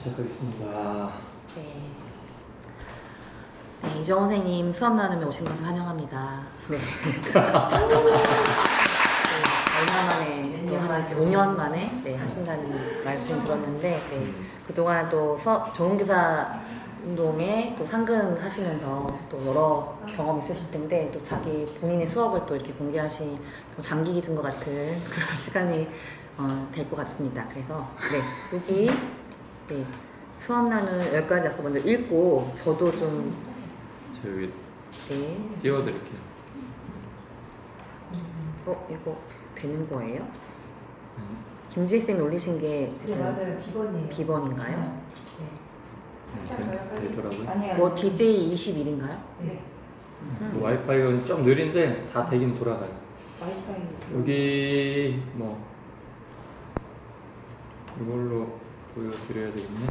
시작하겠습니다. 네. 네, 이정호 선생님 수업 나눔에 오신 것을 환영합니다. 네. 얼마 만에, 또 한 5년 만에 하신다는 말씀 들었는데, 그동안 또 좋은교사 운동에 또 상근하시면서 또 여러 경험 있으실 텐데, 또 자기 본인의 수업을 또 이렇게 공개하신 장기 기준 것 같은 그런 시간이 될 것 같습니다. 그래서, 여기, 수업 나눌 여기까지 와서 먼저 읽고, 저도 좀, 제가 여기 띄워드릴게요. 이거 되는 거예요? 김지희쌤이 올리신 게 지금 맞아요. 비번이에요. 비번인가요? 되더라고요. 아니요. 뭐 DJ 21인가요? 네. 와이파이가 좀 느린데 다 되긴 돌아가요. 와이파이. 여기 뭐 이걸로 보여드려야 되겠네.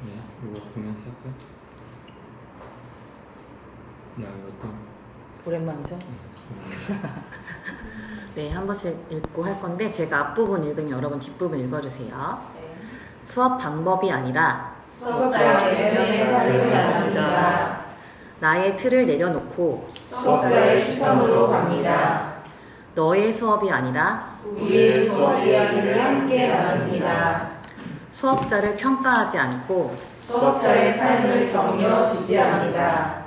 네, 이거 보면서 할까요? 이것도 오랜만이죠? 네, 한 번씩 읽고 할 건데 제가 앞부분 읽으면 여러분 뒷부분 읽어주세요. 수업 방법이 아니라 수업자의 삶을 나눕니다. 나의 틀을 내려놓고 수업자의 시선으로 갑니다. 너의 수업이 아니라 우리의 수업 이야기를 함께 나눕니다. 수업자를 평가하지 않고 수업자의 삶을 격려 지지합니다.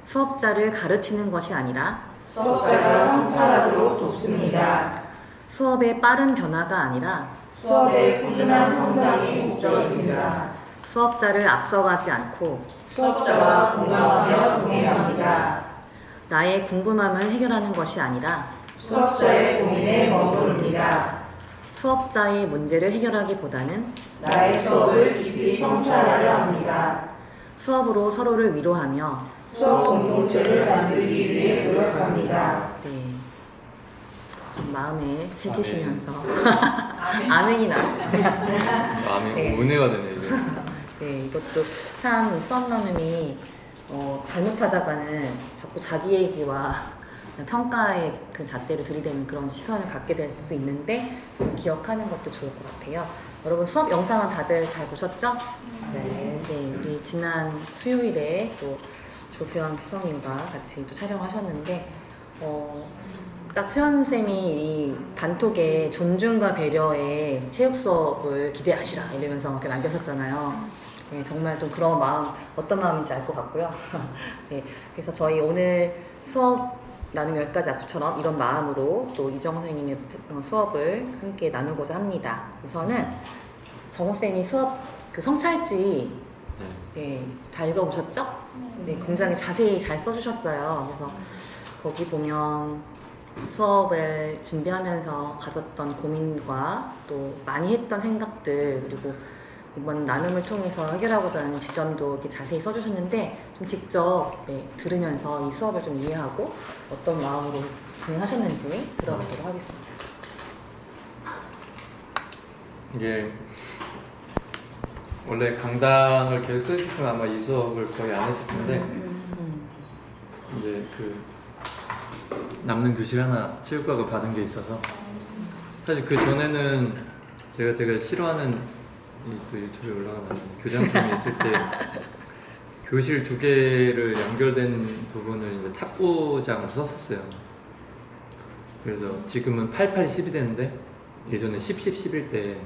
수업자를 가르치는 것이 아니라 수업자가 성찰하도록 돕습니다. 수업의 빠른 변화가 아니라 수업의 꾸준한 성장이 목적입니다. 수업자를 앞서가지 않고 수업자와 공감하며 동행합니다. 나의 궁금함을 해결하는 것이 아니라 수업자의 고민에 머무릅니다. 수업자의 문제를 해결하기보다는 나의 수업을 깊이 성찰하려 합니다. 수업으로 서로를 위로하며 수업 공동체를 만들기 위해 노력합니다. 마음에 새기시면서 아멘이 나왔어요. 마음이 네. 은혜가 되네 이제. 네, 이것도 참 수업 나눔이 잘못하다가는 자꾸 자기 얘기와 평가의 그 잣대를 들이대는 그런 시선을 갖게 될 수 있는데 기억하는 것도 좋을 것 같아요. 여러분 수업 영상은 다들 잘 보셨죠? 네. 네, 우리 지난 수요일에 또 조수연 수석님과 같이 또 촬영하셨는데 딱 수연 쌤이 이 단톡에 존중과 배려의 체육 수업을 기대하시라 이러면서 이렇게 남겨셨잖아요. 네, 정말 또 그런 마음 어떤 마음인지 알 것 같고요. 네, 그래서 저희 오늘 수업 나눔 10가지 악수처럼 이런 마음으로 또 이정호 선생님의 수업을 함께 나누고자 합니다. 우선은 정호 쌤이 수업 그 성찰지 다 읽어보셨죠? 네, 굉장히 자세히 잘 써주셨어요. 그래서 거기 보면 수업을 준비하면서 가졌던 고민과 또 많이 했던 생각들 그리고 이번 나눔을 통해서 해결하고자 하는 지점도 이렇게 자세히 써주셨는데 좀 직접 들으면서 이 수업을 좀 이해하고 어떤 마음으로 진행하셨는지 들어보도록 하겠습니다. 이게 원래 강당을 계속 쓰셨으면 아마 이 수업을 거의 안 했을 텐데 이제 그 남는 교실 하나 체육학을 받은 게 있어서 사실 그 전에는 제가 싫어하는 또 유튜브에 올라가면 교장선이 있을 때 교실 2개를 연결된 부분을 이제 탁구장으로 썼었어요. 그래서 지금은 88, 10이 되는데 예전에 10, 10, 11 때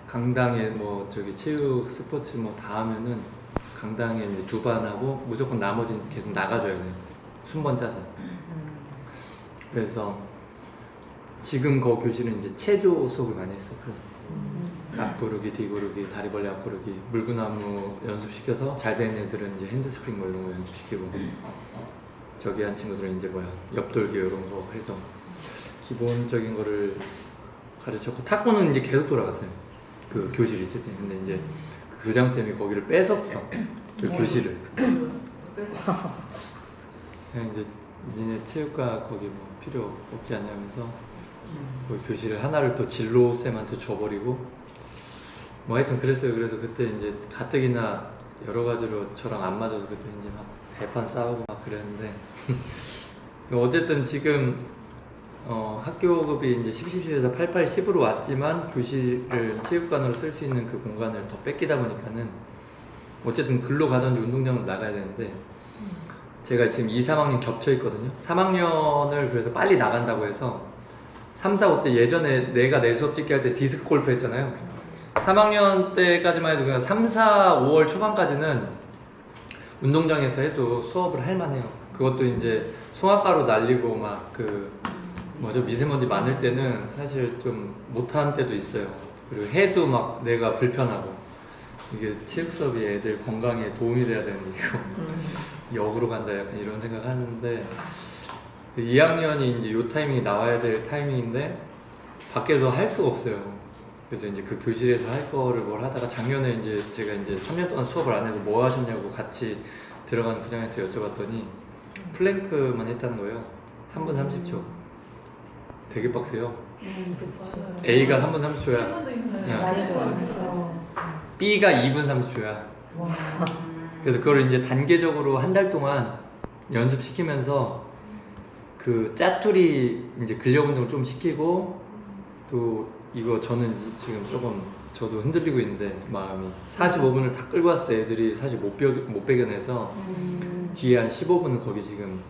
강당에 뭐 저기 체육 스포츠 뭐 다 하면은 강당에 이제 2반 하고 무조건 나머지는 계속 나가줘야 돼요. 순번 짜서. 그래서 지금 그 교실은 이제 체조 수업을 많이 했었고 앞구르기, 뒤구르기, 다리벌레 앞구르기, 물구나무 연습시켜서 잘 되는 애들은 이제 핸드스프링 뭐 이런 거 연습시키고 저기 한 친구들은 이제 옆돌기 이런 거 해서 기본적인 거를 가르쳤고 탁구는 이제 계속 돌아갔어요. 그 교실이 있을 때. 근데 이제 그 교장쌤이 거기를 뺏었어. 그 교실을. 그냥 이제 니네 체육과 거기 뭐 필요 없지 않냐면서 그 교실을 하나를 또 진로쌤한테 줘버리고 뭐 하여튼 그랬어요. 그래서 그때 이제 가뜩이나 여러 가지로 저랑 안 맞아서 그때 이제 막 대판 싸우고 막 그랬는데 어쨌든 지금 학교급이 이제 10에서 88, 10으로 왔지만 교실을 체육관으로 쓸 수 있는 그 공간을 더 뺏기다 보니까는 어쨌든 글로 가든지 운동장으로 나가야 되는데 제가 지금 2, 3학년 겹쳐 있거든요. 3학년을 그래서 빨리 나간다고 해서 3, 4, 5 때 예전에 내가 내 수업 찍기 할 때 디스크 골프 했잖아요. 3학년 때까지만 해도 그냥 3, 4, 5월 초반까지는 운동장에서 해도 수업을 할 만해요. 그것도 이제 송악가루 날리고 막 미세먼지 많을 때는 사실 좀 못하는 때도 있어요. 그리고 해도 막 내가 불편하고 이게 체육 수업이 애들 건강에 도움이 돼야 되는데 이거 역으로 간다 약간 이런 생각 하는데 2학년이 이제 요 타이밍이 나와야 될 타이밍인데 밖에서 할 수가 없어요. 그래서 이제 그 교실에서 할 거를 뭘 하다가 작년에 이제 제가 이제 3년 동안 수업을 안 해서 뭐 하셨냐고 같이 들어간 부장한테 여쭤봤더니 플랭크만 했다는 거예요. 3분 30초. 되게 빡세요. A가 3분 30초야. B가 2분 30초야. 그래서 그걸 이제 단계적으로 한 달 동안 연습시키면서 그 짜투리 이제 근력 운동을 좀 시키고 또 이거 저는 지금 조금 저도 흔들리고 있는데 마음이 45분을 다 끌고 왔을 때 애들이 사실 못 배겨내서 뒤에 한 15분은 거기 지금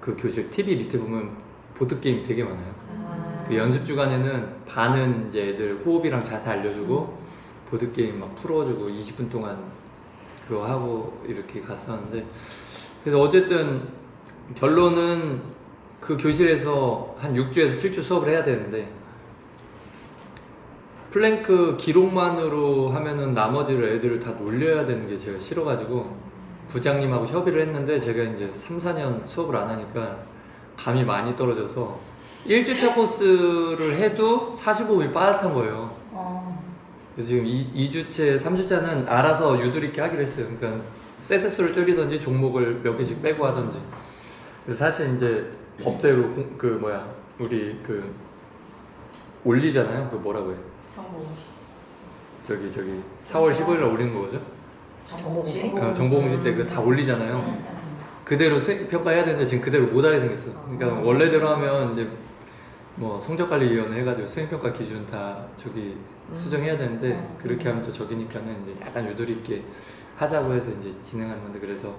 그 교실 TV 밑에 보면 보드게임 되게 많아요. 그 연습 주간에는 반은 이제 애들 호흡이랑 자세 알려주고 보드게임 막 풀어주고 20분 동안 그거 하고 이렇게 갔었는데 그래서 어쨌든 결론은 그 교실에서 한 6주에서 7주 수업을 해야 되는데 플랭크 기록만으로 하면은 나머지를 애들을 다 놀려야 되는 게 제가 싫어가지고 부장님하고 협의를 했는데 제가 이제 3, 4년 수업을 안 하니까 감이 많이 떨어져서 1주차 코스를 해도 45분이 빠듯한 거예요. 그래서 지금 2주째, 3주차는 알아서 유도리 있게 하기로 했어요. 그러니까 세트 수를 줄이든지 종목을 몇 개씩 빼고 하든지. 그래서 사실 이제 법대로 우리 올리잖아요. 그 뭐라고 해요? 저기 4월 15일날 올리는 거죠? 정보공시? 정보공시 때 그 다 올리잖아요. 그대로 평가해야 되는데 지금 그대로 못하게 생겼어. 그러니까 원래대로 하면 이제 뭐 성적관리위원회 해가지고 수행평가 기준 다 수정해야 되는데 그렇게 하면 또 저기니까는 이제 약간 유도리 있게 하자고 해서 이제 진행하는 건데 그래서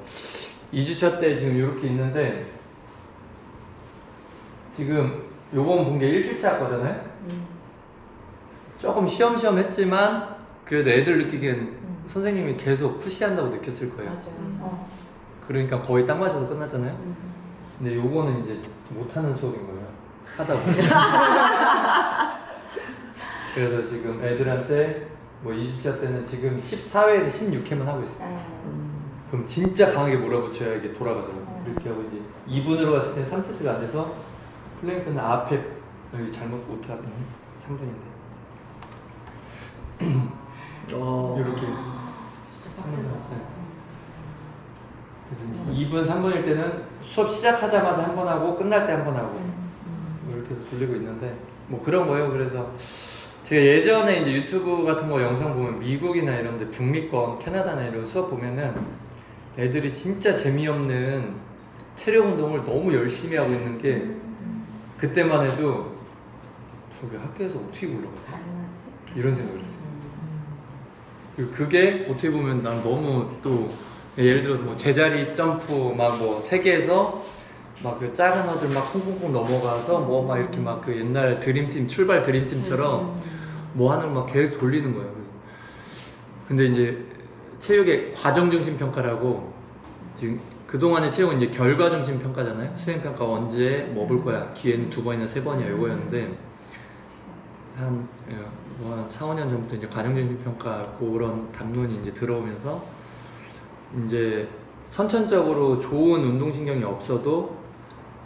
2주차 때 지금 이렇게 있는데 지금 요번 본 게 1주차 거잖아요. 조금 쉬엄쉬엄 했지만 그래도 애들 느끼기엔 선생님이 계속 푸시한다고 느꼈을 거예요. 맞아요. 그러니까 거의 딱 맞아서 끝났잖아요. 근데 요거는 이제 못하는 수업인 거예요. 하다 보니까. 그래서 지금 애들한테 뭐 2주차 때는 지금 14회에서 16회만 하고 있어요. 그럼 진짜 강하게 몰아붙여야 이게 돌아가더라고요. 이렇게 하고 이제 2분으로 갔을 때는 3세트가 안 돼서 플랭크는 앞에 여기 잘못 못하면 3분인데 이렇게 하면 2분, 3분일 때는 수업 시작하자마자 한 번 하고 끝날 때 한 번 하고 이렇게 해서 돌리고 있는데 뭐 그런 거예요. 그래서 제가 예전에 이제 유튜브 같은 거 영상 보면 미국이나 이런 데 북미권, 캐나다나 이런 수업 보면은 애들이 진짜 재미없는 체력 운동을 너무 열심히 하고 있는 게 그때만 해도 저기 학교에서 어떻게 올라가지? 이런 생각을 했어요. 그리고 그게 어떻게 보면 난 너무 또 예를 들어서 뭐 제자리 점프 막 뭐 세계에서 막 그 작은 허들 막 콩콩콩 넘어가서 뭐 막 이렇게 막 그 옛날 드림팀 출발 드림팀처럼 뭐 하는 거 막 계속 돌리는 거예요. 근데 이제 체육의 과정 중심 평가라고 지금 그동안의 체육은 이제 결과 중심 평가잖아요. 수행 평가 언제 뭐 볼 거야? 기회는 2번이나 3번이야 이거였는데 한 4, 5년 전부터 이제 과정 중심 평가 그런 담론이 이제 들어오면서 이제 선천적으로 좋은 운동신경이 없어도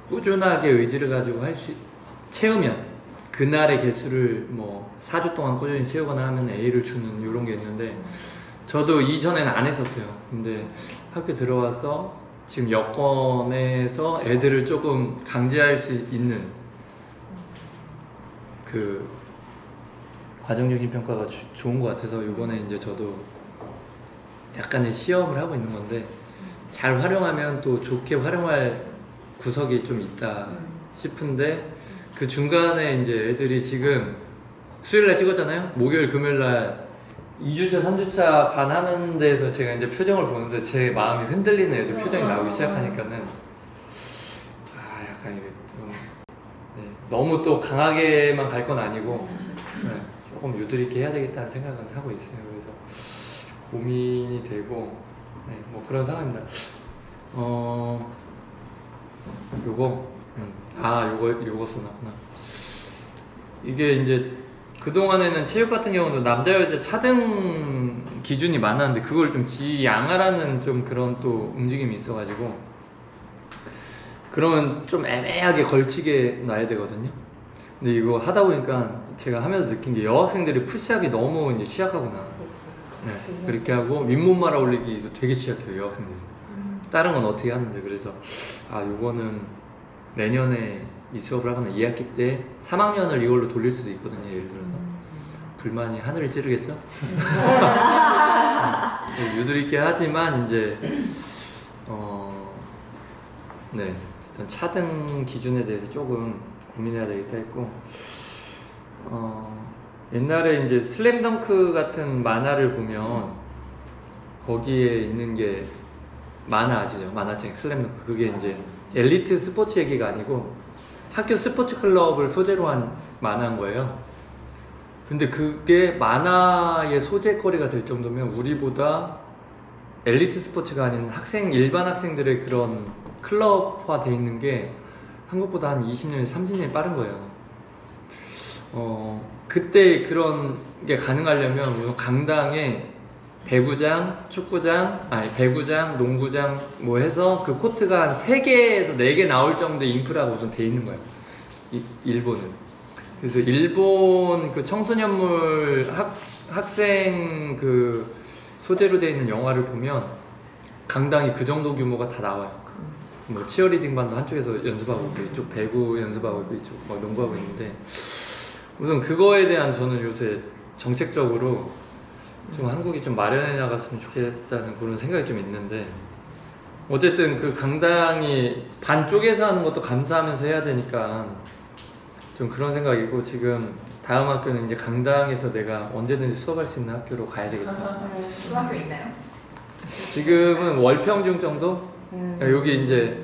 꾸준하게 의지를 가지고 채우면 그날의 개수를 뭐 4주 동안 꾸준히 채우거나 하면 A를 주는 이런 게 있는데 저도 이전에는 안 했었어요. 근데 학교 들어와서 지금 여건에서 애들을 조금 강제할 수 있는 과정중심 평가가 좋은 것 같아서 이번에 이제 저도 약간의 시험을 하고 있는 건데 잘 활용하면 또 좋게 활용할 구석이 좀 있다 싶은데 그 중간에 이제 애들이 지금 수요일날 찍었잖아요. 목요일 금요일날 2주차 3주차 반 하는 데서 제가 이제 표정을 보는데 제 마음이 흔들리는 애들 표정이 나오기 시작하니까는 약간 이게 좀 네, 너무 또 강하게만 갈 건 아니고 네, 조금 유도리 있게 해야 되겠다는 생각은 하고 있어요. 그래서 고민이 되고 네, 뭐 그런 상황입니다. 요거 써놨구나. 이게 이제 그동안에는 체육 같은 경우도 남자 여자 차등 기준이 많았는데 그걸 좀 지양하라는 좀 그런 또 움직임이 있어가지고 그러면 좀 애매하게 걸치게 놔야 되거든요. 근데 이거 하다 보니까 제가 하면서 느낀 게 여학생들이 푸시업이 너무 이제 취약하구나. 네, 그렇게 하고 윗몸 말아 올리기도 되게 취약해요, 여학생들이. 다른 건 어떻게 하는데. 그래서 요거는 내년에 이 수업을 하거나 2학기 때 3학년을 이걸로 돌릴 수도 있거든요, 예를 들어서. 불만이 하늘을 찌르겠죠? 네, 유도리 있게 하지만 이제 네, 일단 차등 기준에 대해서 조금 고민해야 되겠다 했고 옛날에 이제 슬램덩크 같은 만화를 보면 거기에 있는 게 만화 아시죠? 만화책 슬램덩크. 그게 이제 엘리트 스포츠 얘기가 아니고 학교 스포츠 클럽을 소재로 한 만화인 거예요. 근데 그게 만화의 소재거리가 될 정도면 우리보다 엘리트 스포츠가 아닌 일반 학생들의 그런 클럽화 돼 있는 게 한국보다 한 20년, 30년이 빠른 거예요. 그때 그런 게 가능하려면 우선 강당에 배구장, 축구장, 배구장, 농구장 뭐 해서 그 코트가 한 3개에서 4개 나올 정도의 인프라가 우선 돼 있는 거예요. 일본은. 그래서 일본 그 청소년물 학생 그 소재로 돼 있는 영화를 보면 강당이 그 정도 규모가 다 나와요. 뭐 치어리딩 반도 한쪽에서 연습하고 있고 이쪽 배구 연습하고 있고 이쪽 막 농구하고 있는데 우선 그거에 대한 저는 요새 정책적으로 좀 한국이 좀 마련해 나갔으면 좋겠다는 그런 생각이 좀 있는데 어쨌든 그 강당이 반 쪼개서 하는 것도 감사하면서 해야 되니까 좀 그런 생각이고 지금 다음 학교는 이제 강당에서 내가 언제든지 수업할 수 있는 학교로 가야 되겠다. 중학교 있나요? 지금은 월평중 정도? 여기 이제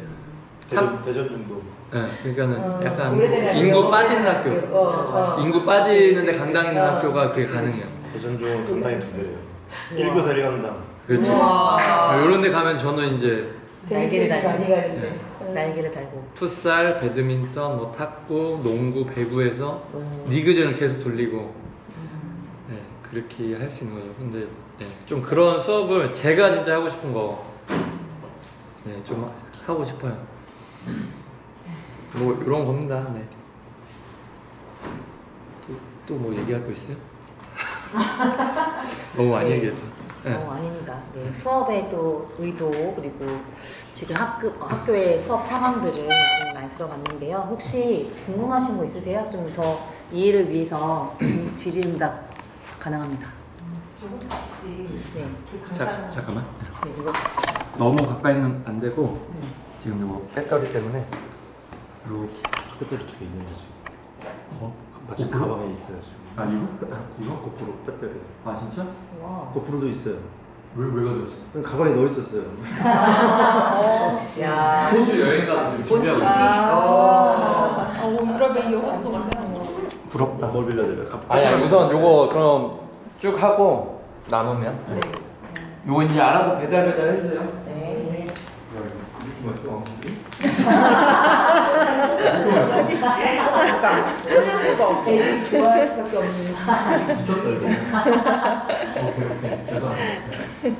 대전 정도. 네, 그러니까는 약간 오래된 인구 학교. 빠지는 학교. 인구 빠지는데 강당 있는 학교가 그게 가능해요. 대전중 강당이 2개예요. 1교사 1강당. 그렇죠. 이런 데 가면 저는 이제 날개를 달고 많이 가는데. 날개를 달고 풋살, 배드민턴, 뭐 탁구, 농구, 배구에서 리그전을 계속 돌리고 네, 그렇게 할 수 있는 거죠. 근데 네, 좀 그런 수업을 제가 진짜 하고 싶은 거 네, 좀 하고 싶어요. 뭐 이런 겁니다. 네. 또 뭐 얘기할 거 있어요? 너무 많이 얘기했다. 네. 아닙니다. 네, 수업의 또 의도 그리고 지금 학교의 수업 상황들을 좀 많이 들어봤는데요. 혹시 궁금하신 거 있으세요? 좀 더 이해를 위해서 질의응답 가능합니다. 혹시 네, 잠깐만. 네 이거 너무 가까이는 안 되고 지금 이거 배터리 때문에 이렇게 배터리 2개 있는 거지. 마치 고프로? 가방에 있어요. 지금. 이거? 고프로 배터리. 아 진짜? 와. 고프로도 있어요. 왜 가져왔어? 그냥 가방에 넣어 있었어요. 야. 호주 여행 가서 지금 준비하고 있어. 그러면 요것도 가세요? 부럽다. 뭘 빌려드려요? 아니야 우선 요거 그럼 쭉 하고 나누면 네. 요거 이제 알아서 배달 해주세요. 네. 애들이 좋아할 수밖에 없는. 미쳤다 이거. 오케이 죄송합니다.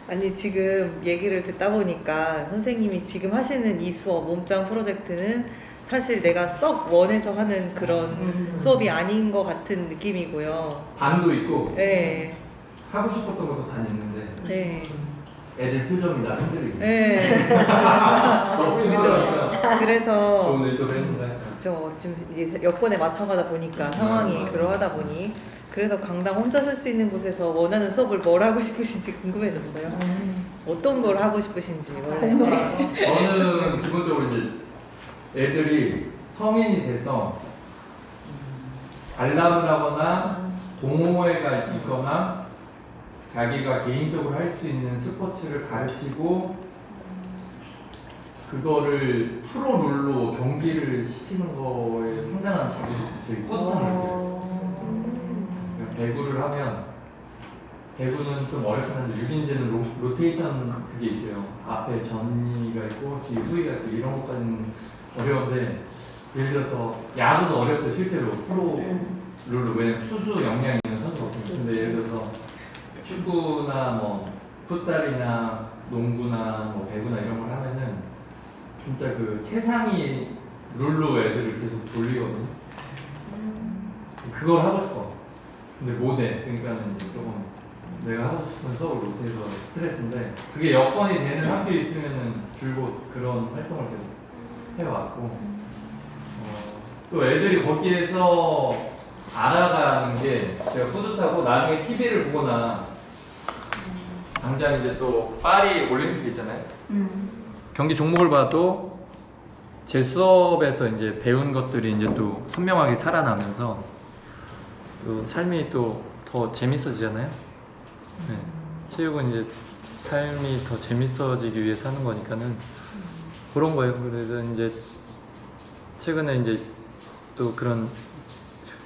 아니 지금 얘기를 듣다 보니까 선생님이 지금 하시는 이 수업 몸짱 프로젝트는 사실 내가 썩 원해서 하는 그런 수업이 아닌 것 같은 느낌이고요. 반도 있고 네, 하고 싶었던 것도 반 있는데 네, 애들 표정이 나 흔들리고. 네. 너무 그죠. 힘들어요. 그래서 좋은 의도를 했는데. 저 지금 이제 여건에 맞춰가다 보니까 상황이 그러하다 보니 그래서 강당 혼자 쓸 수 있는 곳에서 원하는 수업을 뭘 하고 싶으신지 궁금해졌어요. 어떤 걸 하고 싶으신지 원래. 저는 기본적으로 이제 애들이 성인이 돼서 관람하거나 동호회가 있거나 자기가 개인적으로 할 수 있는 스포츠를 가르치고 그거를 프로룰로 경기를 시키는 거에 상당한 자기 뿌듯함을 느껴요. 그러니까 배구를 하면 배구는 좀 어렵긴 한데 6인제는 로테이션 그게 있어요. 앞에 전이가 있고 뒤에 후위가 있고 이런 것까지는 어려운데 예를 들어서 야구도 어렵죠 실제로 프로 룰로 왜냐면 투수 역량이 있는 선수가 없거든요. 근데 예를 들어서 축구나 뭐 풋살이나 농구나 뭐 배구나 이런 걸 하면은 진짜 그 최상위 룰로 애들을 계속 돌리거든요. 그걸 하고 싶어. 근데 못해. 그러니까는 이제 조금 내가 하고 싶은 수업을 못해서 스트레스인데 그게 여건이 되는 학교에 있으면은 줄곧 그런 활동을 계속 해왔고 또 애들이 거기에서 알아가는 게 제가 뿌듯하고 나중에 TV를 보거나 당장 이제 또 파리 올림픽 있잖아요. 경기 종목을 봐도 제 수업에서 이제 배운 것들이 이제 또 선명하게 살아나면서 또 삶이 또 더 재밌어지잖아요. 네. 체육은 이제 삶이 더 재밌어지기 위해서 하는 거니까는 그런 거예요. 그래서 이제 최근에 이제 또 그런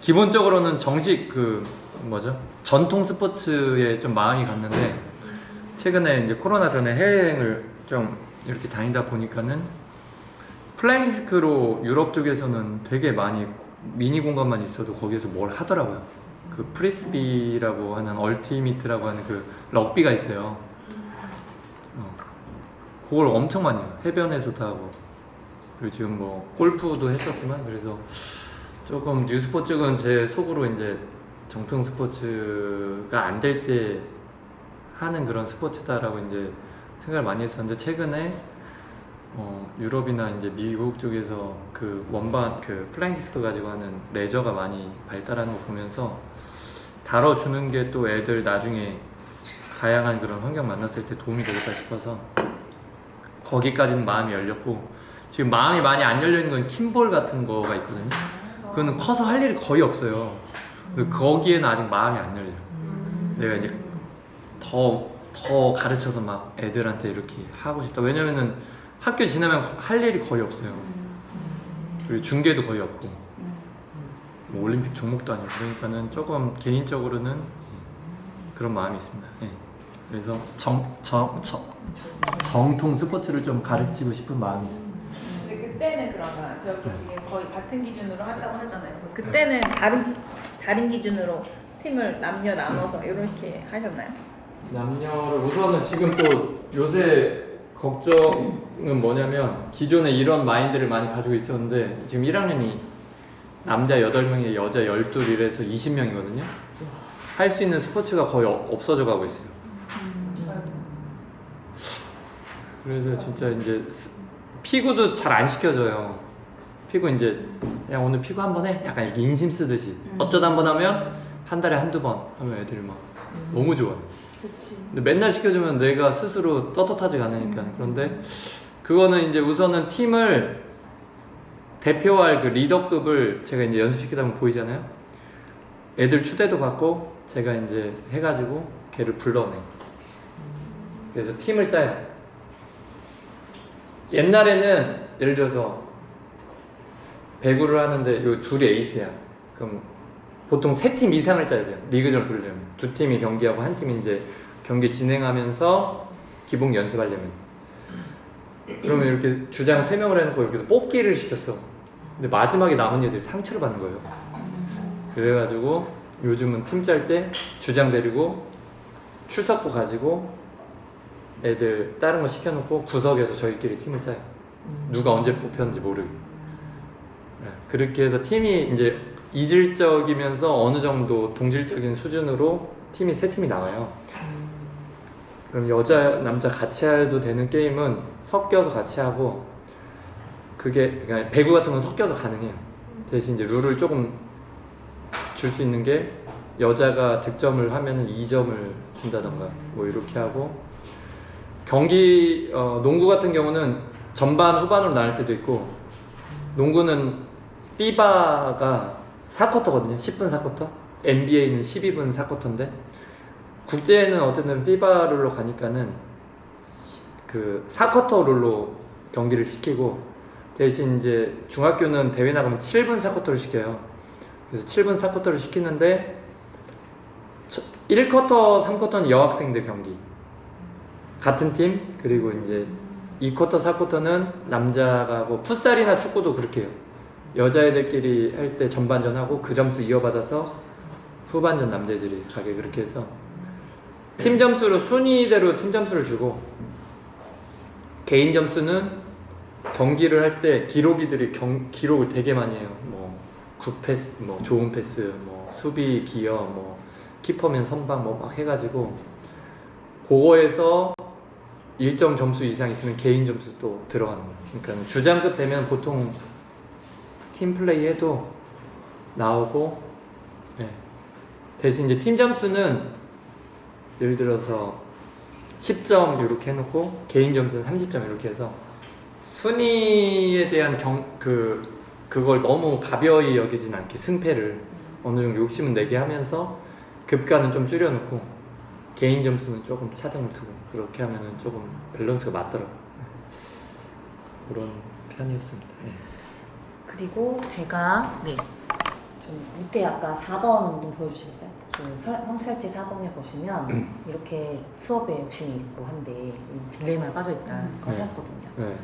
기본적으로는 정식 그 뭐죠? 전통 스포츠에 좀 마음이 갔는데 최근에 이제 코로나 전에 해외여행을 좀 이렇게 다니다 보니까는 플라잉 디스크로 유럽 쪽에서는 되게 많이 미니 공간만 있어도 거기에서 뭘 하더라고요. 그 프리스비라고 하는 얼티미트라고 하는 그 럭비가 있어요. 그걸 엄청 많이 해요. 해변에서도 하고 그리고 지금 뭐 골프도 했었지만 그래서 조금 뉴스포츠 쪽은 제 속으로 이제 정통 스포츠가 안 될 때 하는 그런 스포츠다라고 이제 생각을 많이 했었는데 최근에 유럽이나 이제 미국 쪽에서 그 원반 그 플라잉 디스크 가지고 하는 레저가 많이 발달하는 거 보면서 다뤄주는 게 또 애들 나중에 다양한 그런 환경 만났을 때 도움이 되겠다 싶어서 거기까지는 마음이 열렸고 지금 마음이 많이 안 열려 있는 건 킴볼 같은 거가 있거든요. 그거는 커서 할 일이 거의 없어요. 근데 거기에는 아직 마음이 안 열려요. 내가 이제 더 가르쳐서 막 애들한테 이렇게 하고 싶다. 왜냐면은 학교 지나면 할 일이 거의 없어요. 그리고 중계도 거의 없고 뭐 올림픽 종목도 아니고 그러니까는 조금 개인적으로는 그런 마음이 있습니다. 예. 그래서 정통 스포츠를 좀 가르치고 싶은 마음이 있습니다. 근데 그때는 그러면 저기 지금 거의 같은 기준으로 한다고 하잖아요. 그때는 다른 기준으로 팀을 남녀 나눠서 이렇게 하셨나요? 남녀를 우선은 지금 또 요새 걱정은 뭐냐면 기존에 이런 마인드를 많이 가지고 있었는데 지금 1학년이 남자 8명에 여자 12이라서 20명이거든요. 할 수 있는 스포츠가 거의 없어져 가고 있어요. 그래서 진짜 이제 피구도 잘 안 시켜줘요. 피구 이제 그냥 오늘 피구 한번 해? 약간 이렇게 인심 쓰듯이 어쩌다 한번 하면 한 달에 한두 번 하면 애들이 막 너무 좋아요. 근데 맨날 시켜주면 내가 스스로 떳떳하지가 않으니까. 그런데 그거는 이제 우선은 팀을 대표할 그 리더급을 제가 이제 연습시키다 보면 보이잖아요. 애들 추대도 받고 제가 이제 해가지고 걔를 불러내. 그래서 팀을 짜요. 옛날에는 예를 들어서 배구를 하는데 요 둘이 에이스야. 그럼 보통 3팀 이상을 짜야 돼요. 리그전 돌려면 2팀이 경기하고 한 팀이 이제 경기 진행하면서 기본 연습하려면. 그러면 이렇게 주장 3명을 해놓고 여기서 뽑기를 시켰어. 근데 마지막에 남은 애들이 상처를 받는 거예요. 그래가지고 요즘은 팀 짤 때 주장 데리고 출석부 가지고 애들 다른 거 시켜놓고 구석에서 저희끼리 팀을 짜요. 누가 언제 뽑혔는지 모르게. 그렇게 해서 팀이 이제 이질적이면서 어느 정도 동질적인 수준으로 팀이 3팀이 나와요. 그럼 여자, 남자 같이 해도 되는 게임은 섞여서 같이 하고 그게 그러니까 배구 같은 건 섞여서 가능해요. 대신 이제 룰을 조금 줄 수 있는 게 여자가 득점을 하면은 2점을 준다던가 뭐 이렇게 하고 경기 농구 같은 경우는 전반 후반으로 나눌 때도 있고 농구는 피바가 4쿼터거든요. 10분 4쿼터. NBA는 12분 4쿼터인데 국제는 어쨌든 피바 룰로 가니까는 그 4쿼터 룰로 경기를 시키고 대신 이제 중학교는 대회 나가면 7분 4쿼터를 시켜요. 그래서 7분 4쿼터를 시키는데 1쿼터 3쿼터는 여학생들 경기 같은 팀, 그리고 이제 2쿼터 4쿼터는 남자가 하고 풋살이나 축구도 그렇게 해요. 여자애들끼리 할 때 전반전 하고 그 점수 이어받아서 후반전 남자애들이 가게 그렇게 해서 팀 점수로 순위대로 팀 점수를 주고 개인 점수는 경기를 할 때 기록이들이 기록을 되게 많이 해요. 뭐 굿패스, 뭐 좋은 패스, 뭐 수비 기여, 뭐 키퍼면 선방 뭐 막 해가지고 그거에서 일정 점수 이상 있으면 개인 점수 또 들어가는 거예요. 그러니까 주장급 되면 보통 팀 플레이 해도 나오고, 네. 대신 이제 팀 점수는 예를 들어서 10점 이렇게 해놓고 개인 점수는 30점 이렇게 해서 순위에 대한 그걸 너무 가벼이 여기진 않게 승패를 어느 정도 욕심은 내게 하면서 급가는 좀 줄여놓고 개인 점수는 조금 차등을 두고 그렇게 하면은 조금 밸런스가 맞더라고요. 그런 편이었습니다. 네. 그리고 제가 좀 밑에 아까 4번 좀 보여주실까요? 성찰지 4번에 보시면 이렇게 수업에 욕심이 있고 한데 이 딜레마에 빠져있다 하셨거든요. 네.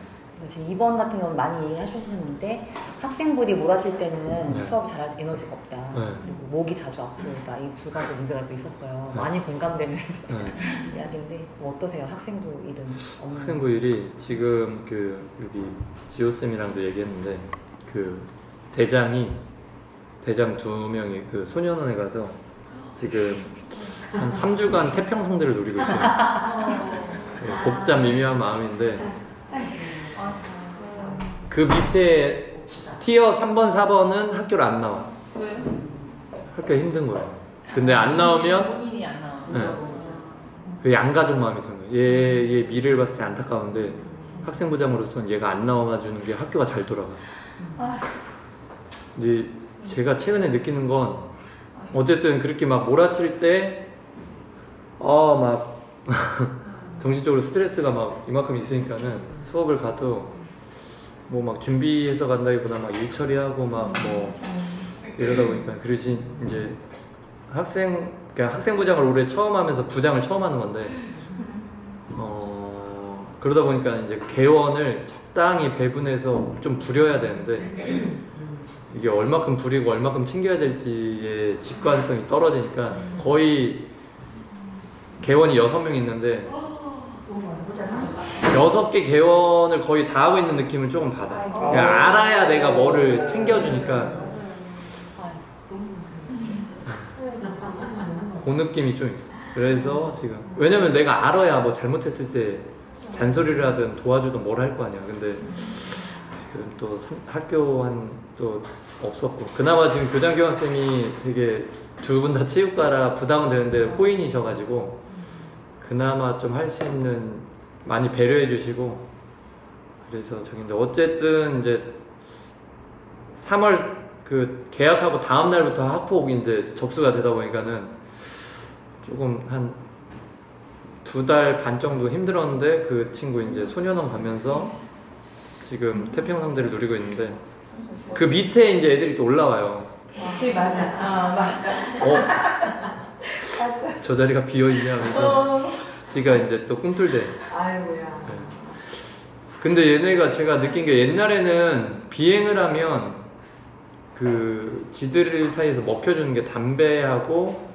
지금 2번 같은 경우는 많이 얘기하셨는데 학생분이 몰아칠 때는 네. 수업 잘할 에너지가 없다. 네. 그리고 목이 자주 아프다. 이 두 가지 문제가 또 있었어요. 네. 많이 공감되는 네. 이야기인데 뭐 어떠세요? 학생부 일은 없는 학생부 일이 지금 여기 지호쌤이랑도 얘기했는데 대장 2명이 소년원에 가서 지금 한 3주간 태평성대를 노리고 있어요. 네, 복잡 미묘한 마음인데 그 밑에 티어 3번, 4번은 학교를 안 나와. 왜? 학교 힘든 거예요. 근데 안 나오면 본인이 안 나와. 그 양가족 마음이 드는 거예요. 얘 미래를 봤을 때 안타까운데 학생부장으로서는 얘가 안 나와주는 게 학교가 잘 돌아가. 이제 제가 최근에 느끼는 건 어쨌든 그렇게 막 몰아칠 때 막 정신적으로 스트레스가 막 이만큼 있으니까는 수업을 가도 뭐 막 준비해서 간다기보다 막 일 처리하고 막 뭐 이러다 보니까 그러지 이제 학생부장을 올해 처음 하면서 부장을 처음 하는 건데 그러다 보니까 이제 개원을 적당히 배분해서 좀 부려야 되는데 이게 얼마큼 부리고 얼마큼 챙겨야 될지의 직관성이 떨어지니까 거의 개원이 6명 있는데 6개 개원을 거의 다 하고 있는 느낌을 조금 받아. 그러니까 알아야 내가 뭐를 챙겨주니까 그 느낌이 좀 있어. 그래서 지금 왜냐면 내가 알아야 뭐 잘못했을 때 잔소리를 하든 도와주든 뭘 할 거 아니야. 근데 지금 또 학교 또 없었고 그나마 지금 교장교환쌤이 되게 두 분 다 체육과라 부담은 되는데 호인이셔가지고 그나마 좀 할 수 있는 많이 배려해 주시고 그래서 저긴데 어쨌든 이제 3월 계약하고 다음 날부터 학폭 이제 접수가 되다 보니까는 조금 한 2달 반 정도 힘들었는데 그 친구 이제 소년원 가면서 지금 태평성대를 누리고 있는데 그 밑에 이제 애들이 또 올라와요. 맞아. 맞아. 저 자리가 비어있냐 하면서 지가 이제 또 꿈틀대. 아이고야. 네. 근데 얘네가 제가 느낀 게 옛날에는 비행을 하면 지들 사이에서 먹혀주는 게 담배하고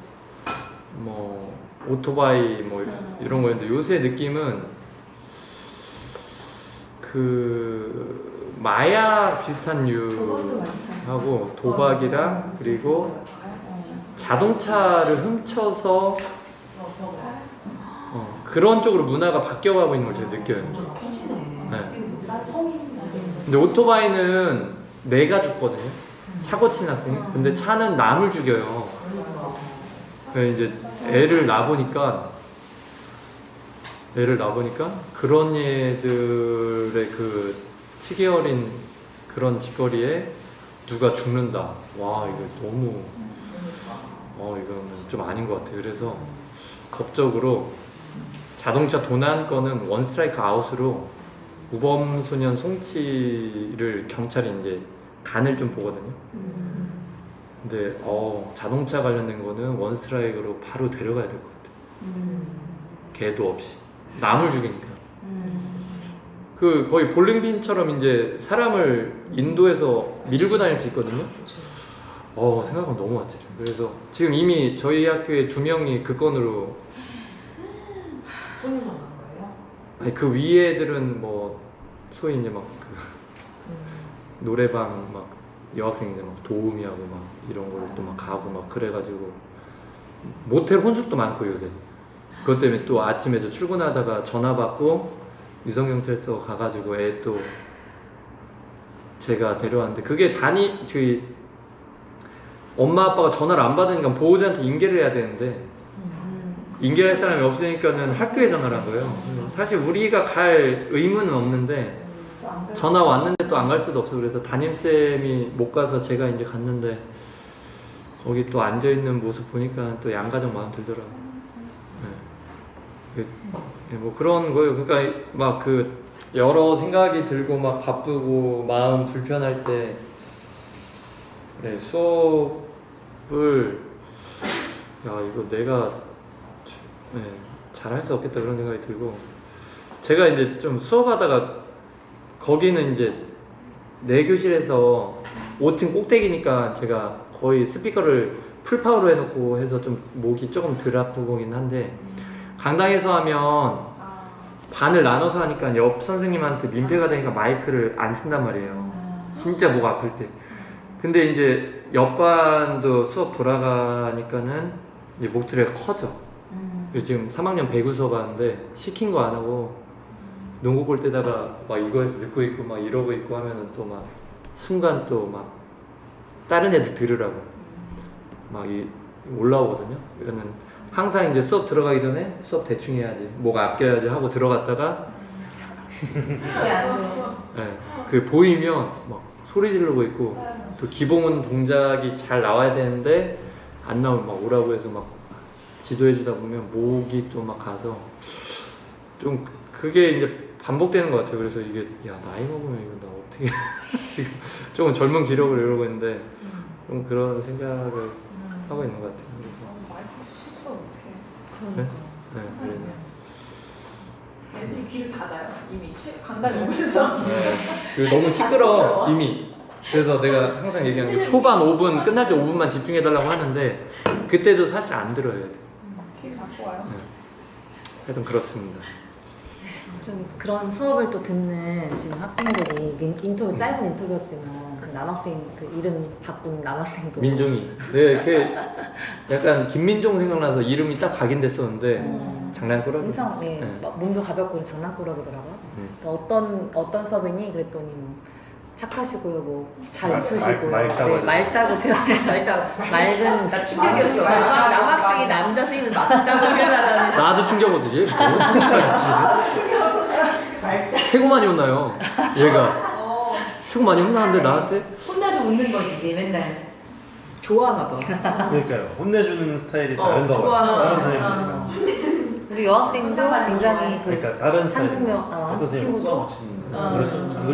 뭐 오토바이 뭐 이런 거였는데 요새 느낌은 마약 비슷한 류하고 도박이랑 그리고 자동차를 훔쳐서 그런 쪽으로 문화가 바뀌어가고 있는 걸 제가 느껴요. 네. 근데 오토바이는 내가 죽거든요. 사고 친 학생. 근데 차는 남을 죽여요. 이제 애를 낳아보니까 그런 애들의 그 치기 어린 그런 짓거리에 누가 죽는다. 와, 이거 너무 이거는 좀 아닌 것 같아요. 그래서 법적으로 자동차 도난 건은 원 스트라이크 아웃으로 우범 소년 송치를 경찰이 이제 간을 좀 보거든요. 근데 자동차 관련된 거는 원 스트라이크로 바로 데려가야 될 것 같아요. 개도 없이 남을 죽이니까. 그 거의 볼링핀처럼 이제 사람을 인도해서 밀고 다닐 수 있거든요. 생각은 너무 아찔해요. 그래서 지금 이미 저희 학교에 2명이 그 건으로. 손님만 간 거예요? 아니 그 위에 애들은 뭐 소위 이제 막 그 노래방 막 여학생인데 막 도우미하고 막 이런 걸로 또 막 가고 막 그래가지고 모텔 혼숙도 많고 요새. 그것 때문에 또 아침에 출근하다가 전화 받고 위성경찰서 가가지고 애 또 제가 데려왔는데 그게 저희 엄마 아빠가 전화를 안 받으니까 보호자한테 인계를 해야 되는데 인계할 사람이 없으니까는 학교에 전화를 한 거예요. 사실 우리가 갈 의무는 없는데 전화 왔는데 또 안 갈 수도 없어. 그래서 담임쌤이 못 가서 제가 이제 갔는데 거기 또 앉아있는 모습 보니까 또 양가적 마음 들더라고요. 뭐 그런 거예요. 그러니까 막 그 여러 생각이 들고 막 바쁘고 마음 불편할 때 수업을 이거 내가 잘할 수 없겠다 그런 생각이 들고 제가 이제 좀 수업하다가 거기는 이제 내 교실에서 5층 꼭대기니까 제가 거의 스피커를 풀파워로 해놓고 해서 좀 목이 조금 덜 아프긴 한데 강당에서 하면 반을 나눠서 하니까 옆 선생님한테 민폐가 되니까 마이크를 안 쓴단 말이에요. 진짜 목 아플 때. 근데 이제 옆반도 수업 돌아가니까는 이제 목소리가 커져. 그래서 지금 3학년 배구 수업 하는데 시킨 거 안 하고 농구 볼 때다가 막 이거에서 듣고 있고 막 이러고 있고 하면은 또 막 순간 또 막 다른 애들 들으라고 막 올라오거든요. 이거는 항상 이제 수업 들어가기 전에 수업 대충 해야지, 목 아껴야지 하고 들어갔다가 그 보이면 막 소리 지르고 있고 또 기본 동작이 잘 나와야 되는데 안 나오면 막 오라고 해서 막 지도해 주다 보면 목이 또 막 가서 좀 그게 이제 반복되는 것 같아요. 그래서 이게 나이 먹으면 이거 나 어떻게 지금 조금 젊은 기력을 이러고 있는데 좀 그런 생각을 하고 있는 것 같아요. 그래서 애들이 귀를 닫아요. 이미 강당에 오면서. 그리고 너무 시끄러워 이미. 그래서 내가 항상 얘기하는 게 초반 5분 끝날 때 5분만 집중해달라고 하는데 그때도 사실 안 들어요. 귀 닫고 와요. 하여튼 그렇습니다. 그런 수업을 또 듣는 지금 학생들이 인터뷰 짧은 인터뷰였지만 그 남학생 그 이름 바꾼 남학생도 민종이 이렇게 약간 김민종 생각나서 이름이 딱 각인됐었는데 장난꾸러기 엄청 막 몸도 가볍고 장난꾸러기더라고요. 어떤 수업이니 그랬더니 뭐 착하시고요, 뭐 잘 웃으시고요, 맑다고 표현해요. 맑은 나 충격이었어. 남학생이 남자 선생님을 맑다고 표현하는. 나도 충격이거든. 얘 최고 많이 혼나요. 얘가 최고 많이 혼나는데 나한테 혼나도 웃는 거지 맨날. 좋아하나 봐. 그러니까요. 혼내주는 스타일이 다른가 봐요. 다른 선생님들이랑. 우리 여학생도 굉장히 그러니까 다른 스타일. 한국명 어떤 선생님은 친구도 그럴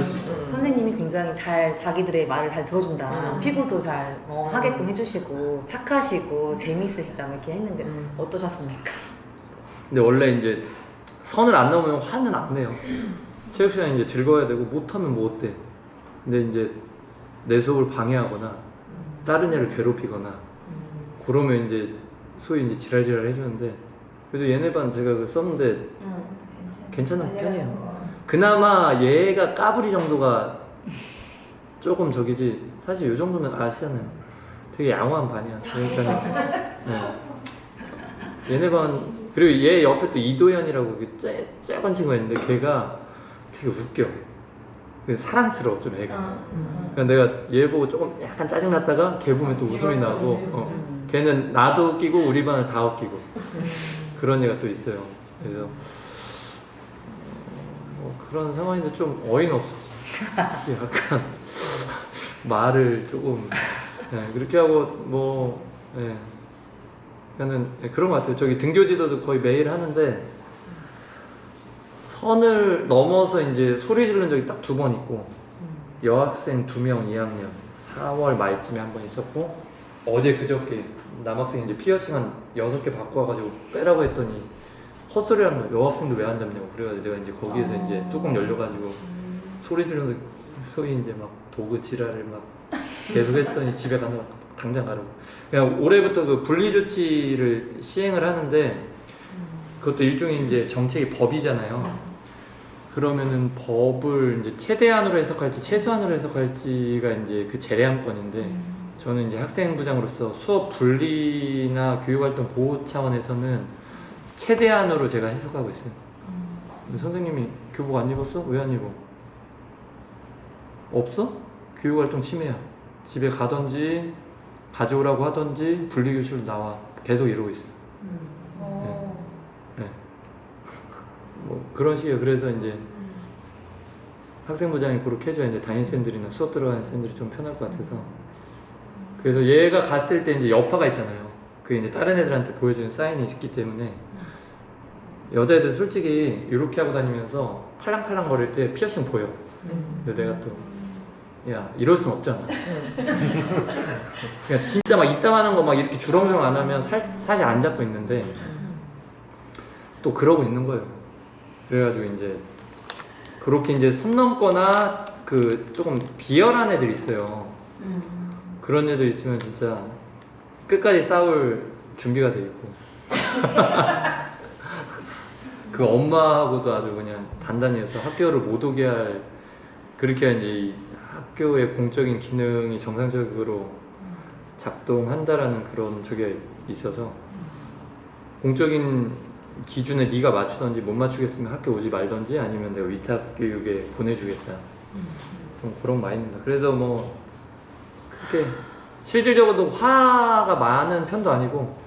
수 있죠. 선생님이 굉장히 자기들의 말을 잘 들어준다. 피고도 잘 하게끔 해주시고 착하시고 재미있으시다 이렇게 했는데 어떠셨습니까? 근데 원래 이제 선을 안 넘으면 화는 안 내요. 체육 시간에 이제 즐거워야 되고 못하면 뭐 어때? 근데 이제 내 수업을 방해하거나 다른 애를 괴롭히거나 그러면 이제 소위 이제 지랄지랄 해주는데 그래도 얘네 반 제가 그 썼는데 괜찮은 편이에요. 그나마 얘가 까불이 정도가 조금 저기지. 사실 요 정도면 아시잖아요. 되게 양호한 반이야. 그러니까 얘네 반 그리고 얘 옆에 또 이도현이라고 그 작은 친구가 있는데 걔가 되게 웃겨. 사랑스러워 좀 애가. 그러니까 내가 얘 보고 조금 약간 짜증났다가 걔 보면 또 웃음이 나고 걔는 나도 웃기고 우리 반을 다 웃기고 그런 애가 또 있어요. 그래서 그런 상황인데 좀 어이는 없었지. 약간 말을 조금 그렇게 하고 뭐 그러니까는 그런 것 같아요. 저기 등교지도도 거의 매일 하는데 선을 넘어서 이제 소리 지른 적이 딱 2번 있고 여학생 2명 2학년 4월 말쯤에 한 번 있었고 어제 그저께 남학생 이제 피어싱 한 6개 바꿔 와가지고 빼라고 했더니 헛소리 하는 거야. 여학생도 왜 안 잡냐고. 그래가지고 내가 이제 거기에서 이제 뚜껑 열려가지고 소리 지르면서 소위 이제 막 도구 지랄을 막 계속 했더니 집에 가서 당장 가라고. 그냥 올해부터 그 분리 조치를 시행을 하는데 그것도 일종의 이제 정책이 법이잖아요. 그러면은 법을 이제 최대한으로 해석할지 최소한으로 해석할지가 이제 그 재량권인데 저는 이제 학생부장으로서 수업 분리나 교육활동 보호 차원에서는 최대한으로 제가 해석하고 있어요. 근데 선생님이 교복 안 입었어? 왜 안 입어? 없어? 교육활동 침해야. 집에 가든지 가져오라고 하든지 분리교실로 나와. 계속 이러고 있어요. 네. 뭐 그런 식이에요. 그래서 이제 학생부장이 그렇게 해줘야 이제 담임쌤들이나 수업 들어가는 쌤들이 좀 편할 것 같아서 그래서 얘가 갔을 때 이제 여파가 있잖아요. 그게 이제 다른 애들한테 보여주는 사인이 있기 때문에 여자애들 솔직히 이렇게 하고 다니면서 팔랑팔랑 거릴 때 피어싱 보여. 근데 내가 또 야 이럴 순 없잖아. 그냥 진짜 막 이따만한 거 막 이렇게 주렁주렁 안 하면 사실 안 잡고 있는데 또 그러고 있는 거예요. 그래가지고 이제 그렇게 이제 선 넘거나 그 조금 비열한 애들 있어요. 그런 애들 있으면 진짜 끝까지 싸울 준비가 돼 있고 그 엄마하고도 아주 그냥 단단히 해서 학교를 못 오게 할 그렇게 이제 이 학교의 공적인 기능이 정상적으로 작동한다라는 그런 적이 있어서 공적인 기준에 네가 맞추던지 못 맞추겠으면 학교 오지 말던지 아니면 내가 위탁교육에 보내주겠다 좀 그런 마인드입니다. 그래서 뭐 크게 실질적으로 화가 많은 편도 아니고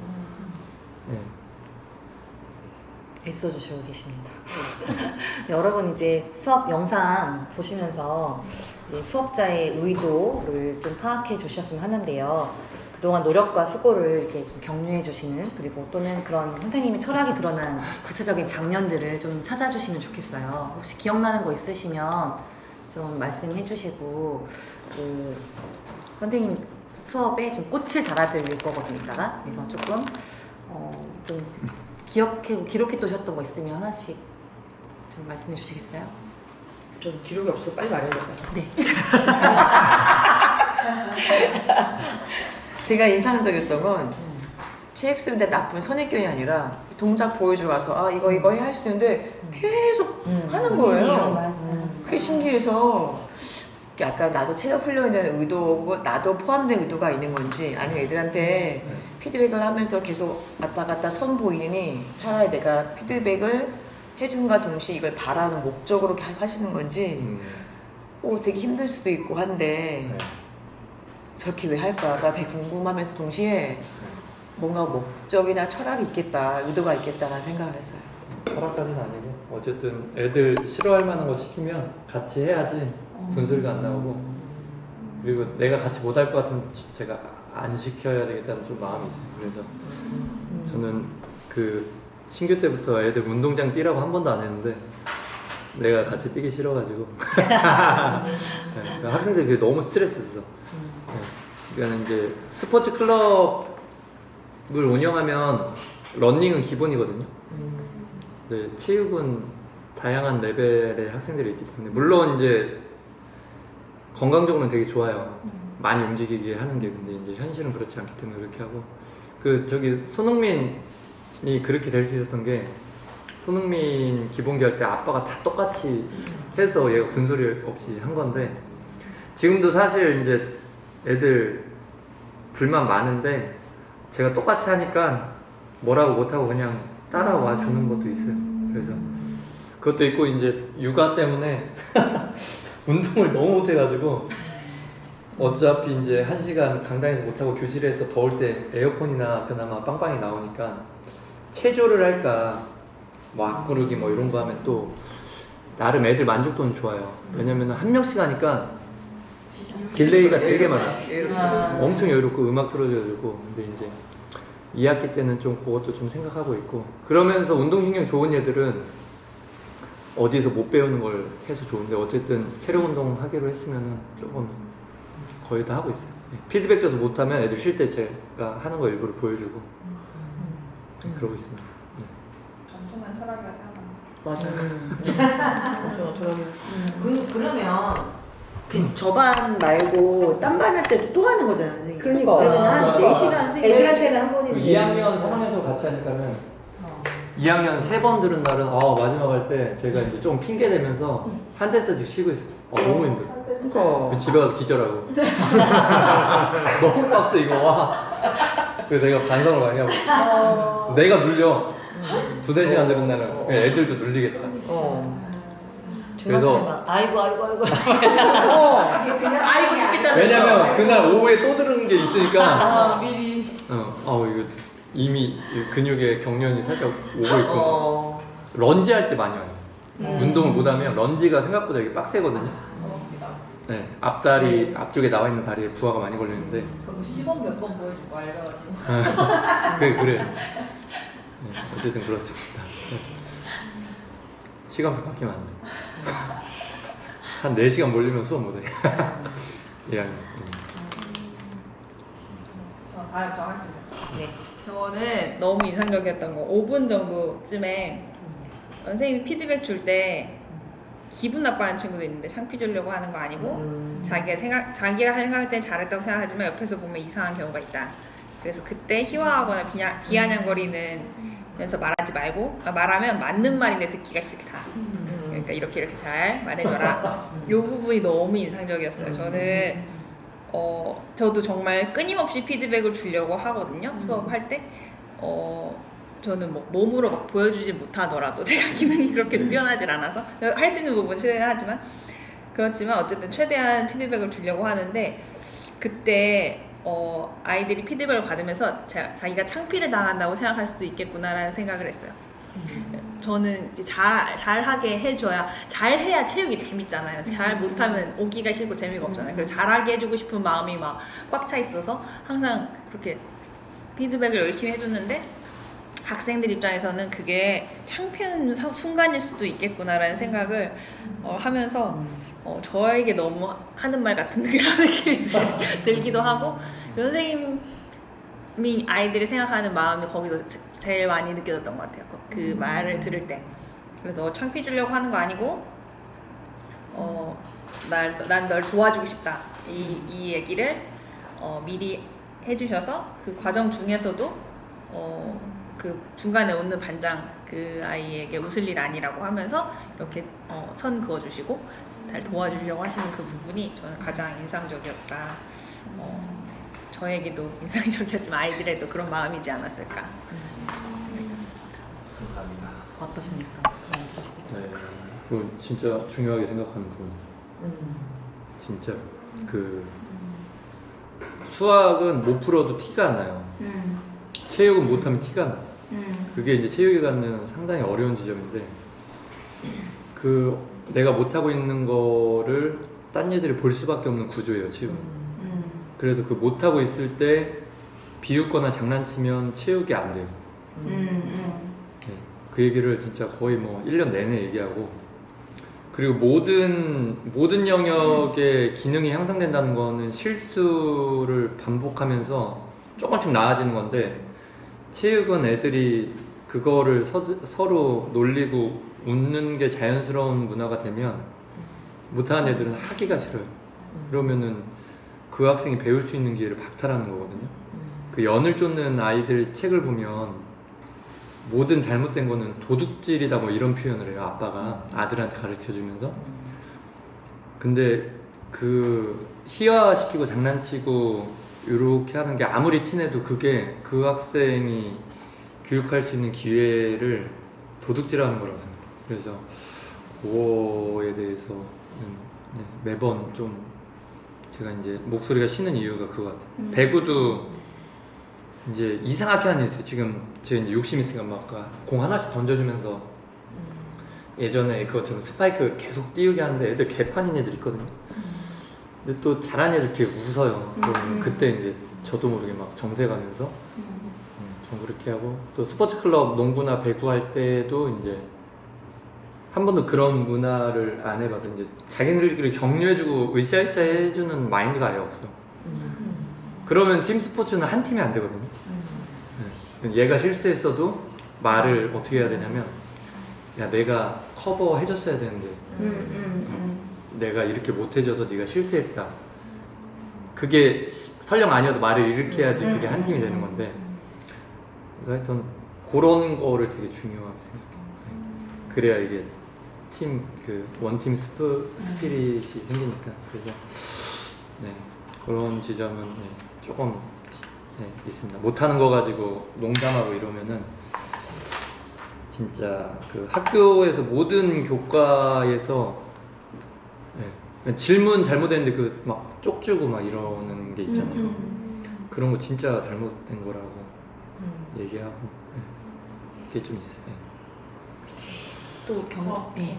애써주시고 계십니다. 여러분 이제 수업 영상 보시면서 수업자의 의도를 좀 파악해 주셨으면 하는데요. 그동안 노력과 수고를 이렇게 좀 격려해 주시는 그리고 또는 그런 선생님의 철학이 드러난 구체적인 장면들을 좀 찾아주시면 좋겠어요. 혹시 기억나는 거 있으시면 좀 말씀해 주시고 그 선생님 수업에 좀 꽃을 달아드릴 거거든요. 이따가 그래서 조금 좀 기록해 두셨던 거 있으면 하나씩 좀 말씀해 주시겠어요? 좀 기록이 없어 빨리 말해야겠다. 네. 제가 인상적이었던 건 체육 쓰는데 나쁜 선입견이 아니라 동작 보여주고 와서 아 이거 해 할 수 있는데 계속 하는 거예요. 맞아. 그게 신기해서 아까 나도 체력 훈련에 대한 의도고 나도 포함된 의도가 있는 건지 아니면 애들한테 피드백을 하면서 계속 왔다 갔다 선 보이니 차라리 내가 피드백을 해준과 동시에 이걸 바라는 목적으로 하시는 건지 되게 힘들 수도 있고 한데 저렇게 왜 할까가 되게 궁금하면서 동시에 뭔가 목적이나 철학이 있겠다, 의도가 있겠다라는 생각을 했어요. 철학까지는 아니고 어쨌든 애들 싫어할 만한 거 시키면 같이 해야지 분소리가 안 나오고 그리고 내가 같이 못할 것 같으면 제가 안 시켜야 되겠다는 좀 마음이 있어요. 그래서 저는 그 신규 때부터 애들 운동장 뛰라고 한 번도 안 했는데 내가 같이 뛰기 싫어가지고 네, 학생들이 그게 너무 스트레스였어. 네, 그러니까 이제 스포츠 클럽을 운영하면 러닝은 기본이거든요. 네, 체육은 다양한 레벨의 학생들이 있기 때문에 물론 이제 건강적으로는 되게 좋아요. 많이 움직이게 하는 게. 근데 이제 현실은 그렇지 않기 때문에 그렇게 하고 그 저기 손흥민이 그렇게 될 수 있었던 게 손흥민 기본기 할 때 아빠가 다 똑같이 해서 얘가 군소리 없이 한 건데 지금도 사실 이제 애들 불만 많은데 제가 똑같이 하니까 뭐라고 못하고 그냥 따라와 주는 것도 있어요. 그래서 그것도 있고 이제 육아 때문에 운동을 너무 못해가지고 어차피 이제 1시간 강당에서 못하고 교실에서 더울 때 에어컨이나 그나마 빵빵이 나오니까 체조를 할까 뭐 앞구르기 뭐 이런 거 하면 또 나름 애들 만족도는 좋아요. 왜냐면 한 명씩 하니까 딜레이가 되게 많아. 엄청 여유롭고 음악 틀어줘가지고. 근데 이제 2학기 때는 좀 그것도 좀 생각하고 있고, 그러면서 운동신경 좋은 애들은 어디서 못 배우는 걸 해서 좋은데 어쨌든 체력 운동 하기로 했으면은 조금 거의 다 하고 있어요. 피드백 줘서 못하면 애들 쉴 때 제가 하는 거 일부러 보여주고 그러고 있습니다. 엄청난 철학이라 생각합니다. 맞아요. 그러면 저반 말고 딴 반 할 때도 또 하는 거잖아요, 선생님. 그러니까. 그러면 한 4시간 애들한테는 한 번이면 2학년 3학년에서 같이 하니까는 2학년 3번 들은 날은 마지막 할 때 제가 이제 좀 핑계 대면서 한 대씩 쉬고 있어요. 너무 힘들어. 그러니까. 집에 가서 기절하고 너무 빡세 이거 와. 그래서 내가 반성을 많이 하고 내가 눌려. 2-3시간 들은 날은 그냥 애들도 눌리겠다. 중간에 막 아이고. 그냥 아이고 죽겠다. 왜냐면 그날 오후에 또 들은 게 있으니까 미리 이거 이미 근육에 경련이 살짝 오고 있고 런지 할 때 많이 와요. 운동을 못하면 런지가 생각보다 이게 빡세거든요. 네, 앞다리 앞쪽에 나와 있는 다리에 부하가 많이 걸리는데 저도 시범 몇 번 보여주고 알려가지고. 그래. 네, 어쨌든 그렇습니다. 시간표 바뀌면 안 돼. 한 4시간 몰리면 수업 못해. 예. 다음 저 하겠습니다. 네. 저는 너무 인상적이었던 거 5분 정도쯤에 선생님이 피드백 줄 때 기분 나빠하는 친구도 있는데 창피 주려고 하는 거 아니고 자기가 생각할 때 잘했다고 생각하지만 옆에서 보면 이상한 경우가 있다. 그래서 그때 희화하거나 비아냥거리면서 말하지 말고 말하면 맞는 말인데 듣기가 싫다. 그러니까 이렇게 잘 말해줘라. 이 부분이 너무 인상적이었어요. 저도 정말 끊임없이 피드백을 주려고 하거든요. 수업할 때. 저는 뭐 몸으로 막 보여주지 못하더라도 제가 기능이 그렇게 뛰어나질 않아서 할 수 있는 부분은 최대한 하지만 그렇지만 어쨌든 최대한 피드백을 주려고 하는데 그때 아이들이 피드백을 받으면서 자기가 창피를 당한다고 생각할 수도 있겠구나라는 생각을 했어요. 저는 이제 잘하게 해줘야, 잘해야 체육이 재밌잖아요. 잘 못하면 오기가 싫고 재미가 없잖아요. 그래서 잘하게 해주고 싶은 마음이 막 꽉 차 있어서 항상 그렇게 피드백을 열심히 해줬는데 학생들 입장에서는 그게 창피한 순간일 수도 있겠구나라는 생각을 하면서 저에게 너무 하는 말 같은 그런 느낌이 들기도 하고 선생님이 아이들이 생각하는 마음이 거기서 제일 많이 느껴졌던 것 같아요. 그 말을 들을 때. 그래서 너 창피 주려고 하는 거 아니고 난 널 도와주고 싶다. 이 얘기를 미리 해주셔서 그 과정 중에서도 그 중간에 오는 반장 그 아이에게 웃을 일 아니라고 하면서 이렇게 선 그어주시고 잘 도와주려고 하시는 그 부분이 저는 가장 인상적이었다. 저에게도 인상적이었지만 아이들에도 그런 마음이지 않았을까. 감사합니다. 어떠십니까? 네, 그거 진짜 중요하게 생각하는 부분. 진짜 그 수학은 못 풀어도 티가 안 나요. 체육은 못하면 티가 나. 그게 이제 체육에 갖는 상당히 어려운 지점인데 내가 못하고 있는 거를 딴 애들이 볼 수밖에 없는 구조예요, 체육은. 그래서 그 못하고 있을 때 비웃거나 장난치면 체육이 안 돼요. 네, 그 얘기를 진짜 거의 뭐 1년 내내 얘기하고, 그리고 모든 영역의 기능이 향상된다는 거는 실수를 반복하면서 조금씩 나아지는 건데, 체육은 애들이 그거를 서로 놀리고 웃는 게 자연스러운 문화가 되면 못하는 애들은 하기가 싫어요. 그러면은 그 학생이 배울 수 있는 기회를 박탈하는 거거든요. 그 연을 쫓는 아이들 책을 보면 모든 잘못된 거는 도둑질이다 뭐 이런 표현을 해요. 아빠가 아들한테 가르쳐주면서. 근데 그 희화시키고 장난치고 이렇게 하는 게 아무리 친해도 그게 그 학생이 교육할 수 있는 기회를 도둑질하는 거라고 생각해요. 그래서 그거에 대해서는 매번 좀 제가 이제 목소리가 쉬는 이유가 그거 같아요. 배구도 이제 이상하게 하는 애 있어요. 지금 제가 이제 욕심 있으니까 막 공 하나씩 던져주면서 예전에 그것처럼 스파이크 계속 띄우게 하는데 애들 개판인 애들 있거든요. 근데 또 잘하는 애들 되게 웃어요. 그러면 그때 이제 저도 모르게 막 정세 가면서 좀 그렇게 하고, 또 스포츠 클럽 농구나 배구 할 때도 이제 한 번도 그런 문화를 안 해봐서 이제 자기들끼리 격려해주고 으쌰으쌰 해주는 마인드가 아예 없어. 그러면 팀 스포츠는 한 팀이 안 되거든요. 네. 얘가 실수했어도 말을 어떻게 해야 되냐면, 야 내가 커버 해줬어야 되는데 내가 이렇게 못해줘서 네가 실수했다. 그게 설령 아니어도 말을 이렇게 해야지 그게 한 팀이 되는 건데, 그래서 하여튼 그런 거를 되게 중요하게 생각해요. 그래야 이게 팀 그 원팀 스피릿이 생기니까. 그래서 네, 그런 지점은 네, 조금 네, 있습니다. 못하는 거 가지고 농담하고 이러면은 진짜 그 학교에서 모든 교과에서 네, 질문 잘못했는데 그 막 쪽주고 막 이러는 게 있잖아요. 그런 거 진짜 잘못된 거라고 얘기하고 네, 그게 좀 있어요. 네. 또 네.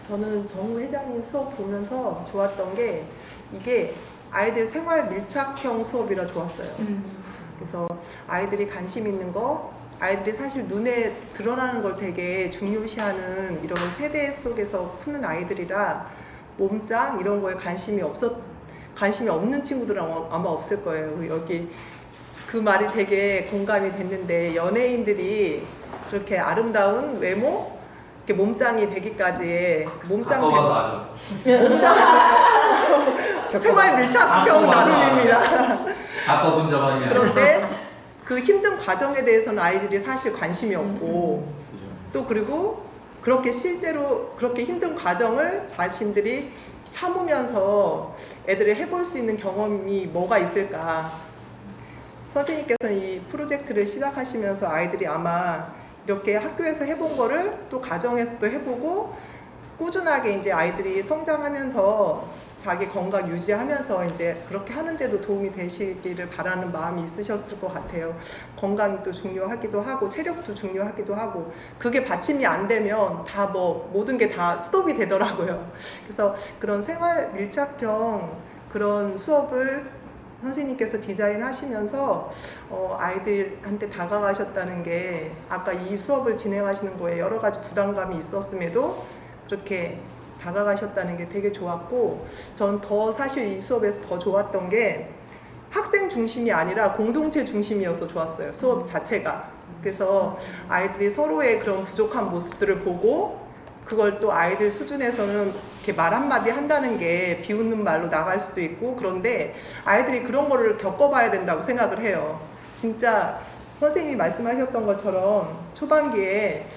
저는 정우 회장님 수업 보면서 좋았던 게 이게 아이들 생활 밀착형 수업이라 좋았어요. 그래서 아이들이 관심 있는 거, 아이들이 사실 눈에 드러나는 걸 되게 중요시하는 이런 세대 속에서 크는 아이들이라 몸짱 이런 거에 관심이 없는 친구들은 아마 없을 거예요. 여기 그 말이 되게 공감이 됐는데, 연예인들이 그렇게 아름다운 외모, 이렇게 몸짱이 되기까지 몸짱 생활 밀착형 나눔입니다. 다 뽑은 적 아니야. 그런데 그 힘든 과정에 대해서는 아이들이 사실 관심이 없고, 또 그리고 그렇게 실제로 그렇게 힘든 과정을 자신들이 참으면서 애들이 해볼 수 있는 경험이 뭐가 있을까. 선생님께서는 이 프로젝트를 시작하시면서 아이들이 아마 이렇게 학교에서 해본 거를 또 가정에서도 해보고 꾸준하게 이제 아이들이 성장하면서 자기 건강 유지하면서 이제 그렇게 하는데도 도움이 되시기를 바라는 마음이 있으셨을 것 같아요. 건강이 또 중요하기도 하고 체력도 중요하기도 하고, 그게 받침이 안 되면 다 모든 게 다 스톱이 되더라고요. 그래서 그런 생활 밀착형 그런 수업을 선생님께서 디자인하시면서 아이들한테 다가가셨다는 게, 아까 이 수업을 진행하시는 거에 여러 가지 부담감이 있었음에도 그렇게 다가가셨다는 게 되게 좋았고, 전 더 사실 이 수업에서 더 좋았던 게 학생 중심이 아니라 공동체 중심이어서 좋았어요, 수업 자체가. 그래서 아이들이 서로의 그런 부족한 모습들을 보고 그걸 또 아이들 수준에서는 이렇게 말 한마디 한다는 게 비웃는 말로 나갈 수도 있고, 그런데 아이들이 그런 거를 겪어봐야 된다고 생각을 해요. 진짜 선생님이 말씀하셨던 것처럼 초반기에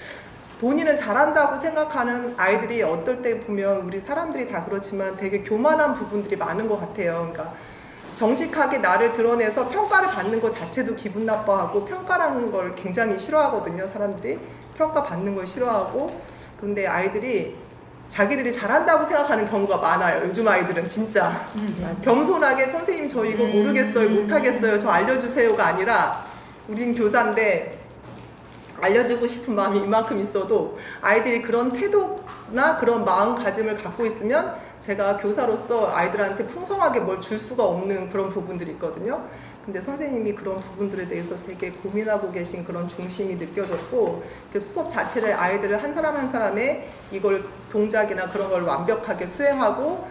본인은 잘한다고 생각하는 아이들이 어떨 때 보면, 우리 사람들이 다 그렇지만 되게 교만한 부분들이 많은 것 같아요. 그러니까 정직하게 나를 드러내서 평가를 받는 것 자체도 기분 나빠하고, 평가라는 걸 굉장히 싫어하거든요. 사람들이 평가받는 걸 싫어하고. 그런데 아이들이 자기들이 잘한다고 생각하는 경우가 많아요. 요즘 아이들은 진짜 겸손하게 선생님 저 이거 모르겠어요, 못하겠어요, 저 알려주세요가 아니라, 우린 교사인데 알려주고 싶은 마음이 이만큼 있어도 아이들이 그런 태도나 그런 마음가짐을 갖고 있으면 제가 교사로서 아이들한테 풍성하게 뭘 줄 수가 없는 그런 부분들이 있거든요. 근데 선생님이 그런 부분들에 대해서 되게 고민하고 계신 그런 중심이 느껴졌고, 그 수업 자체를 아이들을 한 사람 한 사람의 이걸 동작이나 그런 걸 완벽하게 수행하고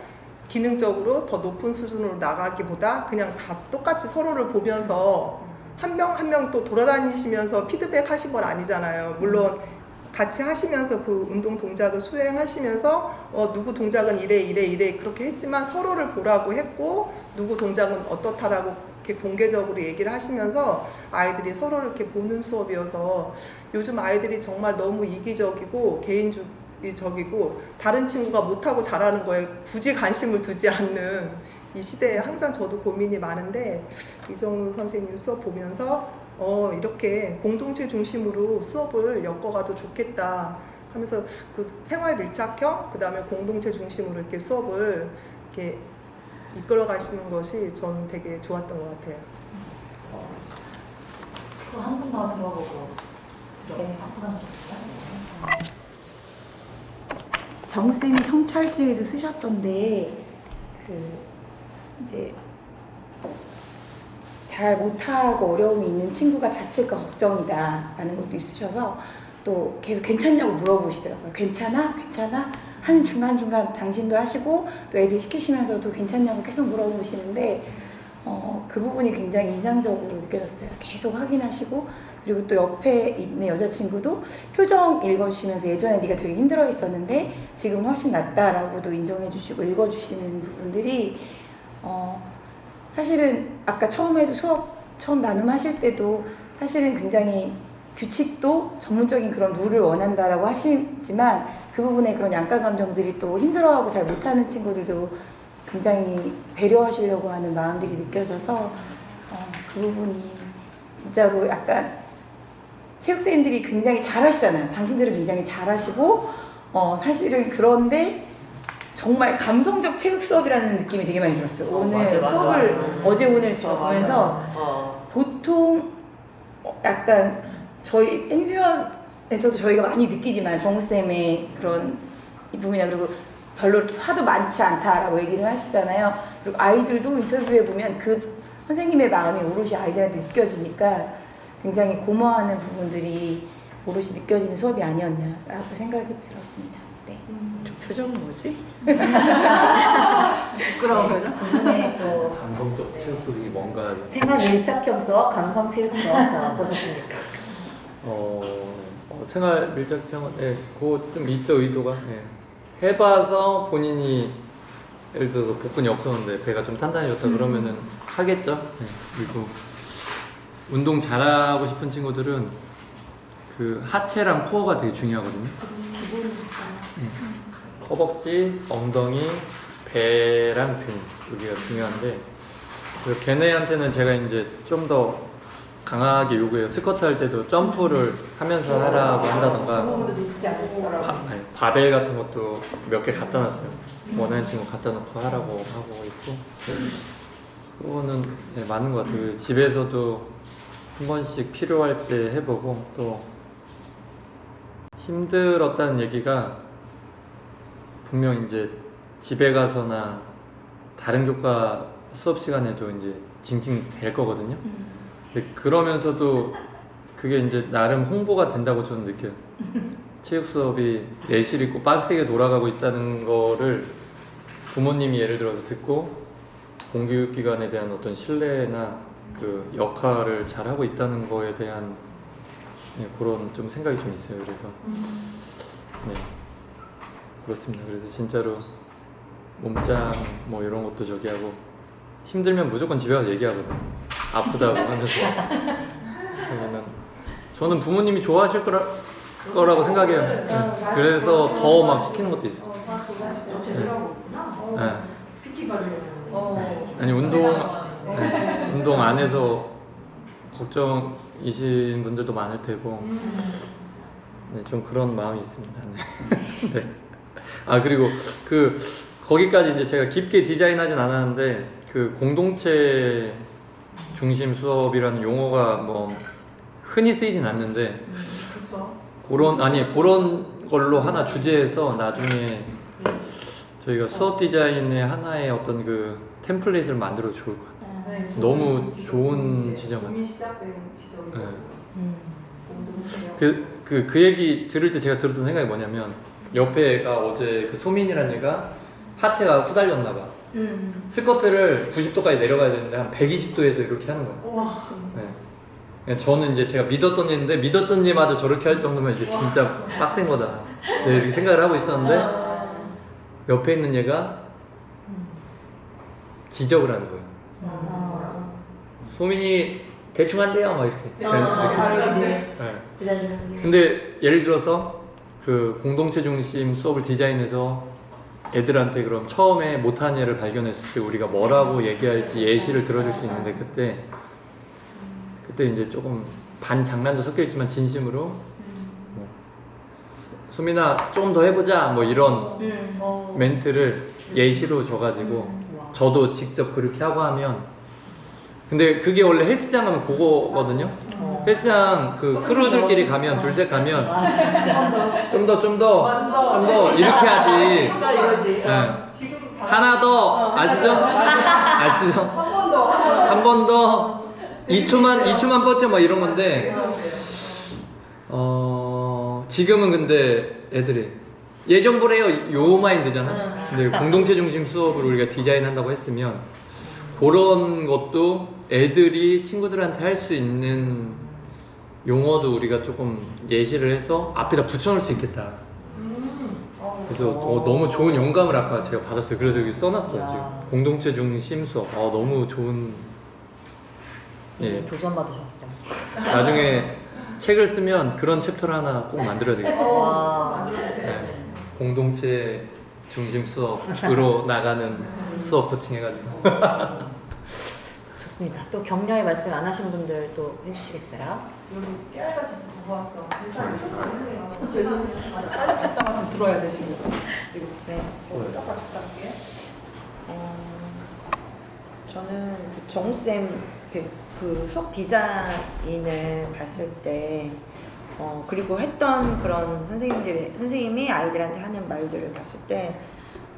기능적으로 더 높은 수준으로 나가기보다 그냥 다 똑같이 서로를 보면서 한 명 한 명 또 돌아다니시면서 피드백 하신 건 아니잖아요. 물론 같이 하시면서 그 운동 동작을 수행하시면서 누구 동작은 이래 그렇게 했지만 서로를 보라고 했고, 누구 동작은 어떻다라고 이렇게 공개적으로 얘기를 하시면서 아이들이 서로를 이렇게 보는 수업이어서, 요즘 아이들이 정말 너무 이기적이고 개인주의적이고 다른 친구가 못하고 잘하는 거에 굳이 관심을 두지 않는 이 시대에 항상 저도 고민이 많은데, 이정우 선생님 수업 보면서 이렇게 공동체 중심으로 수업을 엮어가도 좋겠다 하면서 그 생활 밀착형, 그 다음에 공동체 중심으로 이렇게 수업을 이렇게 이끌어 가시는 것이 저는 되게 좋았던 것 같아요. 그거 한 번 더 들어보고 사프가 정쌤이 성찰지에도 쓰셨던데 이제 잘 못하고 어려움이 있는 친구가 다칠까 걱정이다 라는 것도 있으셔서 또 계속 괜찮냐고 물어보시더라고요. 괜찮아? 괜찮아? 한 중간중간 당신도 하시고 또 애들 시키시면서도 괜찮냐고 계속 물어보시는데 그 부분이 굉장히 인상적으로 느껴졌어요. 계속 확인하시고 그리고 또 옆에 있는 여자친구도 표정 읽어주시면서 예전에 네가 되게 힘들어 했었는데 지금은 훨씬 낫다라고도 인정해주시고 읽어주시는 부분들이 사실은 아까 처음에도 수업 처음 나눔하실 때도 사실은 굉장히 규칙도 전문적인 그런 룰을 원한다라고 하시지만 그 부분에 그런 양가 감정들이 또 힘들어하고 잘 못하는 친구들도 굉장히 배려하시려고 하는 마음들이 느껴져서 그 부분이 진짜로 약간 체육생들이 굉장히 잘하시잖아요. 당신들은 굉장히 잘하시고 사실은 그런데 정말 감성적 체육 수업이라는 느낌이 되게 많이 들었어요. 오늘 맞아. 수업을 어제 오늘 제가 보면서 보통 약간 저희 행수연에서도 저희가 많이 느끼지만 정우쌤의 그런 이 부분이나 그리고 별로 이렇게 화도 많지 않다라고 얘기를 하시잖아요. 그리고 아이들도 인터뷰에 보면 그 선생님의 마음이 오롯이 아이들한테 느껴지니까 굉장히 고마워하는 부분들이 오롯이 느껴지는 수업이 아니었냐라고 생각이 들었습니다. 네. 저 표정은 뭐지? 부끄러운 거죠? 두분의 또 감성적 체육 수업이 뭔가 생활 밀착형 수업, 감성 체육 수업 저 어떠셨습니까? 생활 밀착형, 그거 좀 있죠, 의도가. 해봐서 본인이 예를 들어서 복근이 없었는데 배가 좀 단단해졌다 그러면은 하겠죠. 그리고 운동 잘하고 싶은 친구들은 그 하체랑 코어가 되게 중요하거든요. 허벅지, 엉덩이, 배랑 등 여기가 중요한데 그래서 걔네한테는 제가 이제 좀 더 강하게 요구해요. 스쿼트 할 때도 점프를 하면서 하라고 한다던가 바벨 같은 것도 몇 개 갖다 놨어요. 원하는 친구 갖다 놓고 하라고 하고 있고 그거는 맞는 것 같아요. 집에서도 한 번씩 필요할 때 해보고 또 힘들었다는 얘기가 분명 이제 집에 가서나 다른 교과 수업 시간에도 이제 징징 될 거거든요. 근데 그러면서도 그게 이제 나름 홍보가 된다고 저는 느껴요. 체육 수업이 내실 있고 빡세게 돌아가고 있다는 거를 부모님이 예를 들어서 듣고 공교육기관에 대한 어떤 신뢰나 그 역할을 잘 하고 있다는 거에 대한 그런 좀 생각이 좀 있어요. 그래서 네 그렇습니다. 그래서 진짜로 몸짱 뭐 이런 것도 저기 하고 힘들면 무조건 집에 가서 얘기하거든요. 아프다고 하면서 그러면은 저는 부모님이 좋아하실 거라고 생각해요. 그래서 더 막 시키는 것도 있어요. 아니 운동 안 해서 걱정이신 분들도 많을 테고 네, 좀 그런 마음이 있습니다. 네. 아 그리고 거기까지 이제 제가 깊게 디자인하진 않았는데 그 공동체 중심 수업이라는 용어가 뭐 흔히 쓰이진 않는데 그런 걸로 하나 주제해서 나중에 저희가 수업 디자인의 하나의 어떤 그 템플릿을 만들어 좋을 것 같아요. 너무 좋은 지점 같아요. 이미 시작된 지점이거든요. 그 얘기 들을 때 제가 들었던 생각이 뭐냐면 옆에 애가 어제 그 소민이라는 애가 하체가 후달렸나 봐. 스쿼트를 90도까지 내려가야 되는데 한 120도에서 이렇게 하는 거예요. 네. 저는 이제 제가 믿었던 애인데 믿었던 애마저 저렇게 할 정도면 이제 진짜 빡센 거다. 네, 이렇게 생각을 하고 있었는데 옆에 있는 얘가 지적을 하는 거예요. 소민이 대충 한대요, 막 이렇게. 네. 근데 예를 들어서 그 공동체 중심 수업을 디자인해서 애들한테 그럼 처음에 못한 애를 발견했을 때 우리가 뭐라고 얘기할지 예시를 들어줄 수 있는데 그때 그때 이제 조금 반 장난도 섞여 있지만 진심으로 뭐, 소민아 좀 더 해보자 뭐 이런 멘트를 예시로 줘가지고 저도 직접 그렇게 하고 하면 근데 그게 원래 헬스장 가면 그거거든요. 헬스장 그 크루들끼리 가면 둘셋 가면 아 진짜. 좀 더 이렇게 하지. 이거지. 네. 하나 더 아시죠? 아시죠? 한 번 더 2초만 버텨 막 이런 건데 지금은 근데 애들이 예전 보래요 요 마인드잖아. 근데 공동체 중심 수업을 우리가 디자인한다고 했으면 그런 것도 애들이 친구들한테 할 수 있는 용어도 우리가 조금 예시를 해서 앞에다 붙여놓을 수 있겠다. 그래서 너무 좋은 영감을 아까 제가 받았어요. 그래서 여기 써놨어요. 지금 공동체 중심 수업. 너무 좋은. 예. 도전 받으셨어. 나중에 책을 쓰면 그런 챕터를 하나 꼭 만들어야 되겠어요. 와. 네. 공동체 중심 수업으로 나가는 수업 코칭 해가지고. 좋습니다. 또 격려의 말씀 안 하신 분들 또 해주시겠어요? 여기 깨알같이 적어왔어. 일단 좀 빨리 갔다 와서 들어야 돼 지금. 그리고 네. 갔다 갈게. 저는 정우쌤 그 수업 디자인을 봤을 때 그리고 했던 그런 선생님이 아이들한테 하는 말들을 봤을 때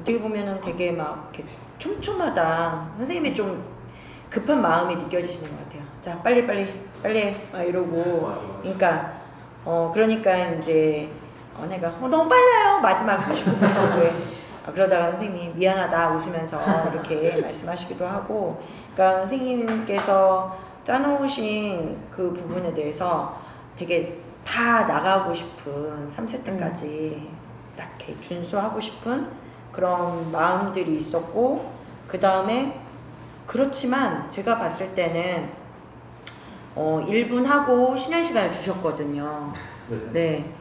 어떻게 보면은 되게 막 이렇게 촘촘하다. 선생님이 좀 급한 마음이 느껴지시는 것 같아요. 자, 빨리 해. 막 이러고. 그러니까 이제 내가 너무 빨라요. 마지막 30분 정도에. 그러다가 선생님이 미안하다 웃으면서 이렇게 말씀하시기도 하고. 그러니까 선생님께서 짜놓으신 그 부분에 대해서 되게 다 나가고 싶은 3세트까지 딱 이렇게 준수하고 싶은 그런 마음들이 있었고, 그 다음에 그렇지만 제가 봤을 때는 1분 하고 쉬는 시간을 주셨거든요. 네.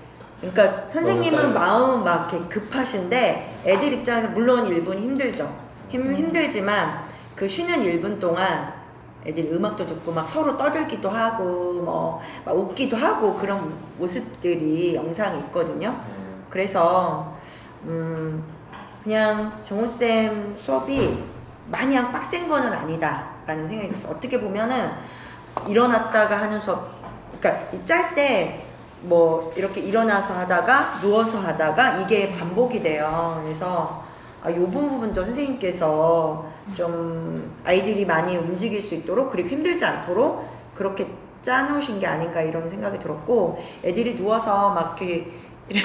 그러니까 선생님은 마음은 막 이렇게 급하신데 애들 입장에서 물론 1분이 힘들죠. 힘들지만 그 쉬는 1분 동안 애들이 음악도 듣고 막 서로 떠들기도 하고 뭐 막 웃기도 하고 그런 모습들이 영상이 있거든요. 그래서 그냥 정우쌤 수업이 마냥 빡센 거는 아니다 라는 생각이 들었어요. 어떻게 보면은 일어났다가 하는 수업, 그러니까 짤 때 뭐 이렇게 일어나서 하다가 누워서 하다가 이게 반복이 돼요. 그래서 이 부분도 선생님께서 좀 아이들이 많이 움직일 수 있도록 그리고 힘들지 않도록 그렇게 짜놓으신 게 아닌가 이런 생각이 들었고, 애들이 누워서 막 이렇게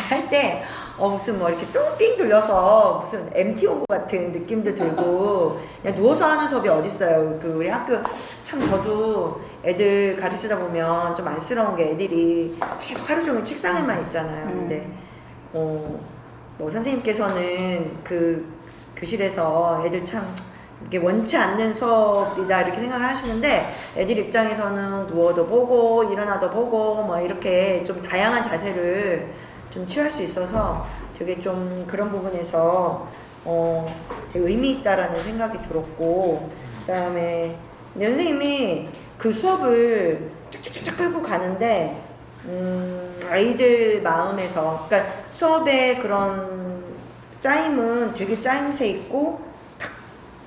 할 때 무슨 뭐 이렇게 뚱삥 돌려서 무슨 MT 온 것 같은 느낌도 들고 그냥 누워서 하는 수업이 어딨어요. 그 우리 학교 참 저도 애들 가르치다 보면 좀 안쓰러운 게 애들이 계속 하루 종일 책상에만 있잖아요. 근데 뭐 선생님께서는 그 교실에서 애들 참 이게 원치 않는 수업이다 이렇게 생각을 하시는데 애들 입장에서는 누워도 보고 일어나도 보고 뭐 이렇게 좀 다양한 자세를 좀 취할 수 있어서 되게 좀 그런 부분에서 되게 의미 있다라는 생각이 들었고, 그 다음에 선생님이 그 수업을 쭉쭉쭉 끌고 가는데 아이들 마음에서, 그러니까 수업의 그런 짜임은 되게 짜임새 있고 딱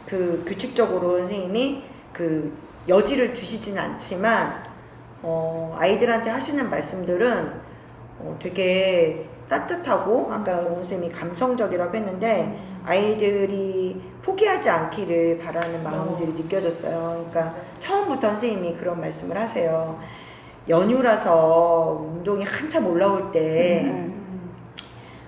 그 규칙적으로 선생님이 그 여지를 두시지는 않지만 아이들한테 하시는 말씀들은 되게 따뜻하고, 아까 원쌤이 감성적이라고 했는데 아이들이 포기하지 않기를 바라는 마음들이 느껴졌어요. 그러니까 처음부터 선생님이 그런 말씀을 하세요. 연휴라서 운동이 한참 올라올 때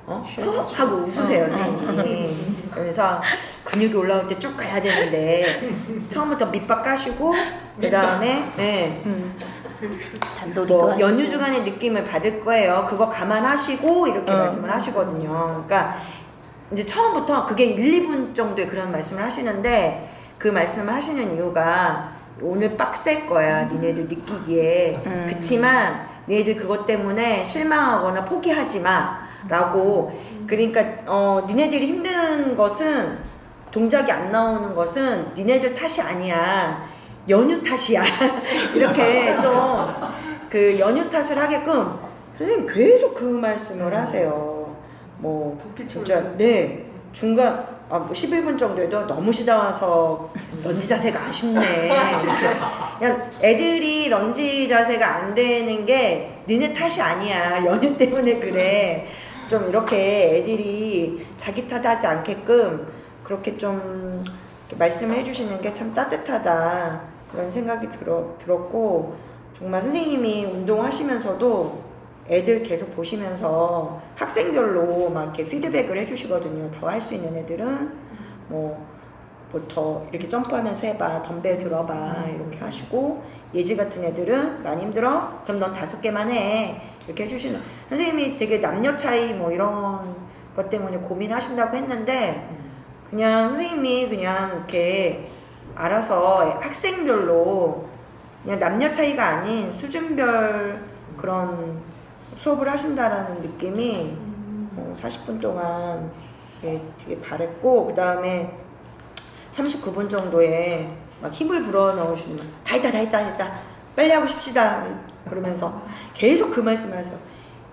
하고 웃으세요, 선생님이. 그래서 근육이 올라올 때 쭉 가야 되는데 처음부터 밑밥 까시고 그 다음에 단도리도 연휴 주간의 느낌을 받을 거예요. 그거 감안하시고 이렇게 말씀을 하시거든요. 그러니까 이제 처음부터 그게 1, 2분 정도의 그런 말씀을 하시는데 그 말씀을 하시는 이유가 오늘 빡셀 거야, 니네들 느끼기에. 그치만 니네들 그것 때문에 실망하거나 포기하지 마 라고. 그러니까 니네들이 힘든 것은, 동작이 안 나오는 것은 니네들 탓이 아니야. 연유 탓이야. 이렇게 좀 그 연유 탓을 하게끔 선생님 계속 그 말씀을 하세요. 뭐 진짜 네 중간 뭐 11분 정도에도 너무 쉬다 와서 런지 자세가 아쉽네. 이렇게 그냥 애들이 런지 자세가 안 되는 게 니네 탓이 아니야. 연유 때문에 그래. 좀 이렇게 애들이 자기 탓하지 않게끔 그렇게 좀 이렇게 말씀을 해주시는 게 참 따뜻하다 그런 생각이 들었고 정말 선생님이 운동하시면서도 애들 계속 보시면서 학생별로 막 이렇게 피드백을 해주시거든요. 더 할 수 있는 애들은 뭐 더 이렇게 점프하면서 해봐, 덤벨 들어봐 이렇게 하시고 예지 같은 애들은 많이 힘들어? 그럼 넌 5개만 해 이렇게 해주시는 선생님이 되게 남녀 차이 뭐 이런 것 때문에 고민하신다고 했는데 그냥 선생님이 그냥 이렇게 알아서 학생별로 그냥 남녀 차이가 아닌 수준별 그런 수업을 하신다라는 느낌이 40분 동안 되게 바랬고 그 다음에 39분 정도에 막 힘을 불어넣으시는 다 했다 빨리 하고 싶시다 그러면서 계속 그 말씀을 하세요.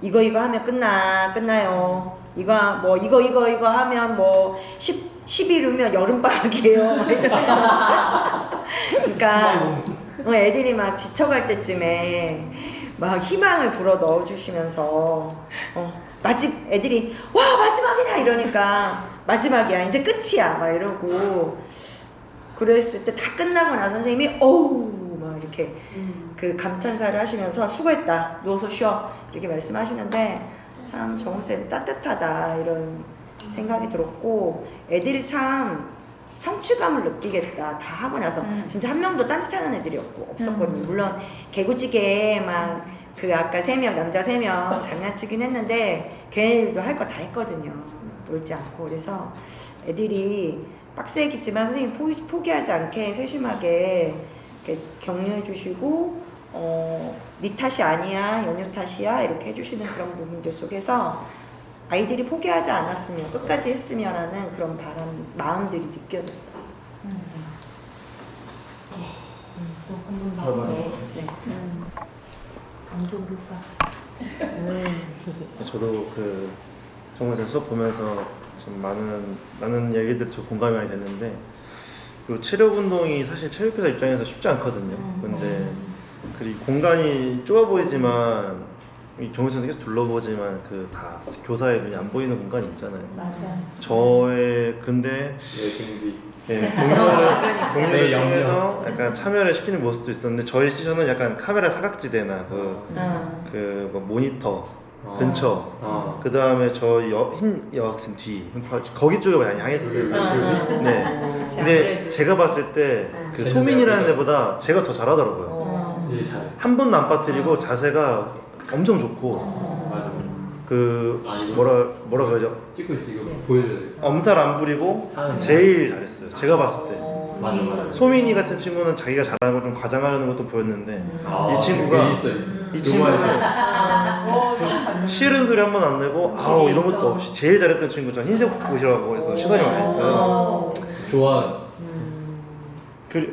이거 하면 끝나요. 이거 하면 뭐 10일이면 여름방학이에요. 그러니까 애들이 막 지쳐갈 때쯤에 막 희망을 불어 넣어주시면서 애들이 와 마지막이다 이러니까 마지막이야 이제 끝이야 막 이러고 그랬을 때 다 끝나고 나서 선생님이 어우 막 이렇게 그 감탄사를 하시면서 수고했다 누워서 쉬어 이렇게 말씀하시는데 참 정우쌤 따뜻하다 이런 생각이 들었고 애들이 참 성취감을 느끼겠다 다 하고 나서 진짜 한 명도 딴짓하는 애들이 없었거든요. 물론 개구찌개 막 그 아까 3명 남자 3명 장난치긴 했는데 걔네들도 할 거 다 했거든요. 놀지 않고 그래서 애들이 빡세겠지만 선생님 포기하지 않게 세심하게 이렇게 격려해 주시고 네 탓이 아니야 연유 탓이야 이렇게 해주시는 그런 부분들 속에서 아이들이 포기하지 않았으면 끝까지 했으면 하는 그런 마음들이 느껴졌어요. 저도 그 정말 제 수업 보면서 좀 많은 얘기들 좀 공감이 많이 됐는데 그 체력 운동이 사실 체육교사 입장에서 쉽지 않거든요. 근데 그 공간이 좁아 보이지만 정우 선생님 계속 둘러보지만 그 다 교사의 눈이 안 보이는 공간이 있잖아요. 맞아. 저의 근데 동료를 통해서 약간 참여를 시키는 모습도 있었는데 저희 시선은 약간 카메라 사각지대나 그 뭐 모니터 근처 그 다음에 저희 흰 여학생 뒤 거기 쪽에 많이 향했어요 사실. 네. 근데 제가 봤을 때 그 소민이라는 애보다 제가 더 잘하더라고요. 한 번도 안 빠뜨리고 자세가 엄청 좋고 맞아. 그 뭐라 그러죠? 찍고 있지 이거 보여줘야 돼. 엄살 안 부리고 제일 잘했어요. 제가 봤을 때. 맞아. 소민이 같은 친구는 자기가 잘하는 걸 좀 과장하려는 것도 보였는데 이 친구가 있어. 이 친구는 싫은 소리 한 번 안 내고 아우 이런 것도 없이 제일 잘했던 친구 전 흰색 옷이라고 해서 시선이 많이 했어요. 좋아.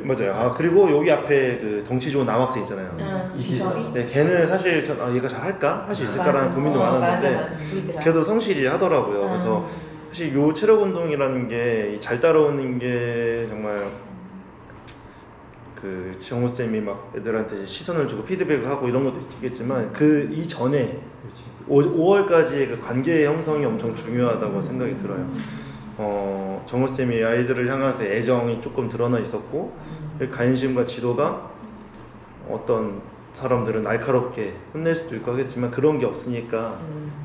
맞아요. 그리고 여기 앞에 그 덩치 좋은 남학생 있잖아요. 지섭이? 네, 걔는 사실 전 얘가 잘할까? 할 수 있을까라는 고민도 많았는데 걔도 성실히 하더라고요. 그래서 사실 요 체력 운동이라는 게 잘 따라오는 게 정말 그 정우 쌤이 막 애들한테 시선을 주고 피드백을 하고 이런 것도 있겠지만 그 이전에 5월까지의 그 관계 형성이 엄청 중요하다고 생각이 들어요. 정우 쌤이 아이들을 향한 그 애정이 조금 드러나 있었고 그 관심과 지도가 어떤 사람들은 날카롭게 혼낼 수도 있고 하겠지만 그런 게 없으니까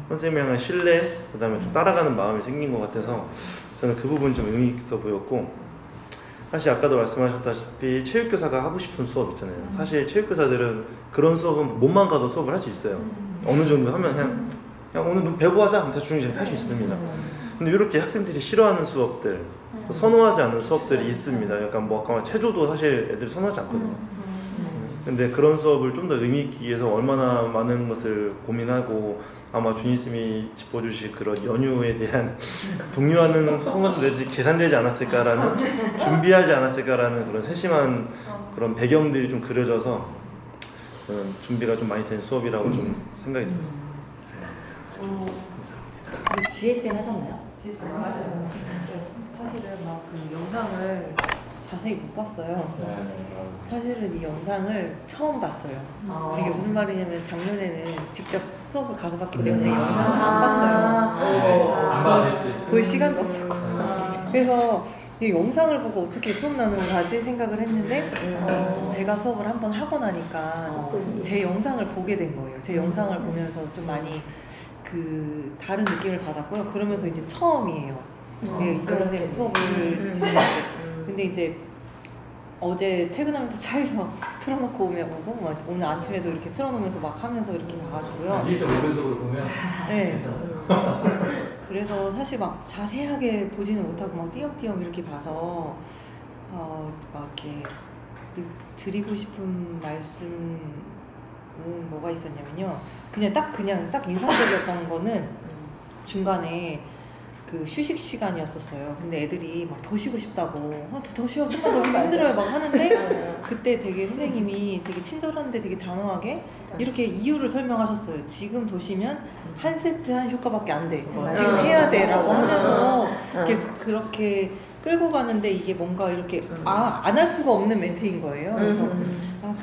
선생님을 향한 신뢰 그 다음에 좀 따라가는 마음이 생긴 것 같아서 저는 그 부분 좀 의미 있어 보였고 사실 아까도 말씀하셨다시피 체육교사가 하고 싶은 수업 있잖아요. 사실 체육교사들은 그런 수업은 몸만 가도 수업을 할 수 있어요. 어느 정도 하면 그냥 오늘 배구하자 대충 할 수 있습니다. 근데 이렇게 학생들이 싫어하는 수업들 선호하지 않는 수업들이 있습니다. 약간 뭐 아까 체조도 사실 애들이 선호하지 않거든요. 근데 그런 수업을 좀 더 의미 있기 위해서 얼마나 많은 것을 고민하고 아마 주니쌤이 짚어주실 그런 연휴에 대한 독려하는 순간들이 계산되지 않았을까라는 준비하지 않았을까라는 그런 세심한 그런 배경들이 좀 그려져서 저는 준비가 좀 많이 된 수업이라고 좀 생각이 들었어요. GSM 하셨나요? 사실은 막 그 영상을 자세히 못 봤어요. 사실은 이 영상을 처음 봤어요. 이게 무슨 말이냐면 작년에는 직접 수업을 가서 봤기 때문에 영상을 안 봤어요. 안 봐야겠지. 볼 시간도 없었고. 그래서 이 영상을 보고 어떻게 수업 나누는 거지 생각을 했는데 제가 수업을 한번 하고 나니까 제 영상을 보게 된 거예요. 제 영상을 보면서 좀 많이 그 다른 느낌을 받았고요. 그러면서 이제 처음이에요. 이정원 선생님 수업을 듣는 게. 근데 이제 어제 퇴근하면서 차에서 틀어놓고 오고 막 오늘 아침에도 이렇게 틀어놓으면서 막 하면서 이렇게 봐가지고요. 1.5배속으로 보면 네. 그래서 사실 막 자세하게 보지는 못하고 막 띄엄띄엄 이렇게 봐서 막 이렇게 드리고 싶은 말씀은 뭐가 있었냐면요. 그냥 딱 인상적이었던 거는 중간에 그 휴식 시간이었었어요. 근데 애들이 막 더 쉬고 싶다고 더 쉬어 좀만 더 쉬면 힘들어요 막 하는데 그때 되게 선생님이 되게 친절한데 되게 단호하게 이렇게 이유를 설명하셨어요. 지금 도시면 한 세트 한 효과밖에 안 돼. 지금 해야 돼 라고 하면서 그렇게 끌고 가는데 이게 뭔가 이렇게 안 할 수가 없는 멘트인 거예요. 그래서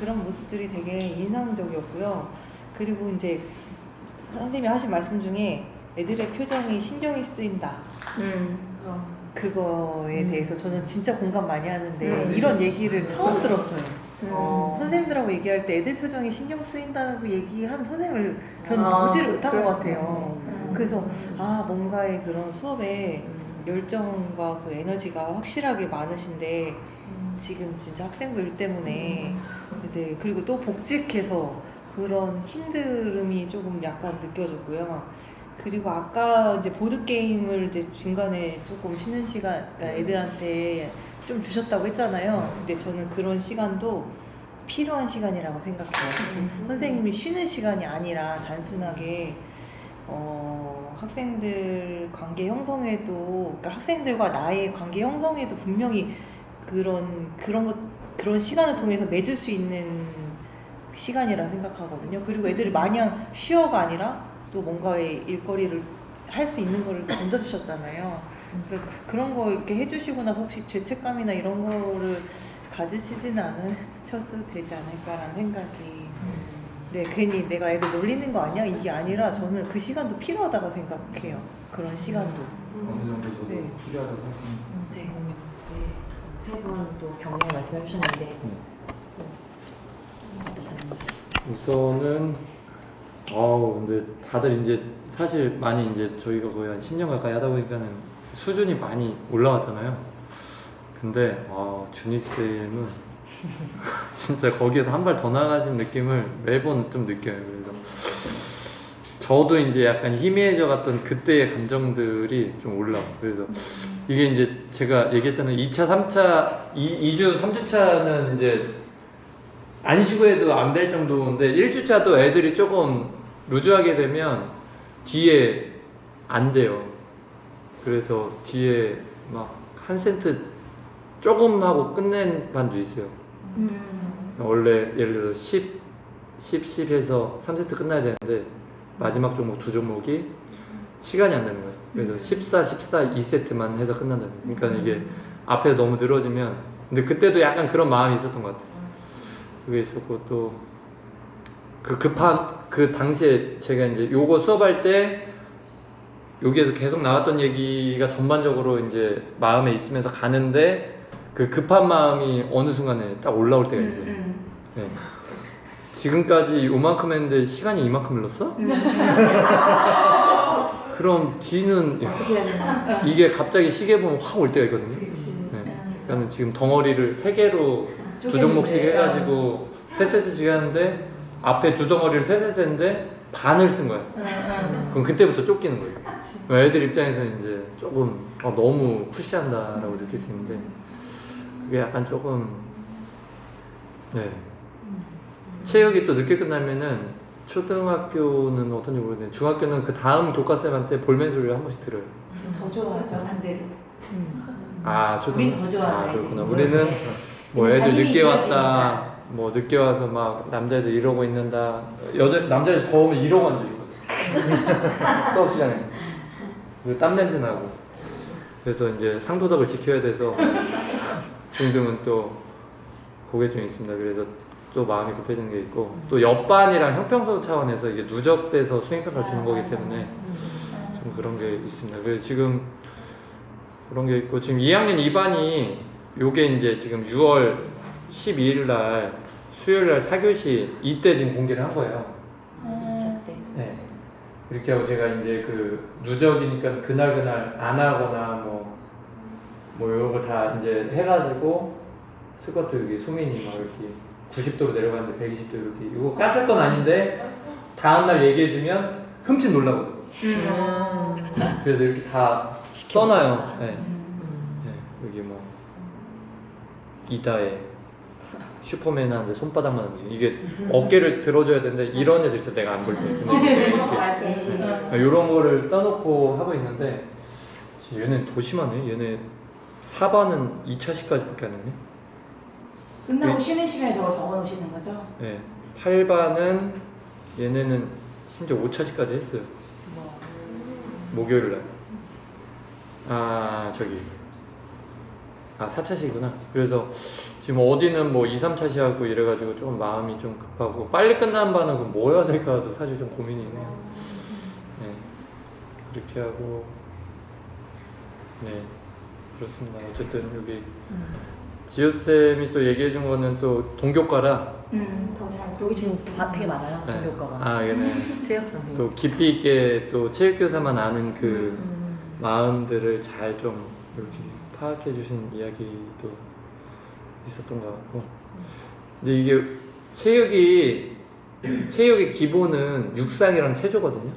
그런 모습들이 되게 인상적이었고요. 그리고 이제 선생님이 하신 말씀 중에 애들의 표정이 신경이 쓰인다. 그거에 대해서 저는 진짜 공감 많이 하는데 이런 얘기를 처음 들었어요. 선생님들하고 얘기할 때 애들 표정이 신경 쓰인다고 얘기한 선생님을 저는 보지를 못한 것 같아요. 그래서 뭔가의 그런 수업에 열정과 그 에너지가 확실하게 많으신데 지금 진짜 학생들 때문에 그리고 또 복직해서 그런 힘듦이 조금 약간 느껴졌고요. 그리고 아까 이제 보드게임을 이제 중간에 조금 쉬는 시간, 그러니까 애들한테 좀 주셨다고 했잖아요. 근데 저는 그런 시간도 필요한 시간이라고 생각해요. 선생님이 쉬는 시간이 아니라 단순하게 학생들 관계 형성에도, 그러니까 학생들과 나의 관계 형성에도 분명히 그런 시간을 통해서 맺을 수 있는 시간이라 생각하거든요. 그리고 애들이 마냥 쉬어가 아니라 또 뭔가의 일거리를 할 수 있는 거를 던져주셨잖아요. 그래서 그런 거 이렇게 해주시고 나서 혹시 죄책감이나 이런 거를 가지시진 않으셔도 되지 않을까라는 생각이. 네, 괜히 내가 애들 놀리는 거 아니야? 이게 아니라 저는 그 시간도 필요하다고 생각해요. 그런 시간도. 어느 정도 저도 네. 필요하다고 생각합니다. 네. 세 분 또 격려 말씀해 주셨는데 어떠셨는지. 우선은 근데 다들 이제 사실 많이 이제 저희가 거의 한 10년 가까이 하다 보니까는 수준이 많이 올라왔잖아요. 근데 주니쌤은 진짜 거기에서 한 발 더 나가신 느낌을 매번 좀 느껴요. 그래서 저도 이제 약간 희미해져 갔던 그때의 감정들이 좀 올라와요. 그래서 이게 이제 제가 얘기했잖아요. 2차, 3차, 2주, 3주차는 이제 안 쉬고 해도 안 될 정도인데 1주차도 애들이 조금 루즈하게 되면 뒤에 안 돼요. 그래서 뒤에 막 한 센트 조금 하고 끝낸 반도 있어요. 원래 예를 들어서 10 해서 3세트 끝나야 되는데 마지막 종목 두 종목이 시간이 안 되는 거예요. 그래서 14, 2세트만 해서 끝난다는 거예요. 그러니까 이게 앞에 너무 늘어지면, 근데 그때도 약간 그런 마음이 있었던 것 같아요. 그게 있었고, 또 그 당시에 제가 이제 요거 수업할 때 여기에서 계속 나왔던 얘기가 전반적으로 이제 마음에 있으면서 가는데 그 급한 마음이 어느 순간에 딱 올라올 때가 있어요. 네. 지금까지 요만큼 했는데 시간이 이만큼 흘렀어? 그럼 뒤는 이게 갑자기 시계 보면 확 올 때가 있거든요. 네. 그러니까 지금 덩어리를 3개로 2종목씩 해가지고 3세트씩 하는데 앞에 2덩어리를 3세트 했는데 반을 쓴 거야. 그럼 그때부터 쫓기는 거예요. 애들 입장에서는 이제 조금 너무 푸시한다라고 느낄 수 있는데 그게 약간 조금 체육이 또 늦게 끝나면은 초등학교는 어떤지 모르겠는데 중학교는 그 다음 교과쌤한테 볼멘 소리를 한 번씩 들어요. 더 좋아하죠, 반대로. 아 초등. 우린 더 좋아하죠, 아 그렇구나. 애들이. 우리는 뭐 애들 담임이 늦게 왔다. 이어지니까. 뭐 늦게 와서 막 남자애들 이러고 있는다. 남자애들 더우면 이러고 앉아 있거든. 수업 시간에. 그리고 땀 냄새 나고. 그래서 이제 상도덕을 지켜야 돼서 중등은 또 그게 좀 있습니다. 그래서 또 마음이 급해지는 게 있고 또 옆반이랑 형평성 차원에서 이게 누적돼서 수행평가를 주는 거기 때문에 좀 그런 게 있습니다. 그래서 지금 그런 게 있고 지금 2학년 2반이 요게 이제 지금 6월 12일 날 수요일 날 4교시 이때 지금 공개를 한 거예요. 때. 네. 이렇게 하고 제가 이제 그 누적이니까 그날 안 하거나 뭐 이런 거 다 이제 해가지고 스쿼트 여기 소민이 막 이렇게 90도로 내려가는데 120도 이렇게 이거 깎을 건 아닌데 다음날 얘기해주면 흠칫 놀라거든. 그래서 이렇게 다 써놔요. 네. 네. 여기 뭐 이다에 슈퍼맨 하는데 손바닥만 움직여. 이게 어깨를 들어줘야 되는데 이런 애들 있어 내가 안 볼 때. 근데 이렇게 이런 거를 써놓고 하고 있는데 얘는 더 심하네. 얘네 4반은 2차시까지밖에 안 했네. 끝나고 쉬는 시간에 저거 적어놓으시는 거죠? 네. 8반은 얘네는 심지어 5차시까지 했어요. 목요일 날. 아 저기. 아 4차시구나. 그래서 지금 어디는 뭐 2, 3차시 하고 이래가지고 좀 마음이 좀 급하고 빨리 끝나는 반은 그럼 뭐 해야 될까도 사실 좀 고민이네요. 네. 그렇게 하고 네 그렇습니다. 어쨌든 여기 지효쌤이 또 얘기해준 거는 또 동교과라 더 잘. 여기 진짜 되게 많아요. 네. 동교과가. 아 얘는 체육 선생님. 또 깊이 있게 또 체육교사만 아는 그 마음들을 잘 좀 이렇게 파악해 주신 이야기도 있었던 것 같고 근데 이게 체육의 기본은 육상이랑 체조거든요.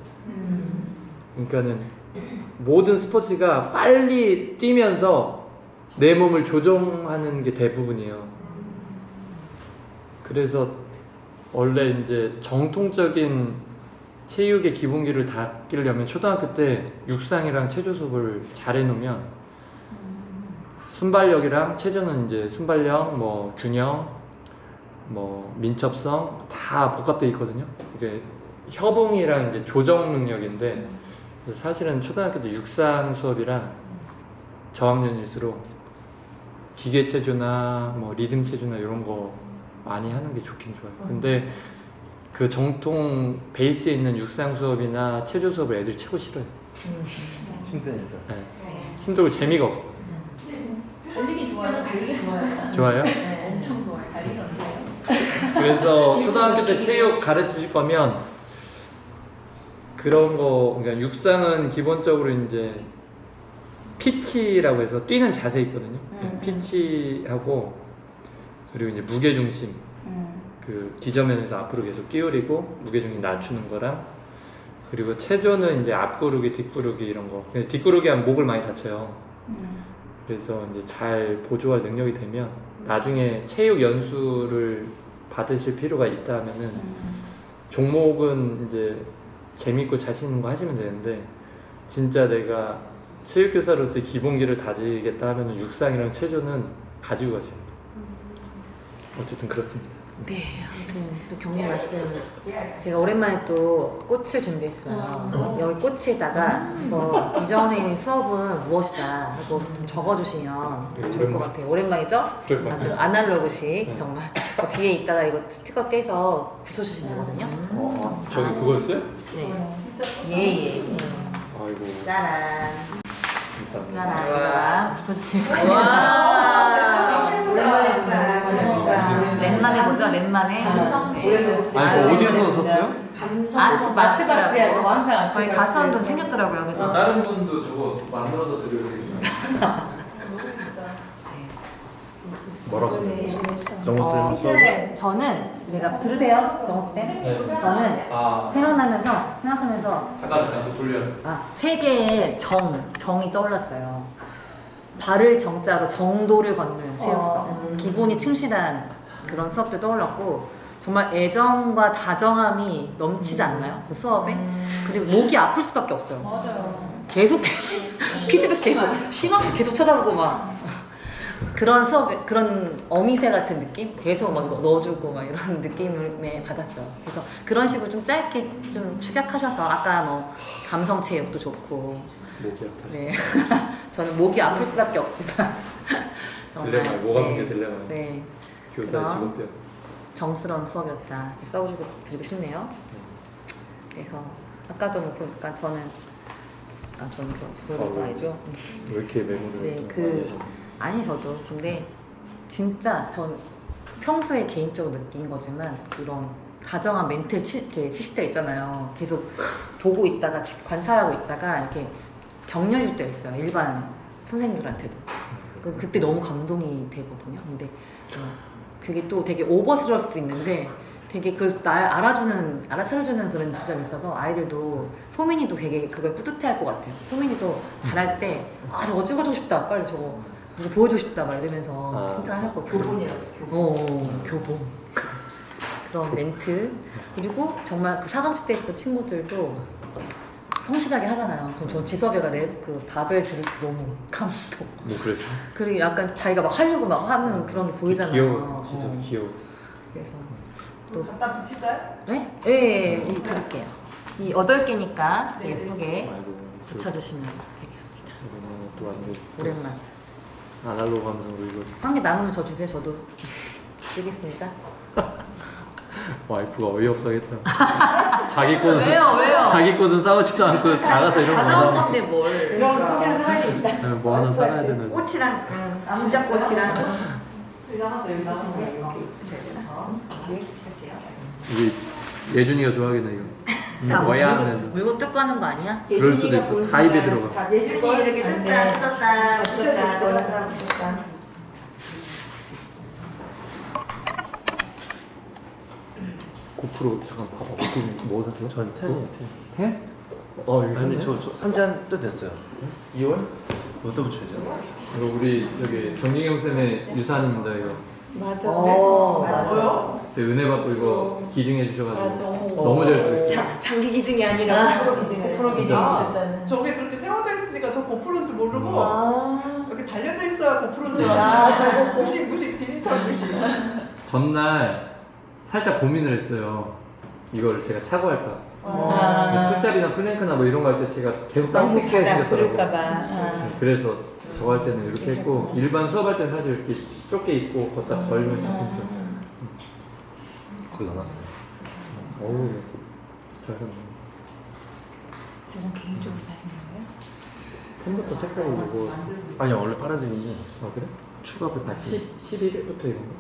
그러니까는 모든 스포츠가 빨리 뛰면서 내 몸을 조정하는 게 대부분이에요. 그래서 원래 이제 정통적인 체육의 기본기를 닦으려면 초등학교 때 육상이랑 체조 수업을 잘 해놓으면 순발력이랑 체조는 이제 순발력, 뭐 균형, 뭐 민첩성 다 복합되어 있거든요. 이게 협응이랑 이제 조정 능력인데 그래서 사실은 초등학교 때 육상 수업이랑 저학년일수록 기계 체조나 뭐 리듬 체조나 이런 거 많이 하는 게 좋긴 좋아요. 근데 그 정통 베이스에 있는 육상 수업이나 체조 수업을 애들이 최고 싫어요. 힘드니까. 네. 힘들고 재미가 없어. 달리기 좋아요. 달리기 좋아요. 좋아요? 네, 엄청 좋아요. 달리기 언제예요? 그래서 초등학교 때 체육 가르치실 거면 그런 거, 그러니까 육상은 기본적으로 이제 피치라고 해서 뛰는 자세 있거든요. 피치하고 그리고 이제 무게 중심, 그 기저면에서 앞으로 계속 끼우리고 무게 중심 낮추는 거랑 그리고 체조는 이제 앞구르기, 뒷구르기 이런 거. 뒷구르기 하면 목을 많이 다쳐요. 그래서 이제 잘 보조할 능력이 되면 나중에 체육 연수를 받으실 필요가 있다면은 종목은 이제 재밌고 자신 있는 거 하시면 되는데 진짜 내가 체육교사로서의 기본기를 다지겠다 하면 육상이랑 체조는 가지고 가셔야 돼요. 어쨌든 그렇습니다. 네, 아무튼 또 격려 말씀. 제가 오랜만에 또 꽃을 준비했어요. 여기 꽃에다가 이전에 수업은 무엇이다 이거 좀 적어주시면 좋을 것 같아요. 오랜만이죠? 아주 아날로그식 정말. 뒤에 있다가 이거 스티커 떼서 붙여주시면 되거든요. 저기 그거였어요? 네. 예예. 아이고. 짜란. 감사합니다. 짜란. 붙여주시면 와. 오랜만에 보자. 랜만에 보죠, 랜만에. 아니 어디서 샀어요? 마트박스야, 저거 항상. 저희 가스원돈 생겼더라고요. 그래서 다른 분도 저거 만들어서 드려야 되겠다. 뭐라고 써요? 정우쌤 수업? 저는 내가 들으세요, 정우쌤. 네. 저는 아 생각하면서 잠깐 돌려. 세 개의 정이 떠올랐어요. 발을 정자로 정도를 걷는 체육성, 기본이 충실한 그런 수업도 떠올랐고, 정말 애정과 다정함이 넘치지 않나요? 그 수업에? 그리고 목이 아플 수밖에 없어요. 맞아요. 계속 피드백 계속 쉼없이 계속 쳐다보고 막 그런 수업 그런 어미새 같은 느낌 계속 막 넣어주고 막 이런 느낌을 받았어요. 그래서 그런 식으로 좀 짧게 좀 축약하셔서 아까 뭐 감성 체육도 좋고 목이 아파서. 네 저는 목이 아플 수밖에 없지만 딜레마, 목 아픈 게 딜레마예요. 네 교사의 그럼 직업병. 정스러운 수업이었다 이렇게 써주고 드리고 싶네요. 그래서 아까도 뭐 보니까 저는 그런 거 알죠? 왜 이렇게 메모를 네, 좀 그- 많이 하셨나요? 아니 저도 근데 진짜 전 평소에 개인적으로 느낀 거지만 이런 다정한 멘트를 이렇게 치실 때 있잖아요. 계속 보고 있다가 관찰하고 있다가 이렇게 격려 줄 때가 있어요. 일반 선생님들한테도. 그때 너무 감동이 되거든요. 근데 그게 또 되게 오버스러울 수도 있는데 되게 그걸 날 알아차려주는 그런 지점이 있어서 아이들도 소민이도 되게 그걸 뿌듯해할 것 같아요. 소민이도 잘할 때 아 저거 찍어주고 싶다 빨리 저거 이거 보여주고 싶다 막 이러면서 칭찬하셨거든요. 교본이라고 했어, 교본. 교본 그런 멘트 그리고 정말 그 4강치 때 했던 친구들도 성실하게 하잖아요. 그럼 전 지섭이가 그 바벨 들을 때 너무 감동. 뭐 그랬어? 그리고 약간 자기가 막 하려고 막 하는 그런 게 보이잖아요. 귀여워. 진짜 어. 귀여워. 그래서 또 갖다 붙일까요? 네? 네, 이 드릴게요. 이 8개니까 예쁘게 아이고. 붙여주시면 되겠습니다. 이거는 또 안 돼. 오랜만. 아날로그 감성으로 이거. 한 개 남으면 저 주세요. 저도 쓰겠습니다. 와이프가 어이없어하겠다. 자기 꽃은 왜요? 자기 꽃은 싸우지도 않고 나가서 이런 거 다 나온 하나 건데 뭘? 그런 상태를 살아야겠다. 뭐 하나 살아야 되는. 꽃이랑 진짜 꽃이랑 이게 예준이가 좋아하겠네 이거. 다 뭐야 물고, 하면서. 물고 뜯고 하는 거 아니야? 그럴 수도 있어. 다 입에 들어가. 다 내준이 이렇게 뜯다 뜯다. 고프로 잠깐 봐봐. 어떻게 뭐 샀어? 전 텐? 어 여기 아니 있네. 저 산지한 또 됐어요. 2월? 뭐또 붙여야죠? 이거 우리 저기 정기경 쌤의 유산입니다 이거. 맞아. 맞아요? 그 은혜 받고 이거 기증해 주셔가지고 맞아. 너무 잘 쓰고 있어요. 장기 기증이 아니라 고프로 기증을. 고프로 기증 아, 진짜는. 저게 그렇게 세워져 있으니까 저 고프로인 줄 모르고 아. 이렇게 달려져 있어야 고프로인 줄 알았어요. 무식 디지털 무식. 전날 살짝 고민을 했어요. 이거를 제가 차고 할까. 아. 푸시업이나 플랭크나 뭐 이런 거 할 때 제가 계속 땅 찍게 생겼더라고. 그럴까봐. 그래서 저거 할 때는 이렇게 했고 일반 수업할 때는 사실 이렇게 좁게 입고 걷다 걸면 좋겠죠. 거의 남았어요. 어우 잘 샀네. 저는 개인적으로 사신 거예요? 컴퓨터 색깔이 이거 아니 원래 파란색인데 아 그래? 추가로 아 11일부터 이건가?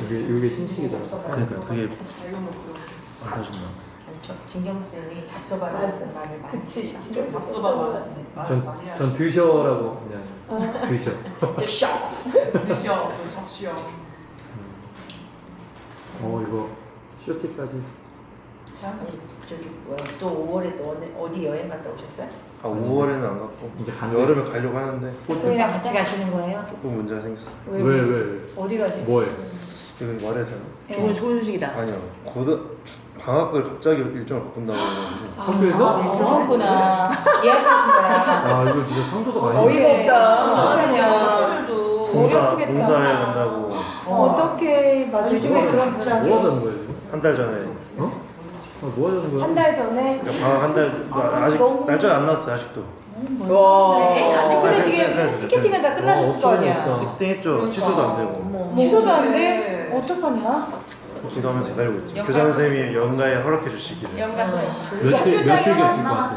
이게 신식이더라고. 그러니까 그게 안 사준다. 저 진경쌤이 잡숴봐라는 말을 많이 쓰시죠. 잡숴봐봐. 전 드셔라고 그냥 드셔. 드셔. 드셔, 적시어. 이거 쇼티까지. 저기 뭐야 또 5월에 또 어디 여행 갔다 오셨어요? 아 5월에는 안 갔고 이제 가는 여름에 가려고 하는데 보통이랑 같이 가시는 거예요? 조금 문제가 생겼어. 왜? 어디 가시는 뭐해? 이건 말해야 되나? 좋은 소식이다. 아니요. 방학을 갑자기 일정을 바꾼다고 해가지고 학교에서? 정했구나. 예약하신 거야. 아 이거 진짜 상도가 많이 어이가 없다. 어떡하냐. 어렵겠다. 봉사에 간다고 어떻게 맞아. 요즘에 그런 뭐 하자는 거야 지금? 한 달 전에 어? 뭐 하자는 거야? 한 달 전에. 그러니까 방학 한 달 아직 너무- 날짜가 안 나왔어요 아직도. 와. 근데 지금 티켓팅은 다 끝나셨을 거 아니야. 어쩌니까. 티켓팅 했죠. 취소도 안 되고. 취소도 안 돼? 어떡하냐? 지금 하면서 기다리고 있죠. 교장 선생님이 연가에 허락해 주시기를. 연가서요. 며칠 겹칠 것 같아.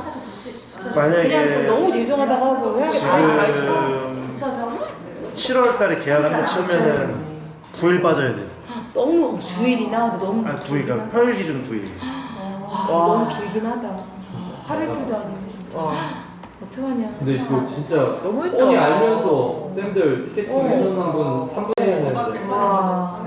그냥 만약에 너무 죄송하다고 하고 해야겠다. 지금 7월 달에 계약한다 치면은 9일 빠져야 돼요. 너무 주일이나 근데 너무 아 9일, 그러니까 평일 기준 9일. 너무 길긴 하다. 하루 이틀도 아니고 진짜. 어떡하냐. 근데 이거 진짜 너무했다. 뻔히 알면서 쌤들 티켓팅 해놓는 분 3분의 1을 와.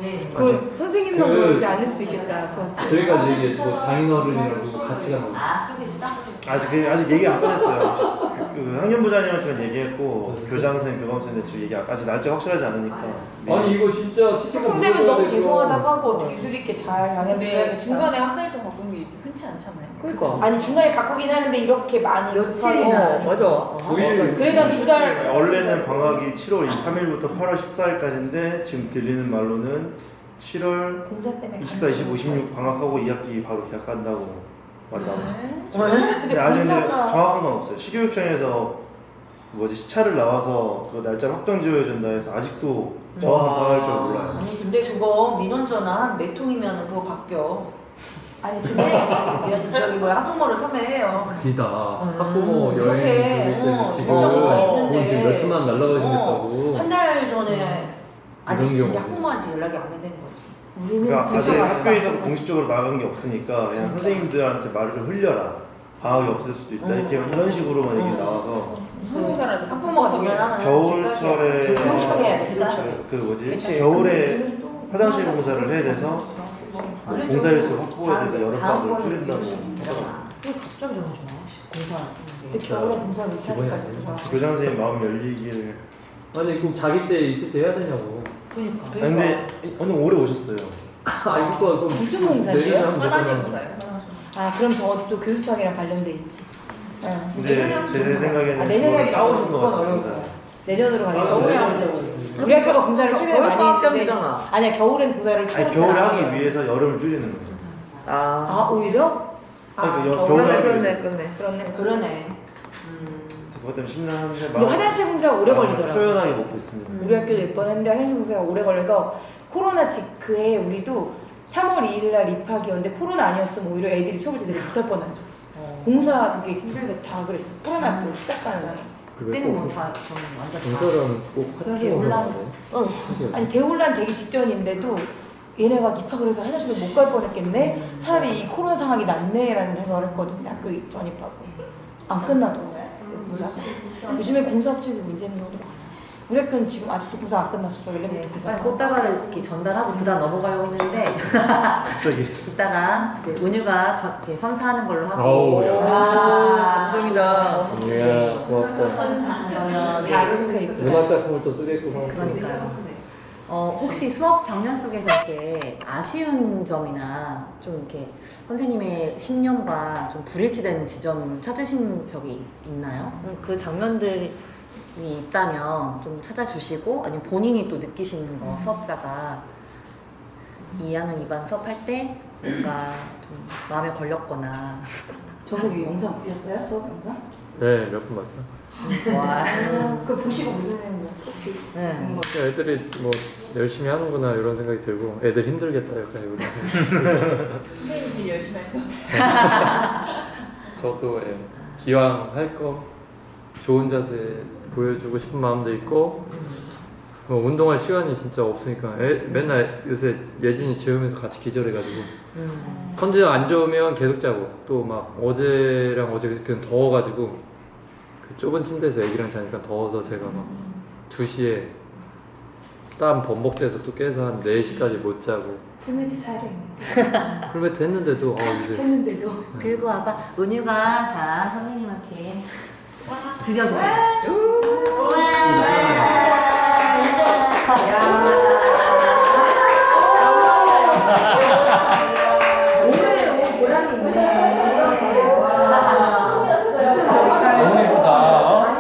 네. 그 선생님만 그- 그러지 않을 수도 있겠다. 그거. 저희까지 이게 뭐 장인어른이랑 누구 같이 가는 거 아, 쓰겠다. 아직 얘기 안 꺼냈어요. 그 학년부장님한테만 얘기했고 교장선생님, 교감선생님 지금 얘기 아직 날짜 확실하지 않으니까. 아니 이거 진짜 티켓 확정되면 너무 죄송하다고 하고 어떻게 유도리 잘 근데 양해해줘야겠다. 중간에 학생일정 바꾸는 게 이렇게 흔치 않잖아요. 그러니까. 아니 중간에 바꾸긴 하는데 이렇게 많이 며칠이나 맞아. 그래도 두 달. 원래는 방학이 7월 23일부터 8월 14일까지인데 지금 들리는 말로는 7월 공사 때문에 24, 25, 26 방학하고 2학기 바로 개학한다고 말이 나오고 있어요. 근데 아직 근데 공사가 정확한 건 없어요. 시교육청에서 시차를 나와서 그 날짜를 확정 지어준다 해서 아직도 정확한 방학일 줄 몰라요. 아니 근데 그거 민원 전화 몇 통이면 그거 바뀌어. 아니 준비해. 저기 뭐야 학부모를 섭외해요. 기다. 학부모 여행 이렇게, 다닐 때 지금 일정이 있는데. 돈 지금 몇 천만 날라가겠다고. 한 달 전에 아직 이런 근데 경우. 학부모한테 연락이 안 된 거지. 우리는 그러니까 아직 공사가 학교에서도 공식적으로 나간 게 없으니까 그냥 선생님들한테 말을 좀 흘려라. 방학이 없을 수도 있다. 이렇게 이런 식으로만 얘기 나와서 수능사라도 학부모가 동의하면 겨울철에 교육청에 해야 돼. 겨울에 화장실 공사를 해야 돼서 공사일수 확보해야 돼서 여름방학을 줄인다고 하더라고요. 그거 갑자기 정해주나요? 공사. 근데 겨울에 공사 못 기본이 하니까 아니에요. 교장 선생님 마음 열리기를. 아니 그럼 자기 때 있을 때 해야 되냐고. 그러니까. 아니, 근데 오늘 오래 오셨어요. 아 이거 그럼 무슨 공사예요? 내년에 하면 화장실 되잖아. 공사예요. 아 그럼 저것도 교육청이랑 관련돼 있지. 응. 근데 제 생각에는 내년에 그걸 나오고 따오신 것 그건 같아요. 어려울 공사. 거야. 내년으로 가겠다. 겨울에 겨울에 하면 하면 우리 학교가 공사를 최근에 많이 겨울방학 했는데 때문이잖아. 아니야 겨울엔 공사를 아니 추워서 겨울에 안 하기 해요. 위해서 여름을 줄이는 거예요. 아 오히려? 아니, 그 겨울에 겨울에 그러네. 그러네. 그것 때문에 10년 하는데 근데 화장실 공사가 오래 걸리더라고. 표현하게 먹고 있습니다. 우리 학교 몇 번 했는데 화장실 공사가 오래 걸려서 코로나 직후에 우리도 3월 2일 날 입학이었는데 코로나 아니었으면 오히려 애들이 수업을 제대로 못할 뻔한 적 있어. 공사 그게 힘들겠다 그랬어. 코로나 그 시작하는 날. 그때는 뭐 저는 완전 다. 공사라면 꼭 화장실 올라오고. 아니 대혼란 되기 직전인데도 얘네가 입학을 해서 화장실을 못 갈 뻔했겠네. 차라리 이 코로나 상황이 낫네라는 생각을 했거든. 학교 전입하고 안 끝나더라고. 공사. 요즘에 공사 업체도 문제 있는 경우도 많아. 우리 학교는 지금 아직도 공사 안 끝났어. 저 네, 엘리베이터 빨리 꽃다발을 이렇게 전달하고 그다음 넘어가려고 했는데 갑자기 이따가 이제 은유가 이렇게 선사하는 걸로 하고. 어우, 야. 감동이다. 이야 고맙다. 그러면 작은 선생 있어. 음악 작품을 또 쓰겠구나. 그러니까요. 혹시 수업 장면 속에서 이렇게 아쉬운 점이나 좀 이렇게 선생님의 신념과 좀 불일치되는 지점 찾으신 적이 있나요? 그 장면들이 있다면 좀 찾아주시고 아니면 본인이 또 느끼시는 거 수업자가 2학년 2반 수업할 때 뭔가 좀 마음에 걸렸거나 저기 영상 보셨어요? 수업 영상? 네, 몇 분 봤죠. 와. 그거 보시고 무슨 혹시 네. 애들이 뭐 열심히 하는구나 이런 생각이 들고 애들 힘들겠다 약간 이런 선생님들이 열심히 하시는 저도 기왕 할 거 좋은 자세 보여주고 싶은 마음도 있고 뭐 운동할 시간이 진짜 없으니까 맨날 요새 예준이 재우면서 같이 기절해가지고 컨디션 안 좋으면 계속 자고 또 막 어제랑 어저께는 더워가지고 그 좁은 침대에서 애기랑 자니까 더워서 제가 막 2시에 땀 범벅돼서 또 깨서 한 4시까지 못 자고 풀매트 사야 되는데 풀매트 했는데도 이제 했는데도 그리고 아까 은유가 자 선생님한테 드려주세요. 오늘 보람이 있네. 너무 이쁘다.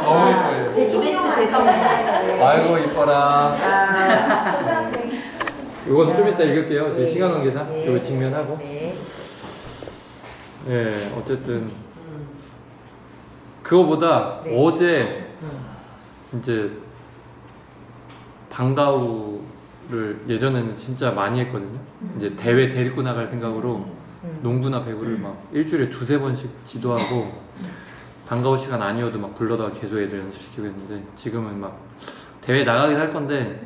너무 이뻐요. 이벤트 제성이에요. 아이고 이뻐라. 초등학생. 이건 좀 이따 읽을게요. 제 네. 시간 관계상 네. 이거 직면하고. 네. 네, 어쨌든 그거보다 네. 어제 이제 방과후를 예전에는 진짜 많이 했거든요. 이제 대회 데리고 나갈 생각으로 농구나 배구를 막 일주일에 2-3번씩 지도하고 방과후 시간 아니어도 막 불러다가 계속 애들 연습시키고 했는데 지금은 막 대회 나가긴 할 건데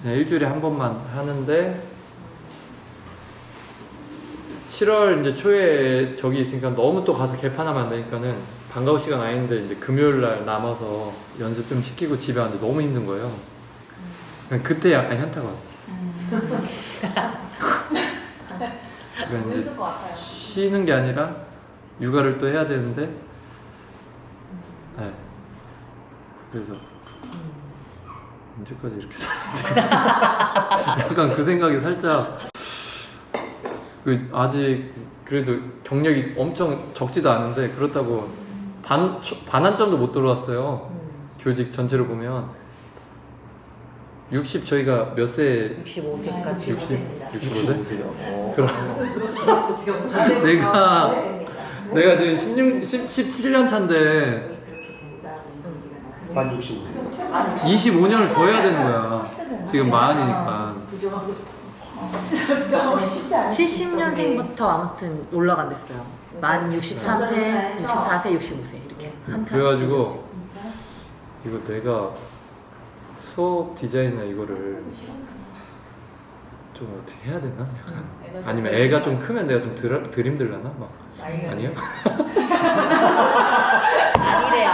그냥 일주일에 한 번만 하는데 7월 이제 초에 저기 있으니까 너무 또 가서 개판하면 안 되니까는 방과후 시간 아닌데 이제 금요일 날 남아서 연습 좀 시키고 집에 왔는데 너무 힘든 거예요. 그냥 그때 약간 현타가 왔어요. 그러니까 이제 힘들 것 같아요. 쉬는 게 아니라 육아를 또 해야 되는데 네. 그래서 언제까지 이렇게 살아야 되지? 약간 그 생각이 살짝 아직 그래도 경력이 엄청 적지도 않은데 그렇다고 반환점도 못 들어왔어요. 교직 전체로 보면 60 저희가 몇 세? 65세까지 65세요? 그럼 내가 지금 17년 차인데 만 65세. 25년을 더 해야 되는 거야. 지금 마흔이니까. 70년생부터 아무튼 올라간댔어요. 만 63세, 64세, 65세 이렇게 한 칸. 그래가지고 이거 내가 수업 디자인이나 이거를 좀 어떻게 해야 되나? 약간 아니면 애가 좀 크면 내가 좀 덜 힘들려나? 막 아니요? 아니래요.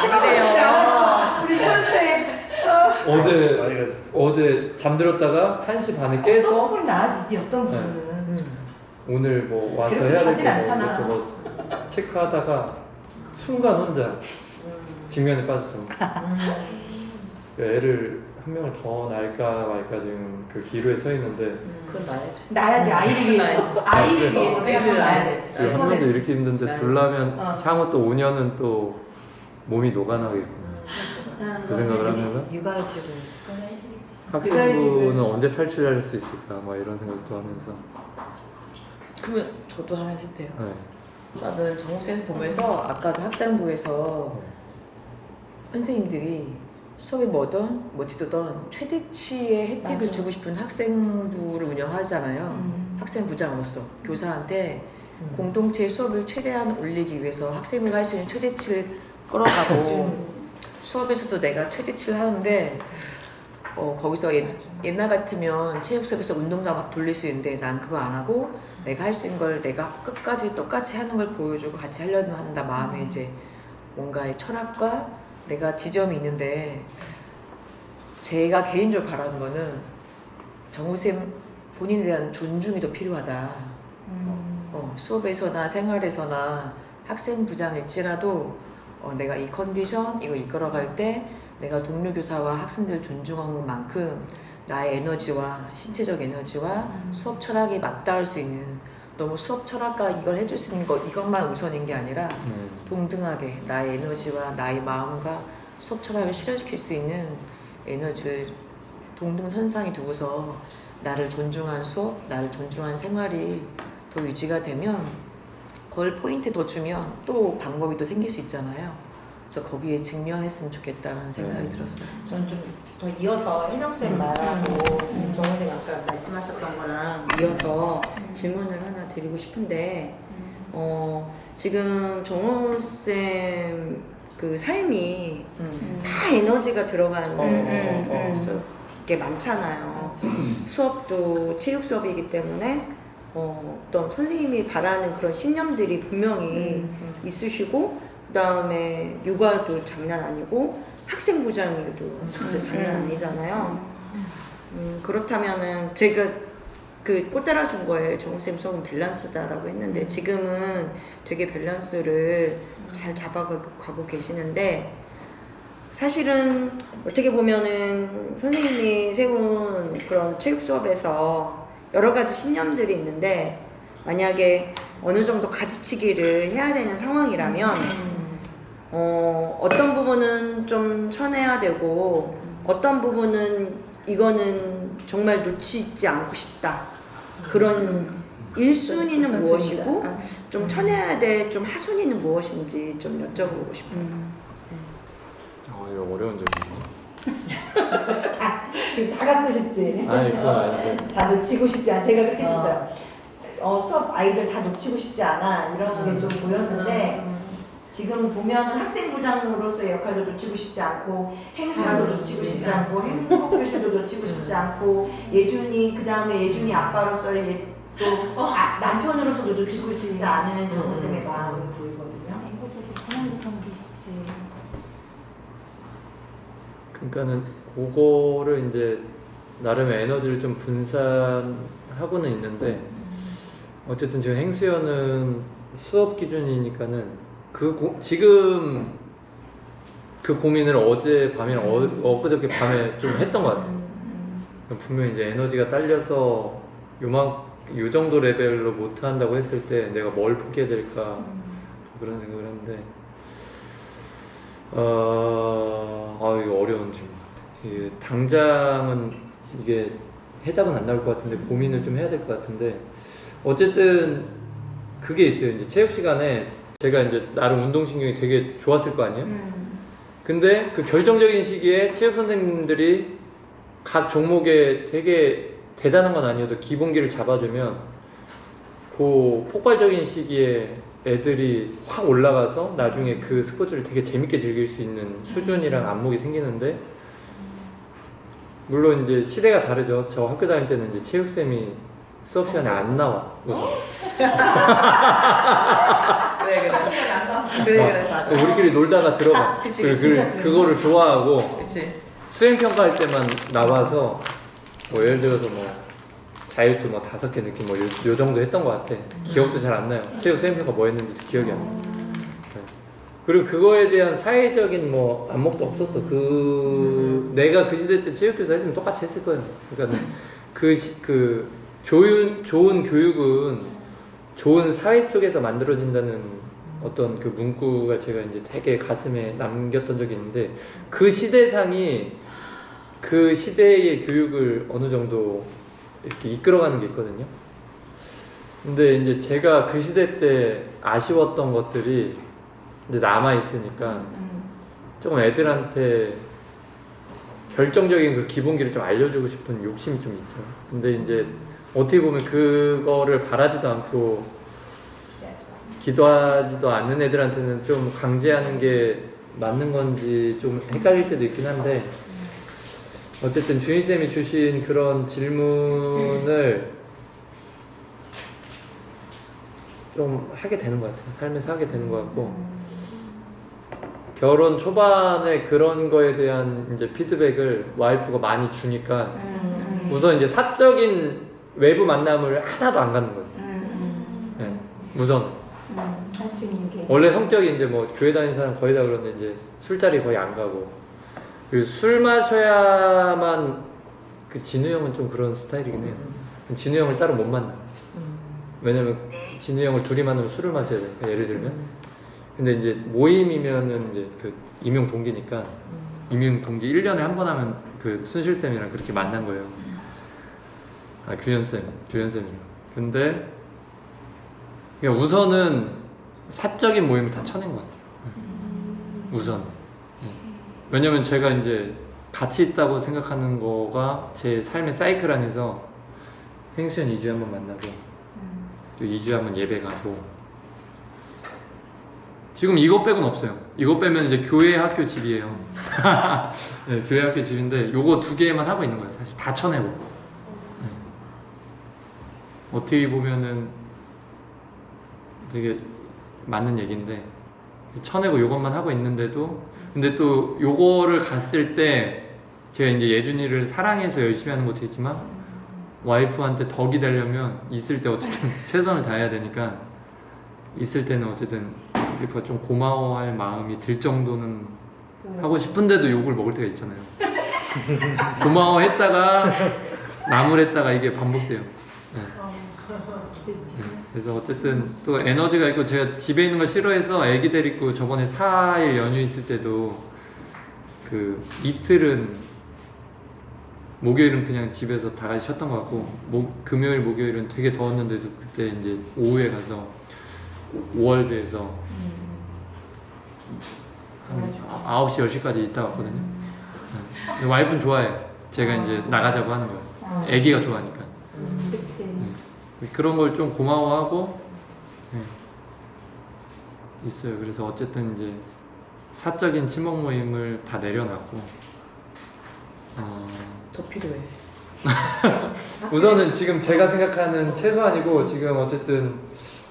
우리 천생. 어제 잠들었다가 1시 반에 깨서 좀 나아지지 어떤 분은. 오늘 뭐 와서 그래도 해야 자진 될 않잖아. 거 체크하다가 순간 혼자 직면에 빠졌죠. 애를 한 명을 더 낳을까 말까 지금 그 기로에 서 있는데 그건 나야지. 나야지 아이를 위해서. 아이를 위해서 생각해야지. 한 명도 이렇게 힘든데 나야지. 둘 낳으면 어. 향후 또 5년은 또 몸이 녹아나겠구나 그 생각을 하면서 육아휴직을 학부는 언제 탈출할 수 있을까 막 이런 생각도 하면서 그러면 저도 하나 해도 돼요. 네. 나는 정옥센스 보면서 아까도 학생부에서 선생님들이 수업이 뭐든 뭐지도든 최대치의 혜택을 맞아. 주고 싶은 학생부를 운영하잖아요. 학생부장으로서 교사한테 공동체의 수업을 최대한 올리기 위해서 학생부가 할 수 있는 최대치를 끌어가고 수업에서도 내가 최대치를 하는데 거기서 옛날 같으면 체육 수업에서 운동장 막 돌릴 수 있는데 난 그거 안 하고 내가 할 수 있는 걸 내가 끝까지 똑같이 하는 걸 보여주고 같이 하려는 한다 마음에 이제 뭔가의 철학과 내가 지점이 있는데 제가 개인적으로 바라는 거는 정우쌤 본인에 대한 존중이 더 필요하다. 수업에서나 생활에서나 학생부장일지라도 내가 이 컨디션 이거 이끌어갈 때 내가 동료 교사와 학생들 존중하는 만큼 나의 에너지와 신체적 에너지와 수업 철학에 맞닿을 수 있는 너무 수업 철학과 이걸 해줄 수 있는 것 이것만 우선인 게 아니라 동등하게 나의 에너지와 나의 마음과 수업 철학을 실현시킬 수 있는 에너지를 동등선상에 두고서 나를 존중한 수업, 나를 존중한 생활이 더 유지가 되면 그걸 포인트 더 주면 또 방법이 또 생길 수 있잖아요. 그래서 거기에 직면했으면 좋겠다는 생각이 들었어요. 저는 좀 더 이어서 혜정쌤 말하고 정원생 아까 말씀하셨던 거랑 이어서 질문을 하나 드리고 싶은데 지금 정원쌤 그 삶이 다 에너지가 들어가는 게 많잖아요. 수업도 체육 수업이기 때문에 어떤 선생님이 바라는 그런 신념들이 분명히 있으시고 그 다음에 육아도 장난 아니고 학생부장님도 진짜 장난 아니잖아요. 그렇다면은 제가 그 꽃 따라준 거에 정우쌤 수업은 밸런스다라고 했는데 지금은 되게 밸런스를 잘 잡아가고 계시는데 사실은 어떻게 보면은 선생님이 세운 그런 체육 수업에서 여러 가지 신념들이 있는데 만약에 어느 정도 가지치기를 해야 되는 상황이라면 어떤 부분은 좀 쳐내야 되고 어떤 부분은 이거는 정말 놓치지 않고 싶다 그런 1순위는 무엇이고 좀 쳐내야 될 좀 하순위는 무엇인지 좀 여쭤보고 싶어요. 이거 어려운 질문이네. 지금 다 갖고 싶지. 아니 그건 아닌데 다 놓치고 싶지 않아. 제가 그렇게 했었어요. 수업 아이들 다 놓치고 싶지 않아. 이런 게 좀 보였는데 지금 보면 학생부장으로서의 역할도 놓치고 싶지 않고 행사도 놓치고 싶지 않고 행복교실도 놓치고 싶지 않고 예준이 그 다음에 예준이 아빠로서의 또 남편으로서도 놓치고 싶지 않은 정우쌤의 마음이 보이거든요. 하나도 섬기시지. 그러니까는 그거를 이제 나름의 에너지를 좀 분산하고는 있는데 어쨌든 지금 행수연은 수업 기준이니까는 지금 그 고민을 어제 밤이랑 엊그저께 밤에 좀 했던 것 같아요. 분명히 이제 에너지가 딸려서 요 정도 레벨로 못한다고 했을 때 내가 뭘 포기해야 될까 그런 생각을 했는데 이거 어려운 질문 같아요. 이게 당장은 이게 해답은 안 나올 것 같은데 고민을 좀 해야 될 것 같은데 어쨌든 그게 있어요. 이제 체육 시간에 제가 이제 나름 운동신경이 되게 좋았을 거 아니에요? 근데 그 결정적인 시기에 체육 선생님들이 각 종목에 되게 대단한 건 아니어도 기본기를 잡아주면 그 폭발적인 시기에 애들이 확 올라가서 나중에 그 스포츠를 되게 재밌게 즐길 수 있는 수준이랑 안목이 생기는데 물론 이제 시대가 다르죠. 저 학교 다닐 때는 이제 체육쌤이 수업 시간에 안 나와. 그래 맞아. 우리끼리 놀다가 들어가. 그치, 진짜 그래. 그거를 좋아하고 그치. 수행평가할 때만 나와서 뭐 예를 들어서 뭐 자유투 뭐 5개 느낌 뭐 요 정도 했던 것 같아. 기억도 잘 안 나요. 체육 수행평가 뭐 했는지 기억이 안 나. 네. 그리고 그거에 대한 사회적인 뭐 안목도 없었어. 내가 그 시대 때 체육교사 했으면 똑같이 했을 거예요. 그러니까 좋은 교육은 좋은 사회 속에서 만들어진다는 어떤 그 문구가 제가 이제 되게 가슴에 남겼던 적이 있는데 그 시대상이 그 시대의 교육을 어느 정도 이렇게 이끌어가는 게 있거든요. 근데 이제 제가 그 시대 때 아쉬웠던 것들이 이제 남아있으니까 조금 애들한테 결정적인 그 기본기를 좀 알려주고 싶은 욕심이 좀 있죠. 근데 이제 어떻게 보면 그거를 바라지도 않고 기도하지도 않는 애들한테는 좀 강제하는 게 맞는 건지 좀 헷갈릴 때도 있긴 한데 어쨌든 주인쌤이 주신 그런 질문을 좀 하게 되는 것 같아요. 삶에서 하게 되는 것 같고 결혼 초반에 그런 거에 대한 이제 피드백을 와이프가 많이 주니까 우선 이제 사적인 외부 만남을 하나도 안 갖는 거죠. 네, 우선 할 수 있는 게 원래 성격이 이제 뭐 교회 다니는 사람 거의 다 그런데 이제 술자리 거의 안 가고 그리고 술 마셔야만 그 진우 형은 좀 그런 스타일이긴 해요. 진우 형을 따로 못 만나. 왜냐면 진우 형을 둘이 만나면 술을 마셔야 되니까 예를 들면. 근데 이제 모임이면은 이제 그 임용 동기니까 임용 동기 1년에 한 번 하면 그 순실쌤이랑 그렇게 만난 거예요. 규현쌤이랑. 근데 그냥 우선은 사적인 모임을 다 쳐낸 것 같아요. 우선. 왜냐면 제가 이제 같이 있다고 생각하는 거가 제 삶의 사이클 안에서 행수연 2주에 한 번 만나고 또 2주에 한 번 예배 가고 지금 이거 빼고는 없어요. 이거 빼면 이제 교회 학교 집이에요. 네, 교회 학교 집인데 요거 2개만 하고 있는 거예요. 사실 다 쳐내고. 네. 어떻게 보면은 되게 맞는 얘기인데 쳐내고 요것만 하고 있는데도 근데 또 요거를 갔을 때 제가 이제 예준이를 사랑해서 열심히 하는 것도 있지만 와이프한테 덕이 되려면 있을 때 어쨌든 최선을 다해야 되니까 있을 때는 어쨌든 와이프가 좀 고마워할 마음이 들 정도는 하고 싶은데도 욕을 먹을 때가 있잖아요. 고마워했다가 나무랬다가 이게 반복돼요. 네. 그래서 어쨌든 또 에너지가 있고 제가 집에 있는 걸 싫어해서 애기 데리고 저번에 4일 연휴 있을 때도 그 이틀은 목요일은 그냥 집에서 다 같이 쉬었던 것 같고 금요일 목요일은 되게 더웠는데도 그때 이제 오후에 가서 5월드에서 한 9시 10시까지 있다 왔거든요. 근데 와이프는 좋아해. 제가 이제 나가자고 하는 거예요. 애기가 좋아하니까. 그치. 그런 걸 좀 고마워하고 있어요. 그래서 어쨌든 이제 사적인 친목 모임을 다 내려놨고 더 필요해. 우선은 지금 제가 생각하는 최소한이고 지금 어쨌든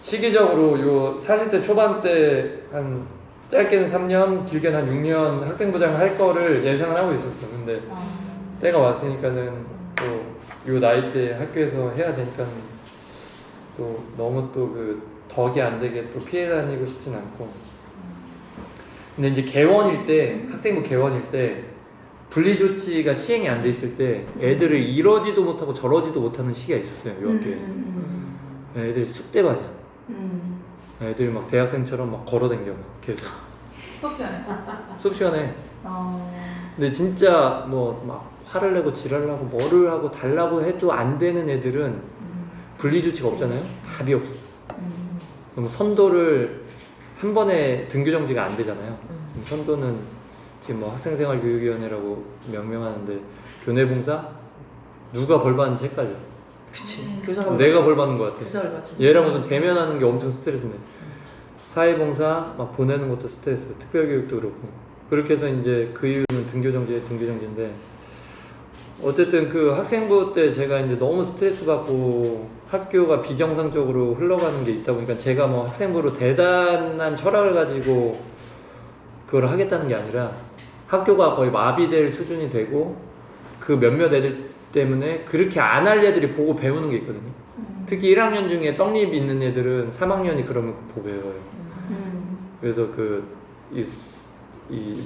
시기적으로 요 40대 초반 때 한 짧게는 3년, 길게는 한 6년 학생부장을 할 거를 예상을 하고 있었어. 근데 때가 왔으니까는 또 요 나이 때 학교에서 해야 되니까 또 너무 또 그 덕이 안 되게 또 피해 다니고 싶진 않고. 근데 이제 개원일 때, 학생부 개원일 때 분리 조치가 시행이 안 돼 있을 때 애들을 이러지도 못하고 저러지도 못하는 시기가 있었어요, 이 학교에서. 애들이 쑥대밭이야. 애들이 막 대학생처럼 막 걸어다녀 계속. 수업 시간에. 근데 진짜 뭐 막 화를 내고 지랄하고 뭐를 하고 달라고 해도 안 되는 애들은 분리 조치가 없잖아요. 답이 없어. 그럼 선도를 한 번에 등교 정지가 안 되잖아요. 선도는 지금 뭐 학생생활교육위원회라고 명명하는데 교내봉사 누가 벌 받는지 헷갈려. 그치. 교사가 내가 벌 받는 것 같아. 교사를 받지. 얘랑 무슨 대면하는 게 엄청 스트레스네. 사회봉사 막 보내는 것도 스트레스. 특별교육도 그렇고. 그렇게 해서 이제 그 이유는 등교정지인데 어쨌든 그 학생부 때 제가 이제 너무 스트레스 받고 학교가 비정상적으로 흘러가는 게 있다 보니까 제가 뭐 학생부로 대단한 철학을 가지고 그걸 하겠다는 게 아니라 학교가 거의 마비될 수준이 되고 그 몇몇 애들 때문에 그렇게 안 할 애들이 보고 배우는 게 있거든요. 특히 1학년 중에 떡잎 있는 애들은 3학년이 그러면 보고 배워요. 그래서 이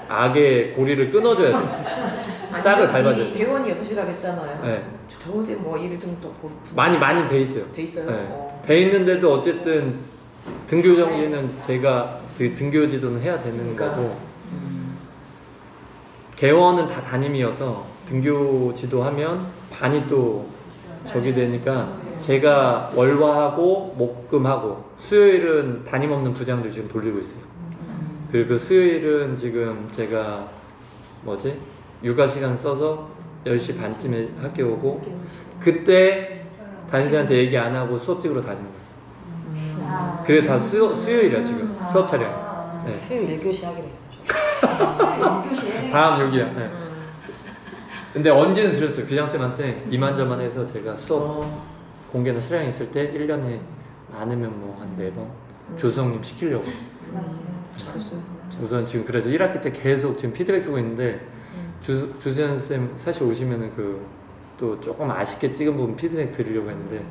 악의 고리를 끊어줘야 돼. 싹을 밟아줘야 돼. 대원이 6시라고 했잖아요. 네. 정은쌤 뭐 일을 좀 더 많이 돼 있어요. 돼 있어요? 네. 돼 있는데도 어쨌든 등교 정지는 제가 그 등교 지도는 해야 되는 그러니까. 거고 개원은 다 담임이어서 등교 지도하면 반이 또 저기 되니까 제가 월화하고 목금하고 수요일은 담임 없는 부장들 지금 돌리고 있어요. 그리고 수요일은 지금 제가 육아 시간 써서 10시 반쯤에 학교 오고 그때 담임선생한테 얘기 안 하고 수업직으로 다니는 거예요. 그게 다 수요일이야 지금 수업 촬영. 네. 수요일 1교시 하기로 했어요. 다음 여기야. 네. 근데 언제는 들었어요. 교장쌤한테 이만저만 해서 제가 수업 공개나 촬영 있을 때 1년에 많으면 뭐 한 4번 조수님 시키려고. 잘했어요. 우선 지금 그래서 1학기 때 계속 지금 피드백 주고 있는데 주수연 쌤 사실 오시면은 또 조금 아쉽게 찍은 부분 피드백 드리려고 했는데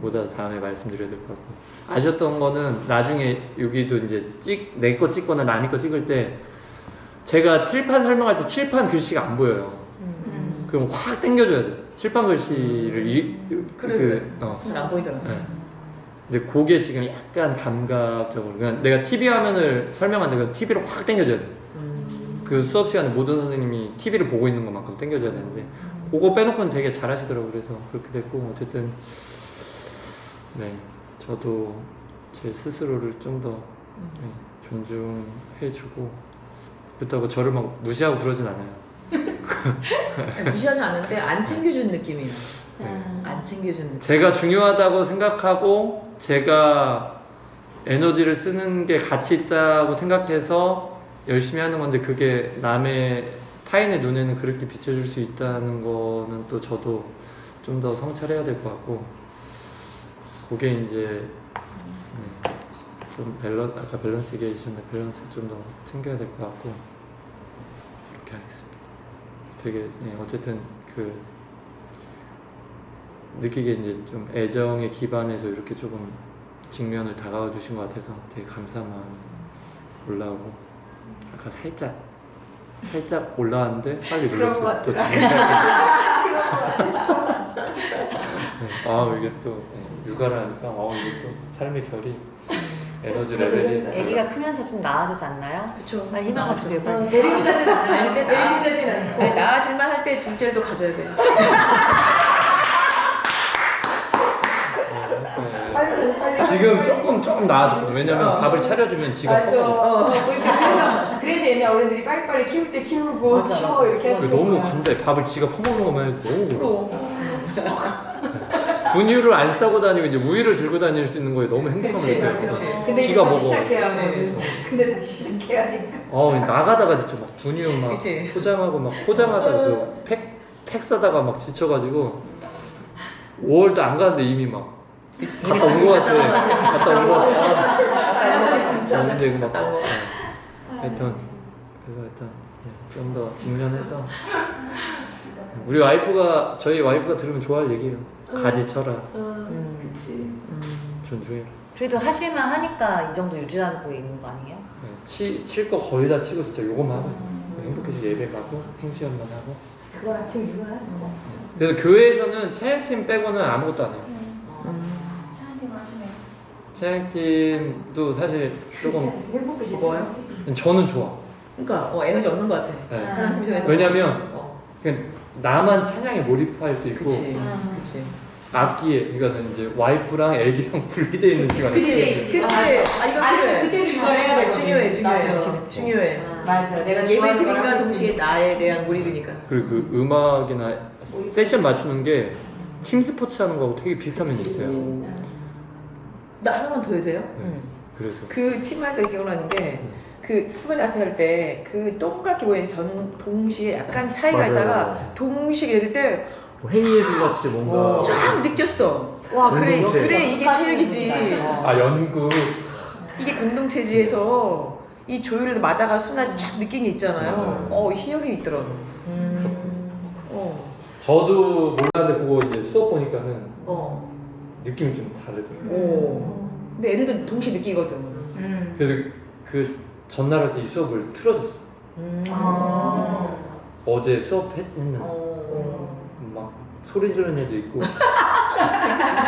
못 와서 다음에 말씀드려야 될 것 같고 아셨던 거는 나중에 여기도 이제 내 거 찍거나 남의 거 찍을 때 제가 칠판 설명할 때 칠판 글씨가 안 보여요. 그럼 확 당겨줘야 돼. 칠판 글씨를 잘 안 보이더라고요. 네. 근데 그게 지금 약간 감각적으로 그냥 내가 TV 화면을 설명하는데 그 TV를 확 당겨줘야 돼. 그 수업 시간에 모든 선생님이 TV를 보고 있는 것만큼 당겨줘야 되는데 그거 빼놓고는 되게 잘하시더라고요. 그래서 그렇게 됐고 어쨌든 네 저도 제 스스로를 좀 더 존중해주고 그렇다고 저를 막 무시하고 그러진 않아요. 무시하지 않는데 안 챙겨준 느낌이에요. 네. 안 챙겨준 느낌. 제가 중요하다고 생각하고 제가 에너지를 쓰는 게 가치 있다고 생각해서 열심히 하는 건데 그게 타인의 눈에는 그렇게 비춰줄 수 있다는 거는 또 저도 좀 더 성찰해야 될 것 같고 그게 이제 좀 아까 밸런스 얘기해 주셨는데 밸런스 좀 더 챙겨야 될 것 같고 그렇게 하겠습니다. 되게 어쨌든 느끼게 이제 좀 애정에 기반해서 이렇게 조금 직면을 다가와 주신 것 같아서 되게 감사한 마음이 올라오고 아까 살짝 올라왔는데 빨리 눌렀어요. 또 지금 이게 또 육아를 하니까 이게 또 삶의 결이 에너지 레벨이 아기가 크면서 좀 나아지지 않나요? 그쵸. 빨리 희망을 주세요. 빨리. 내리자진 않아요. 근데 내리자진 않고. 나아질만 할 때 둘째도 가져야 돼. 지금 조금 나아졌거든. 왜냐면 밥을 차려주면 지가 맞아. 그래서 옛날 어른들이 빨리빨리 키울 때 키우고 맞아, 키워 맞아. 이렇게 하시고. 너무 감사해. 밥을 지가 퍼먹는 것만 해도 너무 분유를 안 싸고 다니고 이제 우유를 들고 다닐 수 있는 거에 너무 행복함을 느껴요. 그치. 근데 지가 이거 먹어. 시작해야 그치. 하거든. 근데 다시 시작해야 하니까. 나가다가 진짜 막 분유 막 그치. 포장하고 막 포장하다가 팩 싸다가 막 지쳐가지고 5월도 안 가는데 이미 막 갔다 온 거 같아. 갔다 온 거 같아. 진짜. 근데 막 하여튼 그래서 일단 좀 더 직면해서 저희 와이프가 들으면 좋아할 얘기예요. 가지 쳐라. 그치. 존중해. 그래도 하실만 하니까 이 정도 유지하고 있는 거 아니에요? 칠 거 거의 다 치고 진짜 요것만 하고 행복해서 예배 가고 통시험만 하고. 그걸 아침 육아를 할 수가 없어. 그래서 교회에서는 체육팀 빼고는 아무것도 안 해요. 차한테만 하시네. 체육팀도 사실 조금 행복해지. 뭐요? 저는 좋아. 그러니까 에너지 얻는 것 같아. 네. 찬양팀 중에서. 왜냐면 어, 그냥 나만 찬양에 몰입할 수 있고 그치. 그치. 악기에 이거는 이제 와이프랑 애기랑 분리되어 있는 시간이 그치. 그치. 아, 이거 필요해. 그때도 육아를 해야 돼. 중요해, 중요해. 맞아, 그치. 중요해. 맞아. 내가 예배 좋아하는 드림과 거랑 동시에 나에 대한 몰입이니까. 그리고 그 음악이나 세션 맞추는 게 팀 스포츠 하는 거하고 되게 비슷한 면이 있어요. 나 하나만 더 해도 돼요? 네. 그래서 그 팀 할 때 기억나는 게, 그 스포츠 나스 할때 그 동그랗게 보이는 동시에 약간 차이가 맞아요. 있다가 동시에 이럴 때 행위예술 같이 뭔가 쫙 느꼈어. 와, 그래, 공동체. 그래, 이게 체육이지. 아 연구 이게 공동체지에서 이 조율을 맞아가 순간 쫙 느낀 게 있잖아요. 희열이 있더라고. 저도 몰랐는데 그거 이제 수업 보니까는 어. 느낌이 좀 다르더라고요. 오. 근데 애들도 동시에 느끼거든. 그래서 그 전날 할 때 이 수업을 틀어줬어. 아. 어제 수업했는데 막 소리 지르는 애도 있고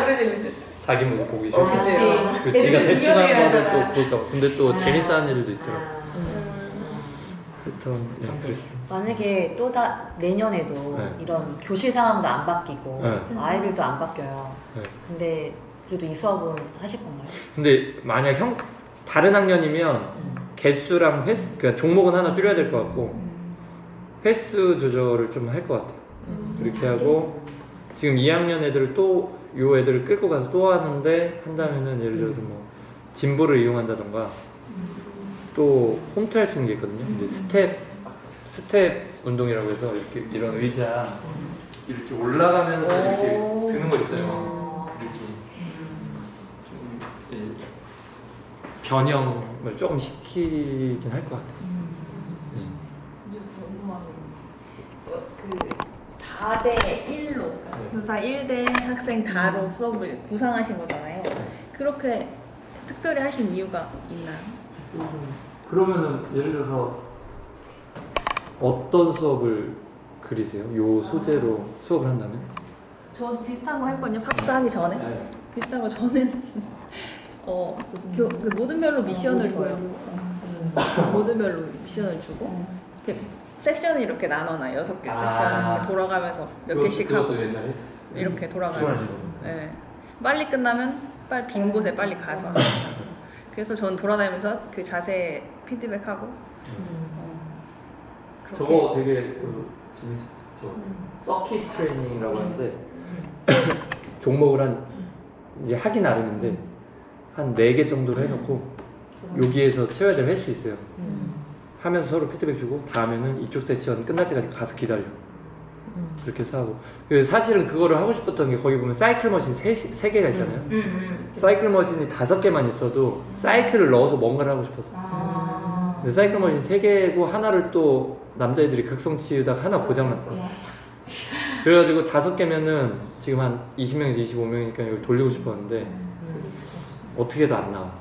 그러지. 자기 모습 보기 싫고 그치. 그 지가 대충 하는 거를 또 볼까 봐. 근데 또 재밌어하는 애들도 있더라고. 하여튼 네, 그랬어요. 만약에 내년에도 네. 이런 교실 상황도 안 바뀌고 네. 아이들도 안 바뀌어요. 네. 근데 그래도 이 수업은 하실 건가요? 근데 만약 다른 학년이면 개수랑 횟수, 그러니까 종목은 하나 줄여야 될 것 같고 횟수 조절을 좀 할 것 같아요. 그렇게 하고 지금 2학년 애들을 또 요 애들을 끌고 가서 또 한다면은 예를 들어서 뭐 진보를 이용한다던가 또 홈트할 수 있는 게 있거든요. 이제 스텝 운동이라고 해서 이렇게 이런 의자 이렇게 올라가면서 이렇게 드는 거 있어요. 이렇게 좀 변형을 조금 시키긴 할 것 같아요. 네. 다대 1로 교사 1대 학생 다로 수업을 구상하신 거잖아요. 그렇게 특별히 하신 이유가 있나요? 그러면은 예를 들어서 어떤 수업을 그리세요? 요 소재로 수업을 한다면? 저 비슷한 거 했거든요. 팝스하기 전에. 네. 비슷한 거 저는 그 모든별로 미션을 줘요. 모든별로 미션을 주고 이렇게 섹션을 이렇게 나눠놔요. 6개 섹션을 이렇게 돌아가면서 몇 개씩 하고 옛날에 했었어요. 이렇게 돌아가요. 네. 빨리 끝나면 빈 곳에 빨리 가서 하고. 그래서 저는 돌아다니면서 그 자세 피드백하고 저거 되게 재밌었죠. 서킷 트레이닝이라고 하는데 종목을 이제 하기 나름인데 한 4개 정도로 해놓고 여기에서 채워야 될 횟수 있어요. 하면서 서로 피드백 주고 다음에는 이쪽 세션 끝날 때까지 가서 기다려. 그렇게 해서 하고 사실은 그거를 하고 싶었던 게 거기 보면 사이클 머신 3개가 있잖아요. 사이클 머신이 5개만 있어도 사이클을 넣어서 뭔가를 하고 싶었어. 근데 사이클 머신 3개고 하나를 또 남자애들이 극성 치우다가 하나 고장났어. 그래가지고 5개면은 지금 한 20명에서 25명이니까 이걸 돌리고 싶었는데 어떻게 해도 안 나와.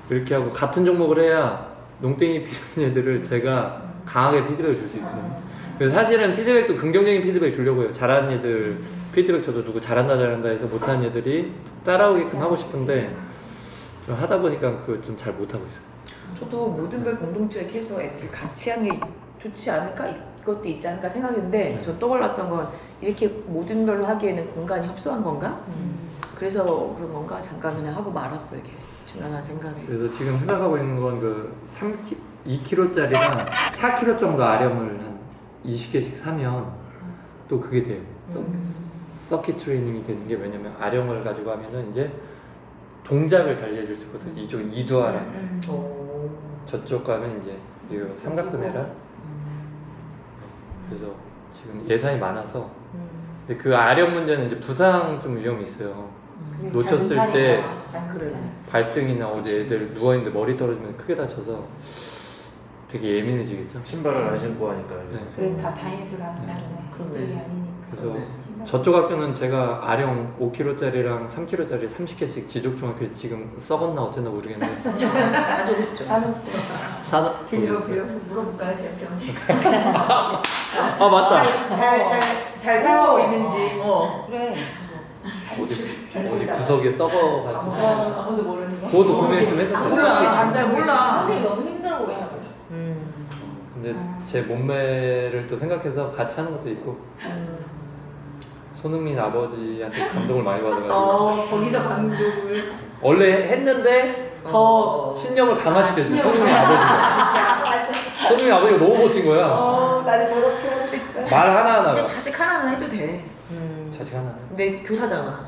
이렇게 하고 같은 종목을 해야 농땡이 피는 애들을 제가 강하게 피드백을 줄 수 있거든요. 그래서 사실은 피드백도 긍정적인 피드백 주려고 해요. 잘하는 애들 피드백 줘도 누구 잘한다 해서 못하는 애들이 따라오게끔 하고 싶은데 좀 하다 보니까 그거 좀 잘 못하고 있어요. 저도 모든별 공동체를 해서 애들 같이 하는 게 좋지 않을까? 이것도 있지 않을까 생각했는데 저 떠올랐던 건 이렇게 모든별로 하기에는 공간이 협소한 건가? 그래서 그런 건가? 잠깐 그냥 하고 말았어요. 이렇게 지나간 생각에. 그래서 지금 생각하고 있는 건 그 2kg짜리랑 4kg 정도 아령을 한 20개씩 사면 또 그게 돼요. 서킷 트레이닝이 되는 게 왜냐면 아령을 가지고 하면은 이제 동작을 달리해줄 수 있거든요. 이쪽은 이두하라 저쪽 가면 이제 이거 삼각근해라. 그래서 지금 예산이 많아서 근데 그 아령 문제는 이제 부상 좀 위험이 있어요. 놓쳤을 때 발등이나 어디 애들 누워있는데 머리 떨어지면 크게 다쳐서 되게 예민해지겠죠. 신발을 안 신고 하니까. 네. 그래 다 다인수라 하지. 그러네. 그게 아니니까. 그래서 저쪽 학교는 제가 아령 5kg짜리랑 3kg짜리 30개씩 지족중학교 지금 썩었나 어쨌나 모르겠는데 가지고 싶죠. 사다 물어볼까요, 지학생한테? 아 맞다. 잘 사용하고 있는지. 그래. 어디 구석에 썩어가지고 저도 모르는 거. 그것도 고민을 좀 했었어요. 잘 몰라. 선생님 너무 힘들어 보이셔서. 근데 제 몸매를 또 생각해서 같이 하는 것도 있고 손흥민 아버지한테 감동을 많이 받아가지고 거기서 감독을. 원래 했는데 더 신념을 강화시켰어요. 손흥민 아버지가. 손흥민 아버지가 너무 멋진 거야. 나도 저렇게 하고 싶다. 말 하나하나가. 이제 자식 하나는 해도 돼. 자식 하나. 근데 교사잖아.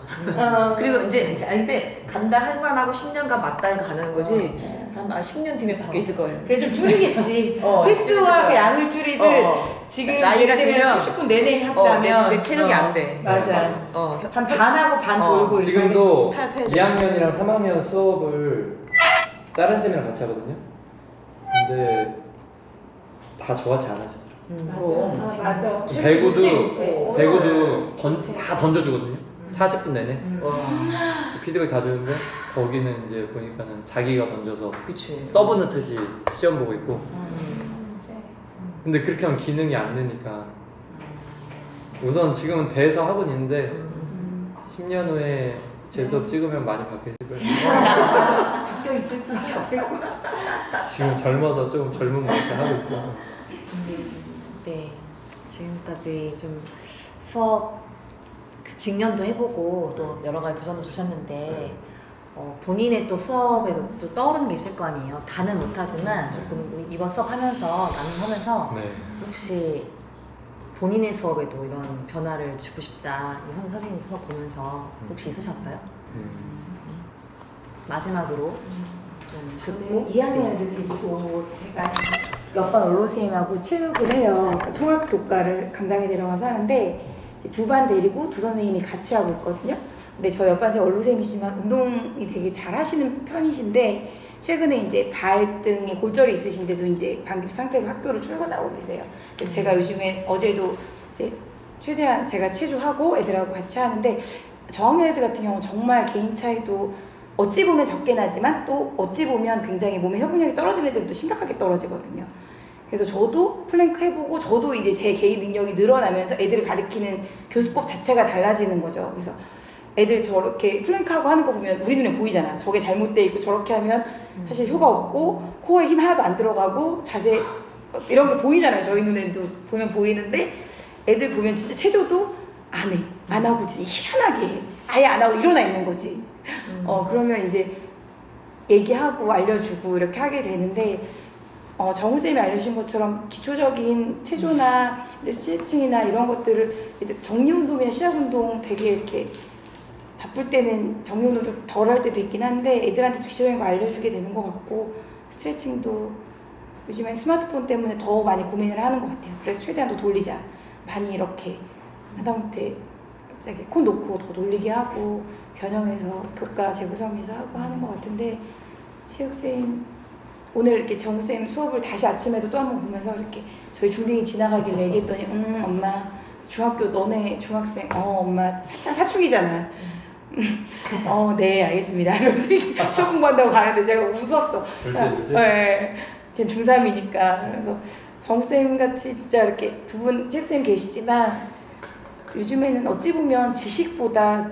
그리고 이제 근데 간다 할 만하고 10년간 맞다 가는 거지. 한 10년 뒤면 바뀌어 있을 거예요. 그래 좀 줄이겠지. 줄였을 횟수와 그 거야. 양을 줄이듯 지금 나이가 예를 들면 들면 40분 내내 내 했다면 집에 체력이 안 돼. 맞아. 한 반하고 반 어, 돌고 지금도 탈퇴. 2학년이랑 3학년 수업을 다른 쌤이랑 같이 하거든요. 근데 다 저같이 안 하시더라고요. 맞아. 배구도 다 던져주거든요. 40분 내내 와. 피드백 다 주는데 거기는 이제 보니까는 자기가 던져서 그치. 서브 넣듯이 시험 보고 있고. 근데 그렇게 하면 기능이 안 느니까 우선 지금은 대서 하고 있는데 10년 후에 제 수업 찍으면 많이 바뀌었을 거예요. 바뀌어 있을 수밖에 없을 것 같아. 지금 젊어서 좀 젊은 모습 하고 있어서. 네, 지금까지 좀 수업 그 직면도 해보고 또 여러 가지 도전도 주셨는데 본인의 또 수업에도 또 떠오르는 게 있을 거 아니에요. 다는 못하지만 조금 이번 수업 하면서 나눔하면서 네. 혹시 본인의 수업에도 이런 변화를 주고 싶다 이 선생님 수업 보면서 혹시 있으셨어요? 마지막으로 좀 듣고 2학년 애들이고 제가 옆반 원로선생님하고 체육을 해요. 그러니까 통합 교과를 강당에 내려가서 하는데 두 반 데리고 두 선생님이 같이 하고 있거든요. 근데 저 옆반 선생님 원로선생님이시지만 운동이 되게 잘 하시는 편이신데 최근에 이제 발등에 골절이 있으신데도 이제 반깁 상태로 학교를 출근하고 계세요. 그래서 제가 요즘에 어제도 이제 최대한 제가 체조하고 애들하고 같이 하는데 저학년 애들 같은 경우는 정말 개인 차이도 어찌 보면 적게 나지만 또 어찌 보면 굉장히 몸의 협응력이 떨어지는 애들도 심각하게 떨어지거든요. 그래서 저도 플랭크 해보고 저도 이제 제 개인 능력이 늘어나면서 애들을 가리키는 교수법 자체가 달라지는 거죠. 그래서 애들 저렇게 플랭크하고 하는 거 보면 우리 눈에 보이잖아. 저게 잘못돼 있고 저렇게 하면 사실 효과 없고 코어에 힘 하나도 안 들어가고 자세 이런 게 보이잖아요. 저희 눈에도 보면 보이는데 애들 보면 진짜 체조도 안 해. 안 하고 진짜 희한하게 아예 안 하고 일어나 있는 거지. 그러면 이제 얘기하고 알려주고 이렇게 하게 되는데 정우쌤이 알려주신 것처럼 기초적인 체조나 스트레칭이나 이런 것들을 정리운동이나 시합운동 되게 이렇게 바쁠 때는 정리운동 좀 덜 할 때도 있긴 한데 애들한테 기초적인 거 알려주게 되는 것 같고 스트레칭도 요즘엔 스마트폰 때문에 더 많이 고민을 하는 것 같아요. 그래서 최대한 더 돌리자. 많이 이렇게 하다못해 갑자기 코 놓고 더 돌리게 하고 변형해서 교과 재구성해서 하고 하는 것 같은데 체육쌤 오늘 이렇게 정우쌤 수업을 다시 아침에도 또 한 번 보면서 이렇게 저희 중딩이 지나가길래 얘기했더니 엄마 중학교 너네 중학생 엄마 살짝 사춘기잖아. 네 알겠습니다. 이러면서 시험 공부한다고 가는데 제가 웃었어. 네, 걔 중3이니까. 그래서 정우쌤 같이 진짜 이렇게 두 분 체육쌤 계시지만 요즘에는 어찌 보면 지식보다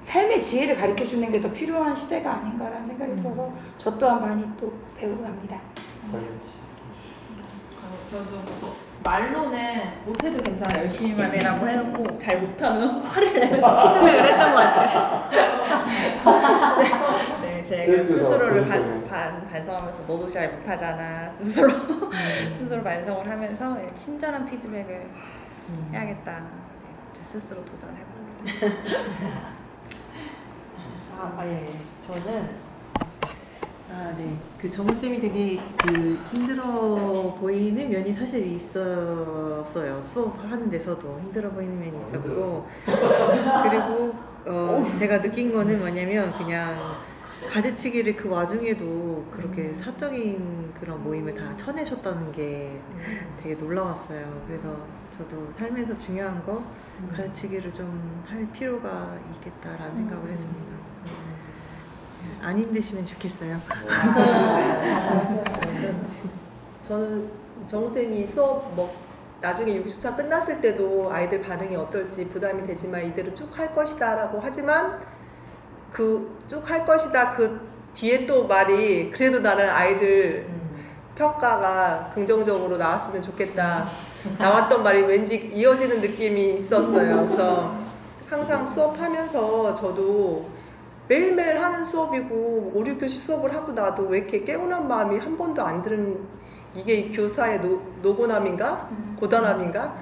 삶의 지혜를 가르쳐주는 게 더 필요한 시대가 아닌가라는 생각이 들어서 저 또한 많이 또 배우고 갑니다. 저도 말로는 못해도 괜찮아 열심히만 해라고 해놓고 잘 못하면 화를 내면서 피드백을 했던 것 같아요. 네, 제가 스스로를 반성하면서 너도 잘 못하잖아 스스로 반성을 하면서 친절한 피드백을 해야겠다. 제 스스로 도전해봅니다. 예. 저는 네. 그 정우쌤이 되게 그 힘들어 보이는 면이 사실 있었어요. 수업하는 데서도 힘들어 보이는 면이 있었고 그리고 제가 느낀 거는 뭐냐면 그냥 가지치기를 그 와중에도 그렇게 사적인 그런 모임을 다 쳐내셨다는 게 되게 놀라웠어요. 그래서 저도 삶에서 중요한 거 가르치기를 좀 할 필요가 있겠다라는 생각을 했습니다. 안 힘드시면 좋겠어요. 저는 정우쌤이 수업 나중에 6주차 끝났을 때도 아이들 반응이 어떨지 부담이 되지만 이대로 쭉 할 것이다 라고 하지만 그 쭉 할 것이다 그 뒤에 또 말이 그래도 나는 아이들 평가가 긍정적으로 나왔으면 좋겠다 나왔던 말이 왠지 이어지는 느낌이 있었어요. 그래서 항상 수업하면서 저도 매일매일 하는 수업이고 5, 6교시 수업을 하고 나도 왜 이렇게 개운한 마음이 한 번도 안 드는 이게 교사의 노고남인가? 고단함인가?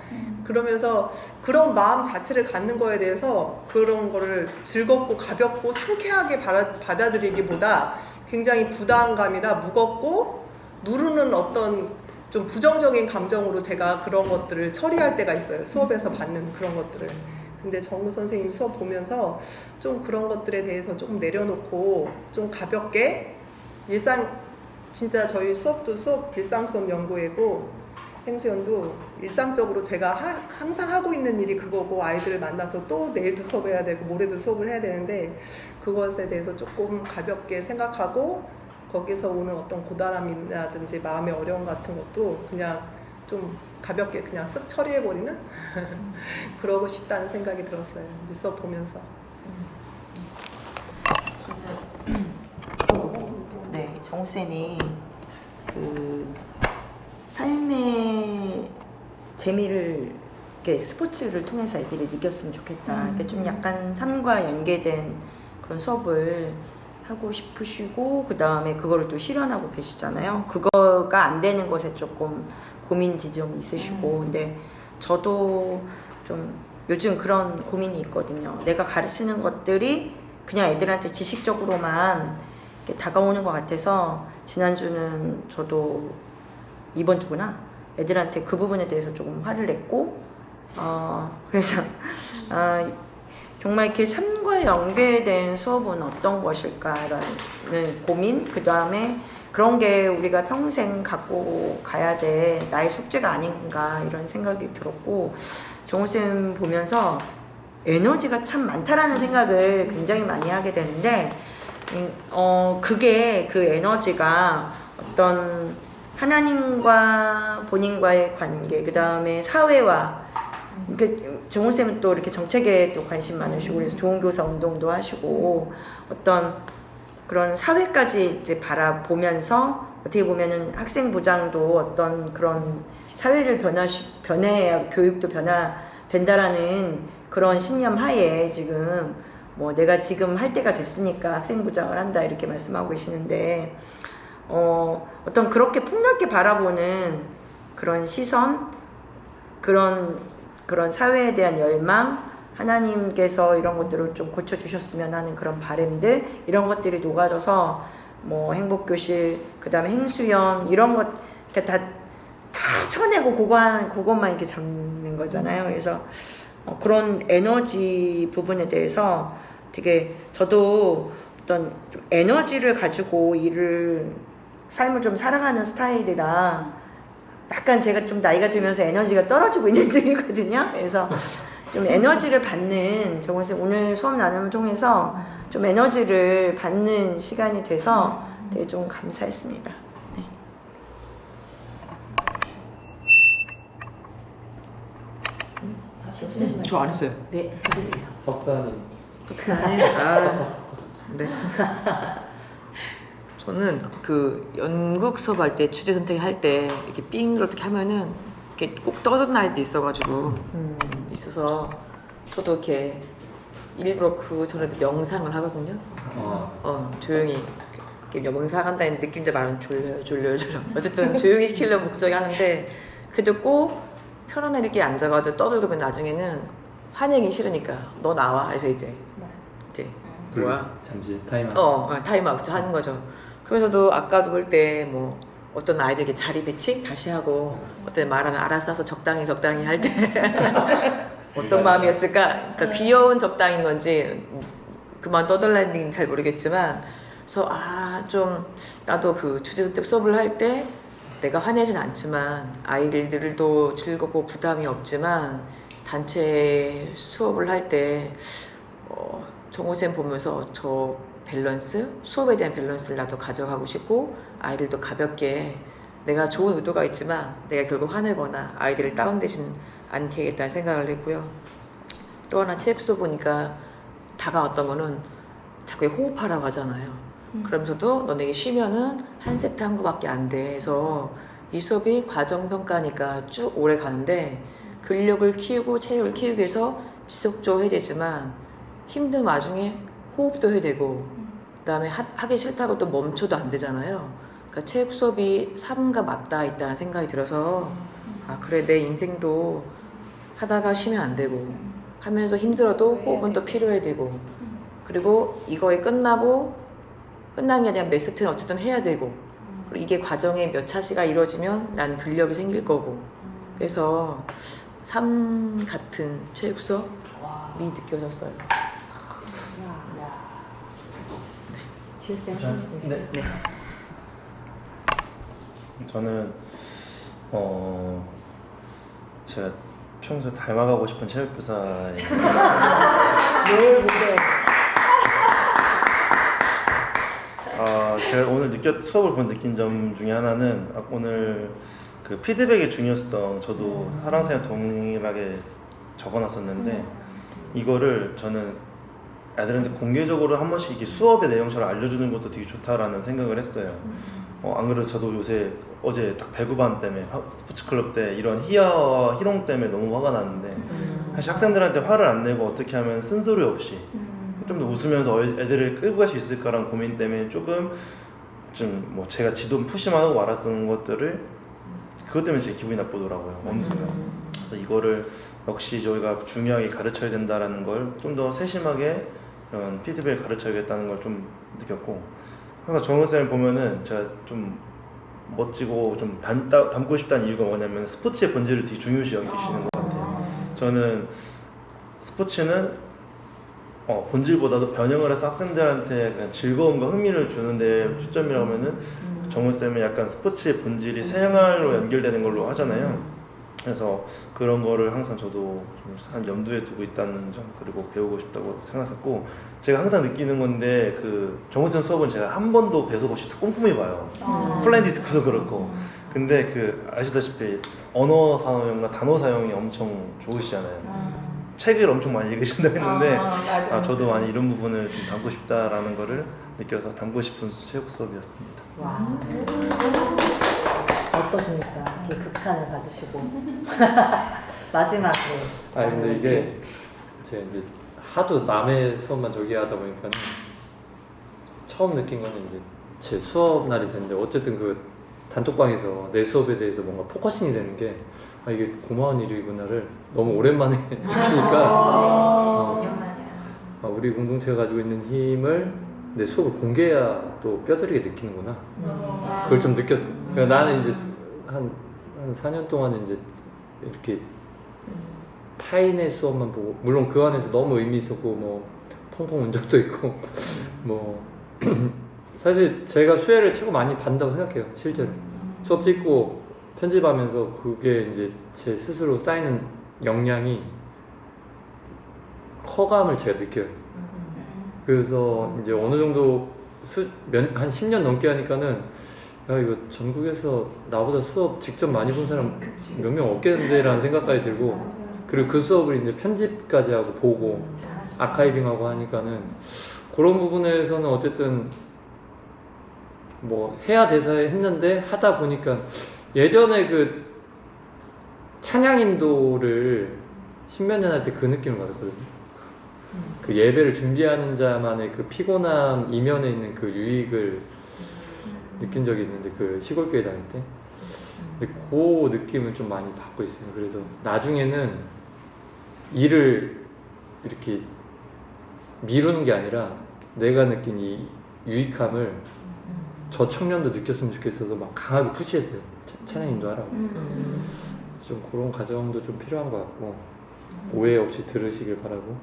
그러면서 그런 마음 자체를 갖는 거에 대해서 그런 거를 즐겁고 가볍고 상쾌하게 받아들이기보다 굉장히 부담감이나 무겁고 누르는 어떤 좀 부정적인 감정으로 제가 그런 것들을 처리할 때가 있어요. 수업에서 받는 그런 것들을. 근데 정우 선생님 수업 보면서 좀 그런 것들에 대해서 조금 내려놓고 좀 가볍게 진짜 저희 수업도 일상 수업 연구회고 행수연도 일상적으로 제가 항상 하고 있는 일이 그거고 아이들을 만나서 또 내일도 수업해야 되고 모레도 수업을 해야 되는데 그것에 대해서 조금 가볍게 생각하고 거기서 오는 어떤 고단함이라든지 마음의 어려움 같은 것도 그냥 좀 가볍게 그냥 쓱 처리해버리는 그러고 싶다는 생각이 들었어요. 이 수업 보면서. 네, 정우쌤이 그 삶의 재미를 이렇게 스포츠를 통해서 애들이 느꼈으면 좋겠다. 이렇게 좀 약간 삶과 연계된 그런 수업을 하고 싶으시고 그 다음에 그거를 또 실현하고 계시잖아요. 그거가 안 되는 것에 조금 고민 지점이 있으시고 근데 저도 좀 요즘 그런 고민이 있거든요. 내가 가르치는 것들이 그냥 애들한테 지식적으로만 이렇게 다가오는 것 같아서 지난주는 저도 이번 주구나 애들한테 그 부분에 대해서 조금 화를 냈고 그래서 정말 이렇게 삶과 연계된 수업은 어떤 것일까라는 고민, 그 다음에 그런 게 우리가 평생 갖고 가야 돼 나의 숙제가 아닌가 이런 생각이 들었고 정우쌤 보면서 에너지가 참 많다라는 생각을 굉장히 많이 하게 되는데 그게 그 에너지가 어떤 하나님과 본인과의 관계, 그 다음에 사회와, 정우쌤은 또 이렇게 정책에 또 관심 많으시고, 그래서 좋은 교사 운동도 하시고, 어떤 그런 사회까지 이제 바라보면서, 어떻게 보면은 학생부장도 어떤 그런 사회를 변해야 교육도 변화된다라는 그런 신념 하에 지금 뭐 내가 지금 할 때가 됐으니까 학생부장을 한다 이렇게 말씀하고 계시는데, 어떤 그렇게 폭넓게 바라보는 그런 시선, 그런 사회에 대한 열망, 하나님께서 이런 것들을 좀 고쳐주셨으면 하는 그런 바람들, 이런 것들이 녹아져서 뭐 행복교실, 그 다음에 행수연, 이런 것 다 쳐내고 그것만 이렇게 잡는 거잖아요. 그래서 그런 에너지 부분에 대해서 되게 저도 어떤 좀 에너지를 가지고 삶을 좀 살아가는 스타일이라 약간 제가 좀 나이가 들면서 에너지가 떨어지고 있는 중이거든요. 그래서 좀 에너지를 받는, 정우쌤 오늘 수업 나눔을 통해서 좀 에너지를 받는 시간이 돼서 되게 좀 감사했습니다. 네. 저 안 했어요. 네, 해주세요. 석사님. 네. 저는 그 연극 수업할 때 주제 선택할 때 이렇게 삥 어떻게 하면은 이렇게 꼭 떠드날 때 있어가지고 있어서 저도 이렇게 일부러 그 전에 명상을 하거든요. 조용히 이렇게 명상한다는 느낌도 많은 졸려요. 어쨌든 조용히 시키려고 목적이 하는데 그래도 꼭 편안하게 이렇게 앉아가지고 떠들면 나중에는 화내기 싫으니까 너 나와. 그래서 이제 뭐야? 잠시 타임아웃. 타임아웃 하는 거죠. 그러면서도 아까도 볼 때 뭐 어떤 아이들 이렇게 자리 배치 다시 하고 어떤 말하면 알아서 적당히 할 때 어떤 마음이었을까? 그러니까 귀여운 적당인 건지 그만 떠들라는 잘 모르겠지만 그래서 좀 나도 그 주제 선택 수업을 할 때 내가 화내진 않지만 아이들도 즐겁고 부담이 없지만 단체 수업을 할 때 정호쌤 보면서 저 밸런스, 수업에 대한 밸런스를 나도 가져가고 싶고 아이들도 가볍게 내가 좋은 의도가 있지만 내가 결국 화내거나 아이들을 다운되진 않게 하겠다는 생각을 했고요. 또 하나 책 수업 보니까 다가왔던 거는 자꾸 호흡하라고 하잖아요. 그러면서도 너네가 쉬면은 한 세트 한 거밖에 안 돼. 해서 이 수업이 과정평가니까 쭉 오래 가는데 근력을 키우고 체력을 키우기 위해서 지속적으로 해야 되지만 힘든 와중에 호흡도 해야 되고 그 다음에 하기 싫다고 또 멈춰도 안 되잖아요. 그러니까 체육 수업이 삶과 맞닿아 있다는 생각이 들어서 아 그래 내 인생도 하다가 쉬면 안 되고 하면서 힘들어도 호흡은 또 필요해야 되고 그리고 이거에 끝난 게 아니라 몇 세트는 어쨌든 해야 되고 그리고 이게 과정에 몇 차시가 이루어지면 난 근력이 생길 거고 그래서 삶 같은 체육 수업이 느껴졌어요. 지우쌤 하시는 수 있어요? 네. 저는 제가 평소에 닮아가고 싶은 체육교사예요. 뭘 보세요? 제가 오늘 수업을 보면 느낀 점 중에 하나는 오늘 그 피드백의 중요성 저도 사랑생활 동일하게 적어놨었는데 이거를 저는 애들한테 공개적으로 한 번씩 이렇게 수업의 내용처럼 알려주는 것도 되게 좋다라는 생각을 했어요. 안 그래도 저도 요새 어제 딱 배구반 때문에 스포츠 클럽 때 이런 희화와 희롱 때문에 너무 화가 나는데 사실 학생들한테 화를 안 내고 어떻게 하면 쓴소리 없이 좀 더 웃으면서 애들을 끌고 갈 수 있을까라는 고민 때문에 조금 좀 뭐 제가 지도 푸시만 하고 말았던 것들을 그것 때문에 제 기분이 나쁘더라고요. 어느 순간. 그래서 이거를 역시 저희가 중요하게 가르쳐야 된다라는 걸 좀 더 세심하게 이런 피드백을 가르쳐야겠다는 걸 좀 느꼈고 항상 정은쌤을 보면은 제가 좀 멋지고 좀 닮고 싶다는 이유가 뭐냐면 스포츠의 본질을 되게 중요시 여기시는 것 같아요. 저는 스포츠는 본질보다도 변형을 해서 학생들한테 그냥 즐거움과 흥미를 주는데 초점이라고 하면은 정우쌤은 약간 스포츠의 본질이 생활로 연결되는 걸로 하잖아요. 그래서 그런 거를 항상 저도 좀 염두에 두고 있다는 점 그리고 배우고 싶다고 생각했고 제가 항상 느끼는 건데 그 정우쌤 수업은 제가 한 번도 배속 없이 다 꼼꼼히 봐요. 플라잉 디스크도 그렇고 근데 그 아시다시피 언어 사용과 단어 사용이 엄청 좋으시잖아요. 책을 엄청 많이 읽으신다고 했는데 저도 많이 이런 부분을 좀 담고 싶다라는 거를 느껴서 담고 싶은 체육 수업이었습니다. 와. 어떠십니까? 이렇게 극찬을 받으시고 마지막으로. 근데 이게 제가 이제 하도 남의 수업만 저기 하다 보니까 처음 느낀 거는 이제 제 수업 날이 됐는데 어쨌든 그 단톡방에서 내 수업에 대해서 뭔가 포커싱이 되는 게 이게 고마운 일이구나를 너무 오랜만에 느끼니까 우리 공동체가 가지고 있는 힘을 내 수업을 공개해야 또 뼈저리게 느끼는구나. 그걸 좀 느꼈어요. 그러니까 나는 이제 한 4년 동안 이제 이렇게 타인의 수업만 보고 물론 그 안에서 너무 의미 있었고 뭐 펑펑 운 적도 있고 뭐 사실 제가 수혜를 최고 많이 받는다고 생각해요. 실제로 수업 찍고 편집하면서 그게 이제 제 스스로 쌓이는 역량이 커감을 제가 느껴요. 그래서 이제 어느 정도 한 10년 넘게 하니까는 야 이거 전국에서 나보다 수업 직접 많이 본 사람 몇 명 없겠는데 라는 생각까지 들고 그리고 그 수업을 이제 편집까지 하고 보고 아카이빙하고 하니까는 그런 부분에서는 어쨌든 뭐 해야 돼서 했는데 하다 보니까 예전에 그 찬양 인도를 십몇 년 할 때 그 느낌을 받았거든요. 그 예배를 준비하는 자만의 그 피곤함 이면에 있는 그 유익을 느낀 적이 있는데 그 시골교회 다닐 때 근데 그 느낌을 좀 많이 받고 있어요. 그래서 나중에는 일을 이렇게 미루는 게 아니라 내가 느낀 이 유익함을 저 청년도 느꼈으면 좋겠어서 막 강하게 푸시했어요. 찬양 인도하라고. 좀 그런 과정도 좀 필요한 것 같고 오해 없이 들으시길 바라고.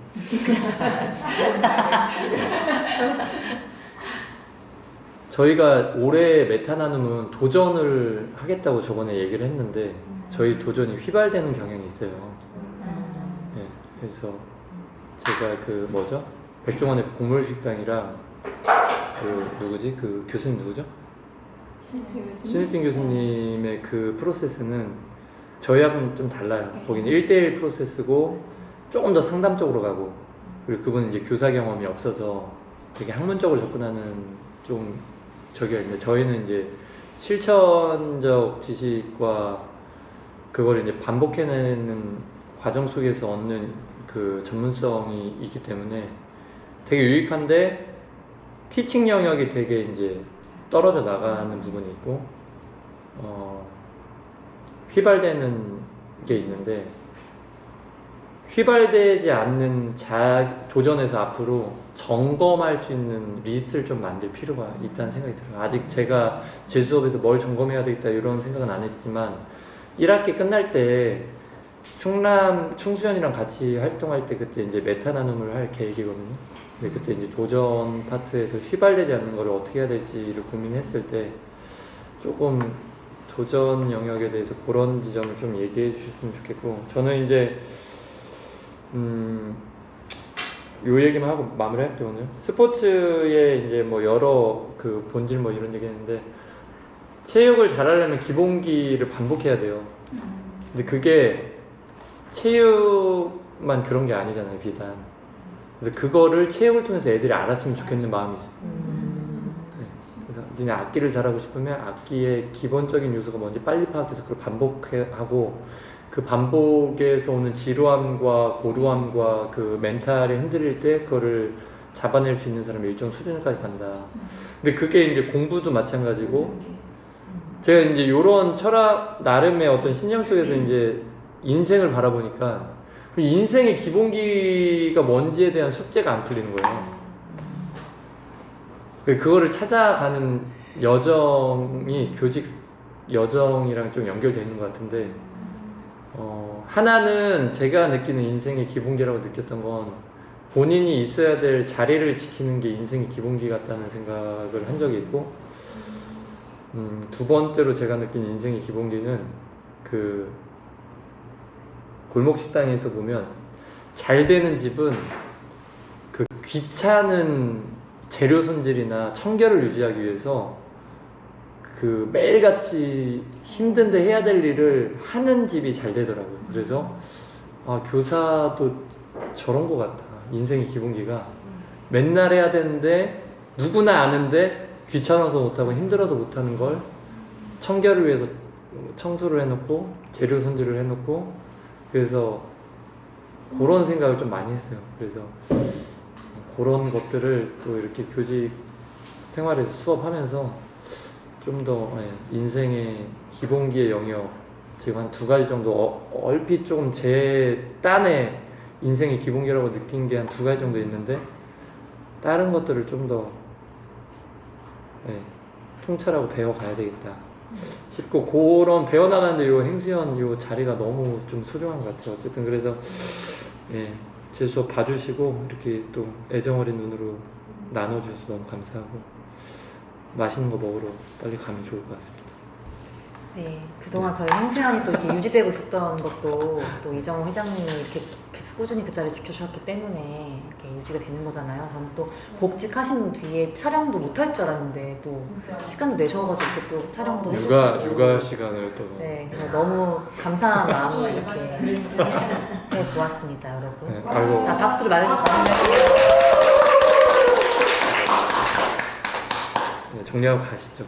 저희가 올해 메타 나눔은 도전을 하겠다고 저번에 얘기를 했는데 저희 도전이 휘발되는 경향이 있어요. 네, 그래서 제가 그 뭐죠? 백종원의 곡물식당이랑 그 누구지? 그 교수님 누구죠? 신일진 교수님의 그 프로세스는 저희하고는 좀 달라요. 거기는 1대1 프로세스고 조금 더 상담적으로 가고, 그리고 그분은 이제 교사 경험이 없어서 되게 학문적으로 접근하는 좀 저기가 있는데, 저희는 이제 실천적 지식과 그걸 이제 반복해내는 과정 속에서 얻는 그 전문성이 있기 때문에 되게 유익한데, 티칭 영역이 되게 이제 떨어져 나가는 부분이 있고, 휘발되는 게 있는데, 휘발되지 않는 도전에서 앞으로 점검할 수 있는 리스트를 좀 만들 필요가 있다는 생각이 들어요. 아직 제가 제 수업에서 뭘 점검해야 되겠다 이런 생각은 안 했지만, 1학기 끝날 때 충수연이랑 같이 활동할 때 그때 이제 메타 나눔을 할 계획이거든요. 근데 그때 이제 도전 파트에서 휘발되지 않는 걸 어떻게 해야 될지를 고민했을 때 조금 도전 영역에 대해서 그런 지점을 좀 얘기해 주셨으면 좋겠고, 저는 이제 요 얘기만 하고 마무리할게요. 오늘 스포츠에 이제 뭐 여러 그 본질 뭐 이런 얘기 했는데, 체육을 잘하려면 기본기를 반복해야 돼요. 근데 그게 체육만 그런 게 아니잖아요, 비단. 그래서 그거를 체육을 통해서 애들이 알았으면 좋겠는 마음이 있어요. 네. 그래서 니네 악기를 잘하고 싶으면 악기의 기본적인 요소가 뭔지 빨리 파악해서 그걸 반복하고, 그 반복에서 오는 지루함과 고루함과 그 멘탈이 흔들릴 때 그거를 잡아낼 수 있는 사람이 일정 수준까지 간다. 근데 그게 이제 공부도 마찬가지고, 제가 이제 요런 철학 나름의 어떤 신념 속에서 이제 인생을 바라보니까 그 인생의 기본기가 뭔지에 대한 숙제가 안 풀리는 거예요. 그거를 찾아가는 여정이 교직 여정이랑 좀 연결되어 있는 것 같은데, 하나는 제가 느끼는 인생의 기본기라고 느꼈던 건 본인이 있어야 될 자리를 지키는 게 인생의 기본기 같다는 생각을 한 적이 있고, 두 번째로 제가 느낀 인생의 기본기는 그 골목 식당에서 보면 잘 되는 집은 그 귀찮은 재료 손질이나 청결을 유지하기 위해서 그 매일같이 힘든데 해야 될 일을 하는 집이 잘 되더라고요. 그래서 교사도 저런 것 같다. 인생의 기본기가 맨날 해야 되는데 누구나 아는데 귀찮아서 못하고 힘들어서 못하는 걸 청결을 위해서 청소를 해놓고 재료 손질을 해놓고, 그래서 그런 생각을 좀 많이 했어요. 그래서 그런 것들을 또 이렇게 교직 생활에서 수업하면서 좀 더 인생의 기본기의 영역, 지금 한 2가지 정도 얼핏 조금 제 딴에 인생의 기본기라고 느낀 게 한 2가지 정도 있는데, 다른 것들을 좀 더 통찰하고 배워가야 되겠다 싶고, 그런 배워나가는데 요 행수연 요 자리가 너무 좀 소중한 것 같아요. 어쨌든 그래서 제 수업 봐주시고 이렇게 또 애정어린 눈으로 나눠주셔서 너무 감사하고, 맛있는 거 먹으러 빨리 가면 좋을 것 같습니다. 네, 그동안 저희 행수연이 또 이렇게 유지되고 있었던 것도 또 이정호 회장님이 이렇게 계속 꾸준히 그 자리를 지켜주셨기 때문에 이렇게 유지가 되는 거잖아요. 저는 또 복직하신 뒤에 촬영도 못 할 줄 알았는데 또 시간을 내셔가지고 이렇게 또 촬영도 해주시고 육아 시간을 또. 네, 그래서 너무 감사한 마음으로 이렇게 해보았습니다, 여러분. 네, 아이고. 다 박수를 맞아주세요. 네, 정리하고 가시죠.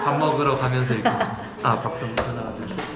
밥 먹으러 가면서 읽겠습니다. 박수 한번 하나, 둘, 셋.